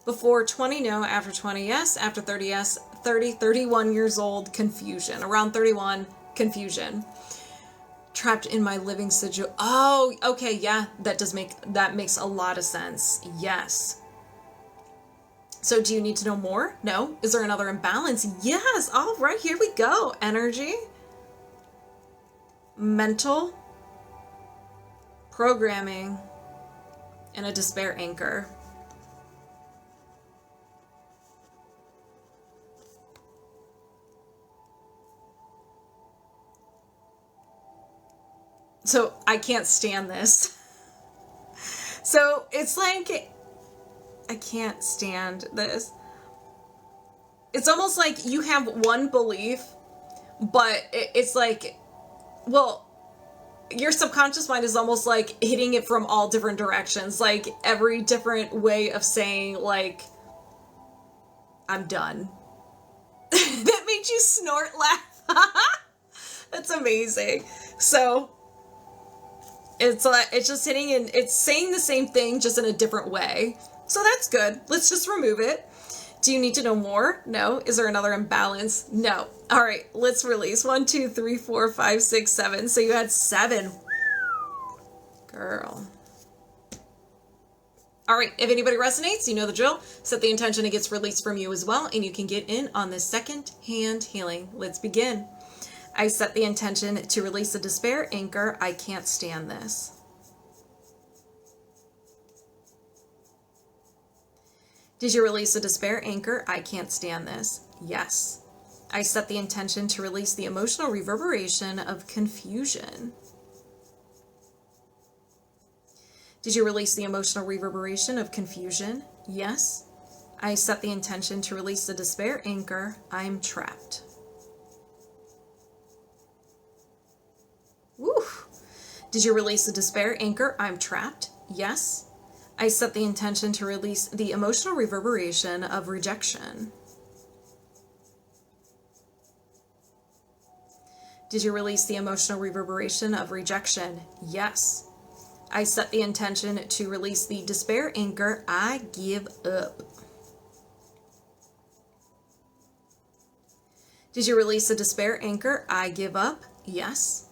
Before 20, no. After 20, yes. After 30, yes. 30, 31 years old, confusion. Around 31, confusion. Trapped in my living situation. Oh, okay, yeah, that makes a lot of sense. Yes. So do you need to know more? No. Is there another imbalance? Yes. All right, here we go. Energy. Mental. Programming. And a despair anchor. So I can't stand this. So it's like, I can't stand this. It's almost like you have one belief, but it's like, well, your subconscious mind is almost like hitting it from all different directions. Like every different way of saying, like, I'm done. That made you snort laugh. That's amazing. So it's just hitting and it's saying the same thing just in a different way. So that's good. Let's just remove it. Do you need to know more? No. Is there another imbalance? No. All right, let's release. 1, 2, 3, 4, 5, 6, 7. So you had 7. Girl. All right, if anybody resonates, you know the drill. Set the intention it gets released from you as well, and you can get in on this second-hand healing. Let's begin. I set the intention to release the despair anchor. I can't stand this. Did you release the despair anchor? I can't stand this. Yes. I set the intention to release the emotional reverberation of confusion. Did you release the emotional reverberation of confusion? Yes. I set the intention to release the despair anchor. I'm trapped. Woo. Did you release the despair anchor? I'm trapped. Yes. I set the intention to release the emotional reverberation of rejection. Did you release the emotional reverberation of rejection? Yes. I set the intention to release the despair anchor. I give up. Did you release the despair anchor? I give up. Yes.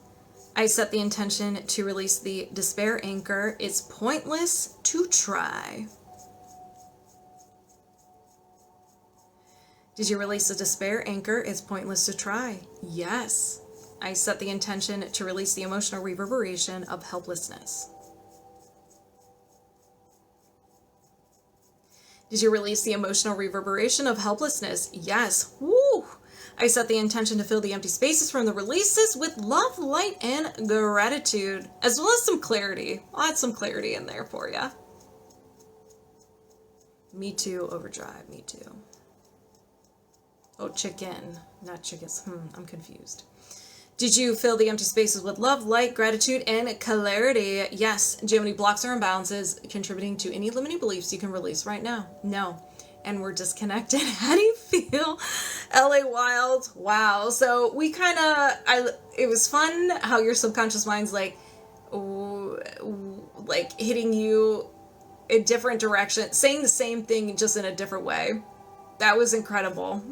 I set the intention to release the despair anchor. It's pointless to try. Did you release the despair anchor? It's pointless to try. Yes. I set the intention to release the emotional reverberation of helplessness. Did you release the emotional reverberation of helplessness? Yes. Woo! I set the intention to fill the empty spaces from the releases with love, light, and gratitude, as well as some clarity. I'll add some clarity in there for you. Me too, overdrive, me too. Oh, chicken, not chickens. I'm confused. Did you fill the empty spaces with love, light, gratitude, and clarity? Yes. Do you have any blocks or imbalances contributing to any limiting beliefs you can release right now? No. And we're disconnected. How do you feel? L.A.Wilde. Wow. So we kind of, it was fun how your subconscious mind's like hitting you a different direction, saying the same thing just in a different way. That was incredible.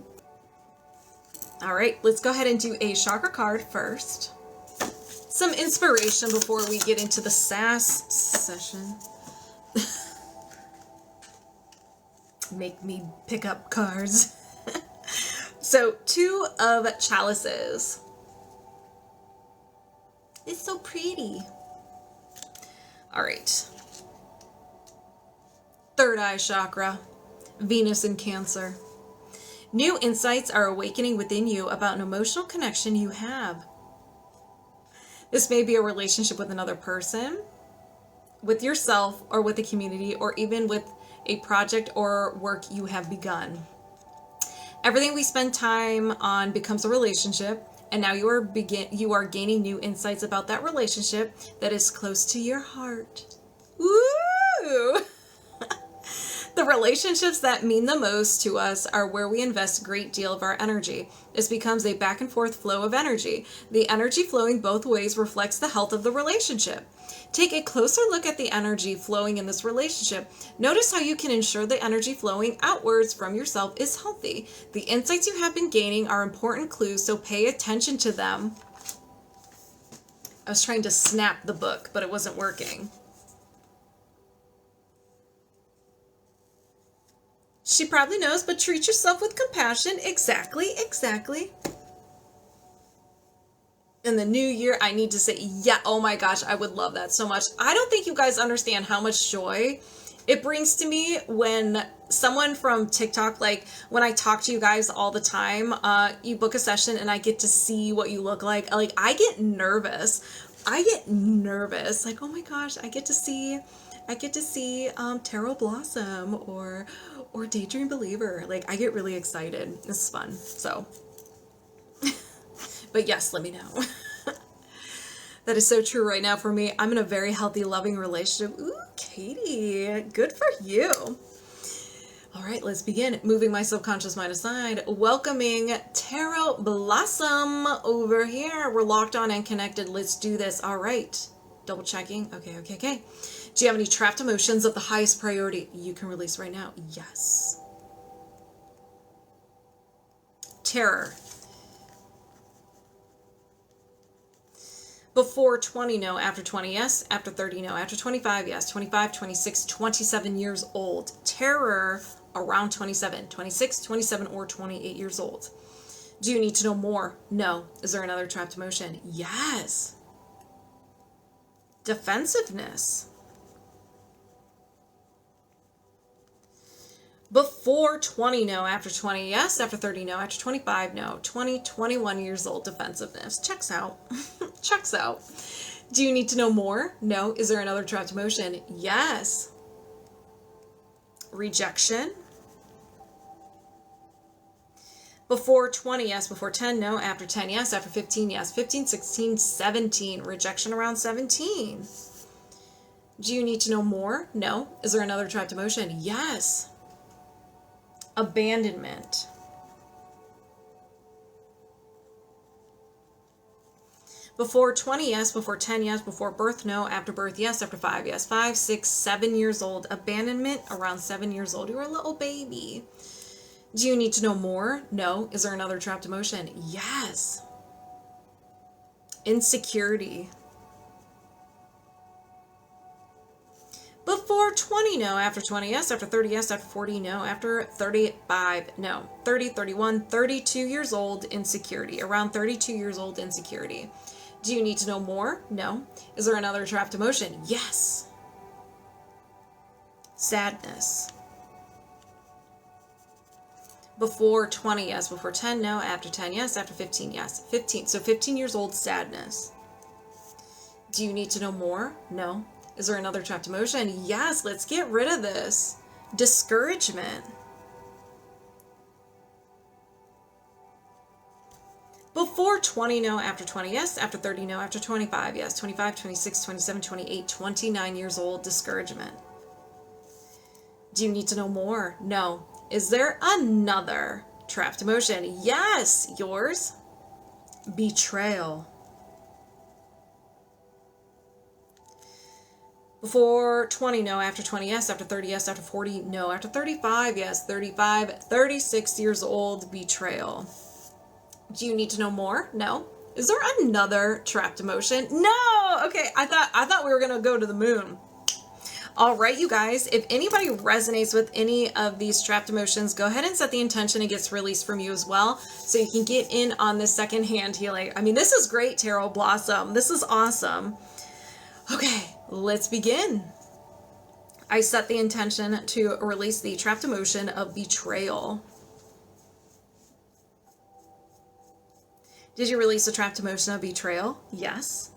All right, let's go ahead and do a chakra card first. Some inspiration before we get into the sass session. Make me pick up cards. So, 2 of chalices. It's so pretty. All right. Third eye chakra, Venus in Cancer. New insights are awakening within you about an emotional connection you have. This may be a relationship with another person, with yourself, or with the community, or even with a project or work you have begun. Everything we spend time on becomes a relationship, and now you are gaining new insights about that relationship that is close to your heart. Woo! The relationships that mean the most to us are where we invest a great deal of our energy. This becomes a back and forth flow of energy. The energy flowing both ways reflects the health of the relationship. Take a closer look at the energy flowing in this relationship. Notice how you can ensure the energy flowing outwards from yourself is healthy. The insights you have been gaining are important clues, so pay attention to them. I was trying to snap the book, but it wasn't working. She probably knows, but treat yourself with compassion. Exactly. In the new year, I need to say, yeah, oh my gosh, I would love that so much. I don't think you guys understand how much joy it brings to me when someone from TikTok, like when I talk to you guys all the time, you book a session and I get to see what you look like. Like, I get nervous. Like, oh my gosh, I get to see Tarot Blossom or Daydream Believer. Like, I get really excited. This is fun. So, but yes, let me know. That is so true right now for me. I'm in a very healthy, loving relationship. Ooh, Katie, good for you. All right, let's begin. Moving my subconscious mind aside, welcoming Tarot Blossom over here. We're locked on and connected. Let's do this. All right. Double checking. Okay. Do you have any trapped emotions of the highest priority you can release right now? Yes. Terror. Before 20, no. After 20, yes. After 30, no. After 25, yes. 25, 26, 27 years old. Terror around 27, 26, 27, or 28 years old. Do you need to know more? No. Is there another trapped emotion? Yes. Defensiveness. Before 20, no. After 20, yes. After 30, no. After 25, no. 20, 21 years old, defensiveness. Checks out. Checks out. Do you need to know more? No. Is there another trapped emotion? Yes. Rejection. Before 20, yes. Before 10, no. After 10, yes. After 15, yes. 15, 16, 17. Rejection around 17. Do you need to know more? No. Is there another trapped emotion? Yes. Abandonment. Before 20, yes. Before 10, yes. Before birth, no. After birth, yes. After 5, yes. 5, 6, 7 years old. Abandonment around 7 years old. You're a little baby. Do you need to know more? No. Is there another trapped emotion? Yes. Insecurity. Before 20, no. After 20, yes. After 30, yes. After 40, no. After 35, no. 30, 31, 32 years old, insecurity. Around 32 years old, insecurity. Do you need to know more? No. Is there another trapped emotion? Yes. Sadness. Before 20, yes. Before 10, no. After 10, yes. After 15, yes. 15. So 15 years old, sadness. Do you need to know more? No. Is there another trapped emotion? Yes, let's get rid of this. Discouragement. Before 20, no. After 20, yes. After 30, no. After 25, yes. 25, 26, 27, 28, 29 years old. Discouragement. Do you need to know more? No. Is there another trapped emotion? Yes. Yours? Betrayal. Before 20, no. After 20, yes. After 30, yes. After 40, no. After 35, yes. 35, 36 years old. Betrayal. Do you need to know more? No. Is there another trapped emotion? No. Okay, I thought we were gonna go to the moon. All right, you guys. If anybody resonates with any of these trapped emotions, go ahead and set the intention it gets released from you as well, so you can get in on this secondhand healing. I mean, this is great, Tarot Blossom. This is awesome. Okay, let's begin. I set the intention to release the trapped emotion of betrayal. Did you release the trapped emotion of betrayal? Yes.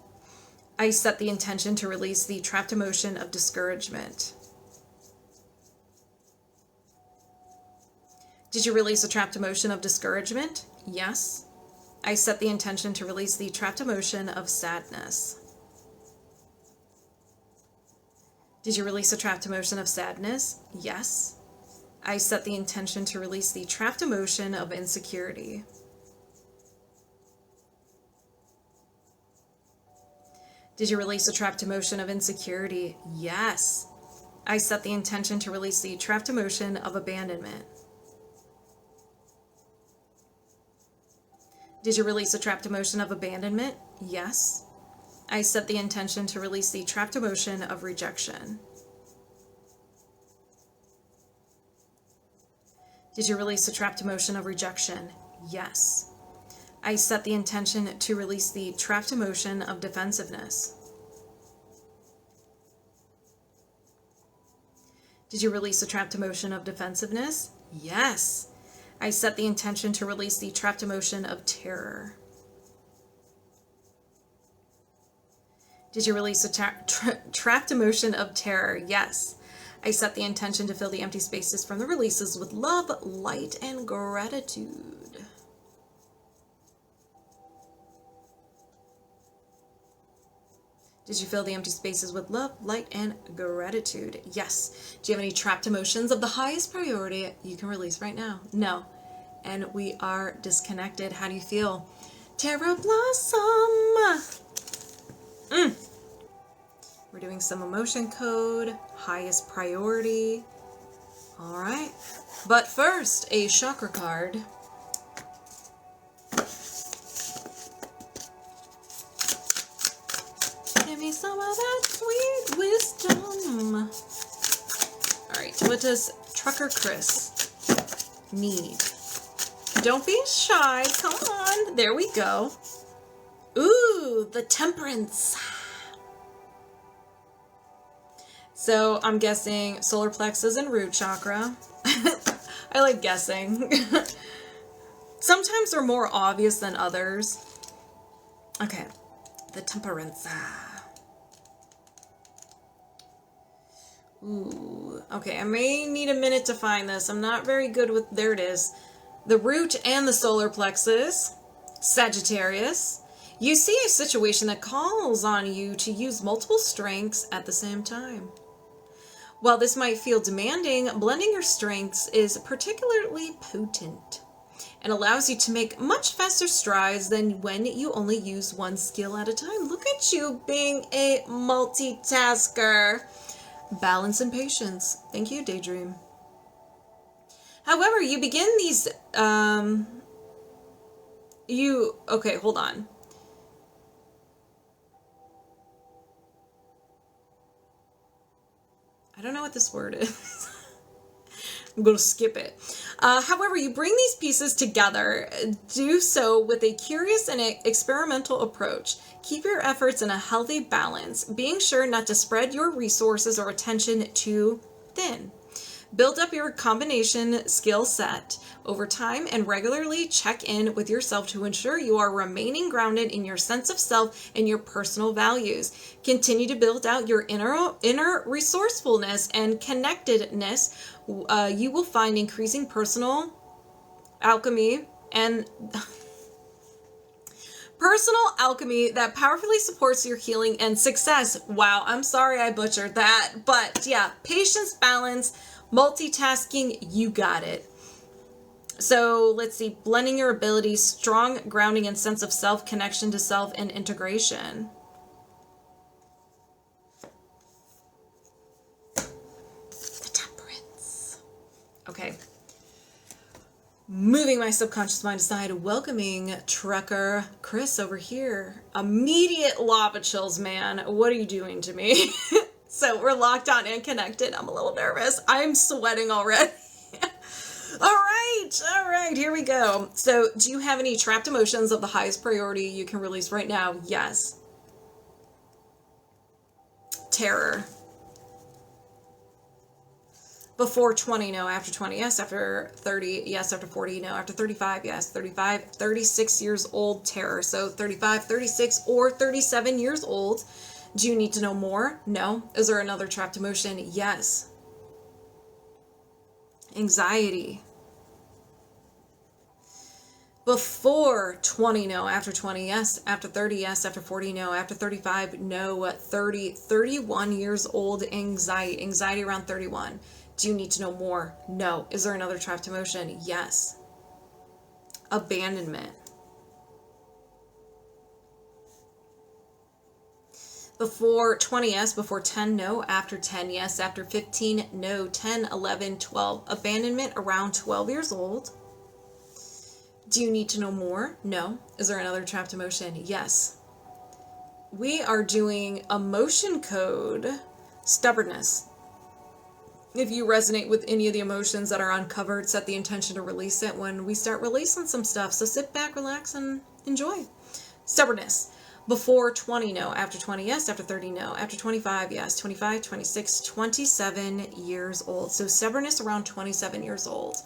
I set the intention to release the trapped emotion of discouragement. Did you release the trapped emotion of discouragement? Yes. I set the intention to release the trapped emotion of sadness. Did you release the trapped emotion of sadness? Yes. I set the intention to release the trapped emotion of insecurity. Did you release the trapped emotion of insecurity? Yes. I set the intention to release the trapped emotion of abandonment. Did you release the trapped emotion of abandonment? Yes. I set the intention to release the trapped emotion of rejection. Did you release the trapped emotion of rejection? Yes. I set the intention to release the trapped emotion of defensiveness. Did you release the trapped emotion of defensiveness? Yes. I set the intention to release the trapped emotion of terror. Did you release the trapped emotion of terror? Yes. I set the intention to fill the empty spaces from the releases with love, light, and gratitude. Did you fill the empty spaces with love, light, and gratitude? Yes. Do you have any trapped emotions of the highest priority you can release right now? No. And we are disconnected. How do you feel? Tarot Blossom. We're doing some emotion code, highest priority. All right. But first, a chakra card. Give me some of that sweet wisdom. All right. What does Trucker Chris need? Don't be shy. Come on. There we go. Ooh, the Temperance. So I'm guessing solar plexus and root chakra. I like guessing. Sometimes they're more obvious than others. Okay, the Temperance. Ooh, okay, I may need a minute to find this. I'm not very good with, there it is. The root and the solar plexus. Sagittarius. You see a situation that calls on you to use multiple strengths at the same time. While this might feel demanding, blending your strengths is particularly potent and allows you to make much faster strides than when you only use one skill at a time. Look at you being a multitasker. Balance and patience. Thank you, Daydream. However, you begin these, okay, hold on. I don't know what this word is. I'm going to skip it. However, you bring these pieces together. Do so with a curious and experimental approach. Keep your efforts in a healthy balance, being sure not to spread your resources or attention too thin. Build up your combination skill set over time and regularly check in with yourself to ensure you are remaining grounded in your sense of self and your personal values. Continue to build out your inner resourcefulness and connectedness. You will find increasing personal alchemy that powerfully supports your healing and success. Wow, I'm sorry I butchered that, but yeah, patience, balance, multitasking, you got it. So let's see, blending your abilities, strong grounding and sense of self, connection to self, and integration. The Temperance. Okay. Moving my subconscious mind aside, welcoming trucker Chris over here. Immediate lava chills, man. What are you doing to me? So we're locked on and connected. I'm a little nervous. I'm sweating already. All right, here we go. So do you have any trapped emotions of the highest priority you can release right now? Yes. Terror. Before 20, no. After 20, yes. After 30, yes. After 40, no. After 35, yes. 35, 36 years old, terror. So 35, 36, or 37 years old. Do you need to know more? No. Is there another trapped emotion? Yes. Anxiety. Before 20, no. After 20, yes. After 30, yes. After 40, no. After 35, no. 30, 31 years old, anxiety around 31. Do you need to know more? No. Is there another trapped emotion? Yes. Abandonment. Before 20, yes. Before 10, no. After 10, yes. After 15, no. 10, 11, 12. Abandonment around 12 years old. Do you need to know more? No. Is there another trapped emotion? Yes. We are doing emotion code stubbornness. If you resonate with any of the emotions that are uncovered, set the intention to release it when we start releasing some stuff. So sit back, relax, and enjoy. Stubbornness. Before 20, no. After 20, yes. After 30, no. After 25, yes. 25, 26, 27 years old. So stubbornness around 27 years old.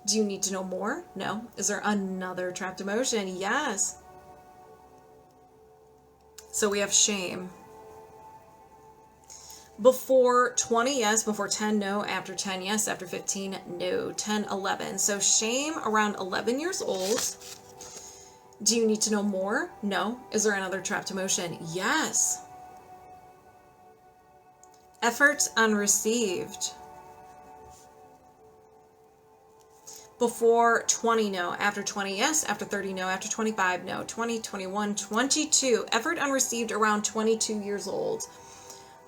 Do you need to know more? No. Is there another trapped emotion? Yes. So we have shame. Before 20, yes. Before 10, no. After 10, yes. After 15, no. 10, 11. So shame around 11 years old. Do you need to know more? No. Is there another trapped emotion? Yes. Effort unreceived. Before 20, no. After 20, yes. After 30, no. After 25, no. 20, 21, 22. Effort unreceived around 22 years old.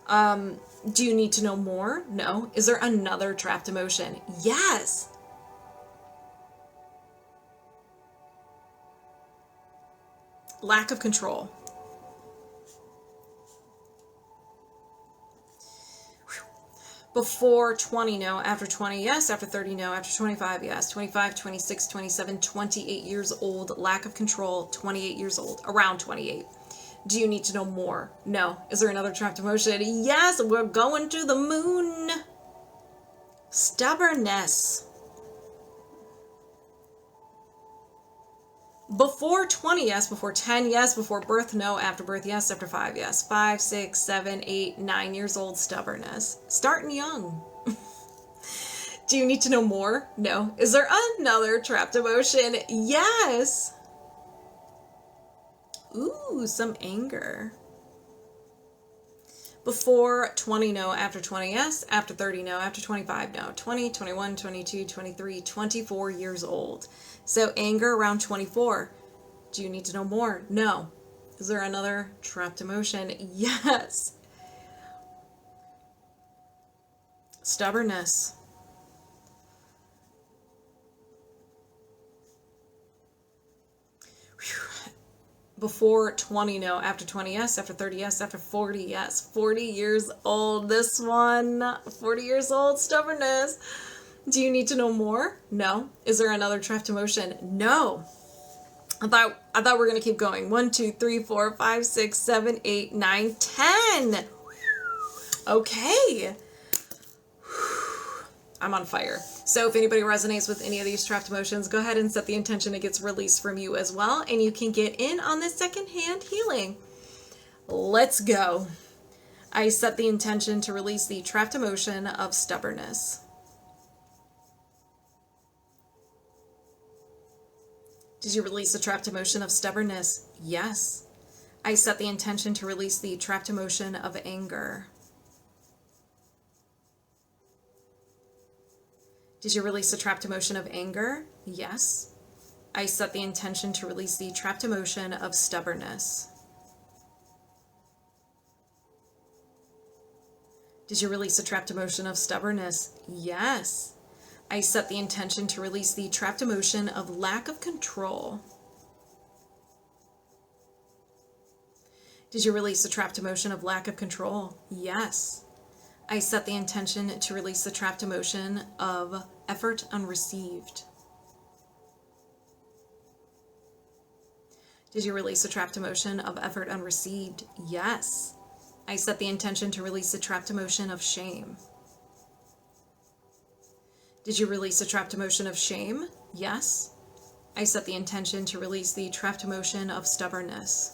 Do you need to know more? No. Is there another trapped emotion? Yes. Lack of control. Before 20, no. After 20, yes. After 30, no. After 25, yes. 25, 26, 27, 28 years old. Lack of control, 28 years old. Around 28. Do you need to know more? No. Is there another trapped emotion? Yes, we're going to the moon. Stubbornness. Before 20, yes. Before 10, yes. Before birth, no. After birth, yes. After 5, yes. 5, 6, 7, 8, 9 years old, stubbornness. Starting young. Do you need to know more? No. Is there another trapped emotion? Yes. Ooh, some anger. Before 20, no. After 20, yes. After 30, no. After 25, no. 20, 21, 22, 23, 24 years old. So anger around 24. Do you need to know more? No. Is there another trapped emotion? Yes. Stubbornness. Before 20, no. After 20, yes. After 30, yes. After 40, yes. 40 years old. This one. 40 years old. Stubbornness. Do you need to know more? No. Is there another trapped emotion? No. I thought we were going to keep going. 1, 2, 3, 4, 5, 6, 7, 8, 9, 10. Okay. I'm on fire. So if anybody resonates with any of these trapped emotions, go ahead and set the intention it gets released from you as well. And you can get in on this secondhand healing. Let's go. I set the intention to release the trapped emotion of stubbornness. Did you release the trapped emotion of stubbornness? Yes. I set the intention to release the trapped emotion of anger. Did you release the trapped emotion of anger? Yes. I set the intention to release the trapped emotion of stubbornness. Did you release the trapped emotion of stubbornness? Yes. I set the intention to release the trapped emotion of lack of control. Did you release the trapped emotion of lack of control? Yes. I set the intention to release the trapped emotion of effort unreceived. Did you release the trapped emotion of effort unreceived? Yes. I set the intention to release the trapped emotion of shame. Did you release the trapped emotion of shame? Yes. I set the intention to release the trapped emotion of stubbornness.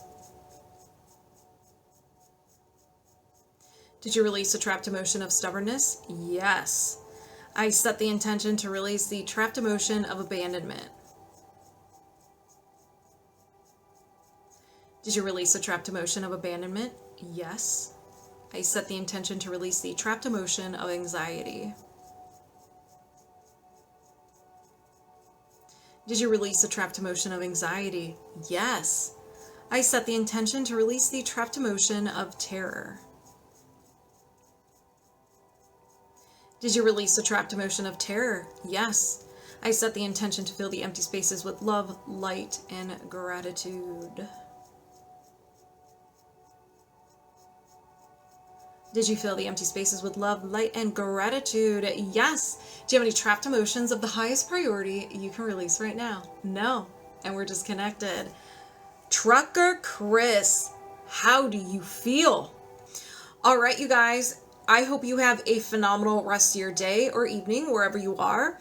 Did you release the trapped emotion of stubbornness? Yes. I set the intention to release the trapped emotion of abandonment. Did you release the trapped emotion of abandonment? Yes. I set the intention to release the trapped emotion of anxiety. Did you release the trapped emotion of anxiety? Yes. I set the intention to release the trapped emotion of terror. Did you release the trapped emotion of terror? Yes. I set the intention to fill the empty spaces with love, light, and gratitude. Did you fill the empty spaces with love, light, and gratitude? Yes. Do you have any trapped emotions of the highest priority you can release right now? No. And we're disconnected. Trucker Chris, how do you feel? All right, you guys. I hope you have a phenomenal rest of your day or evening, wherever you are.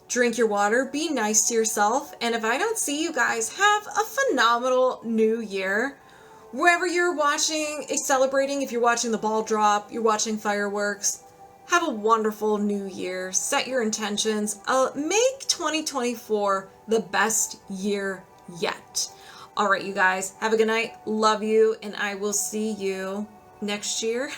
Drink your water, be nice to yourself, and if I don't see you guys, have a phenomenal new year. Wherever you're watching, celebrating, if you're watching the ball drop, you're watching fireworks, have a wonderful new year. Set your intentions. Make 2024 the best year yet. All right, you guys, have a good night. Love you, and I will see you next year.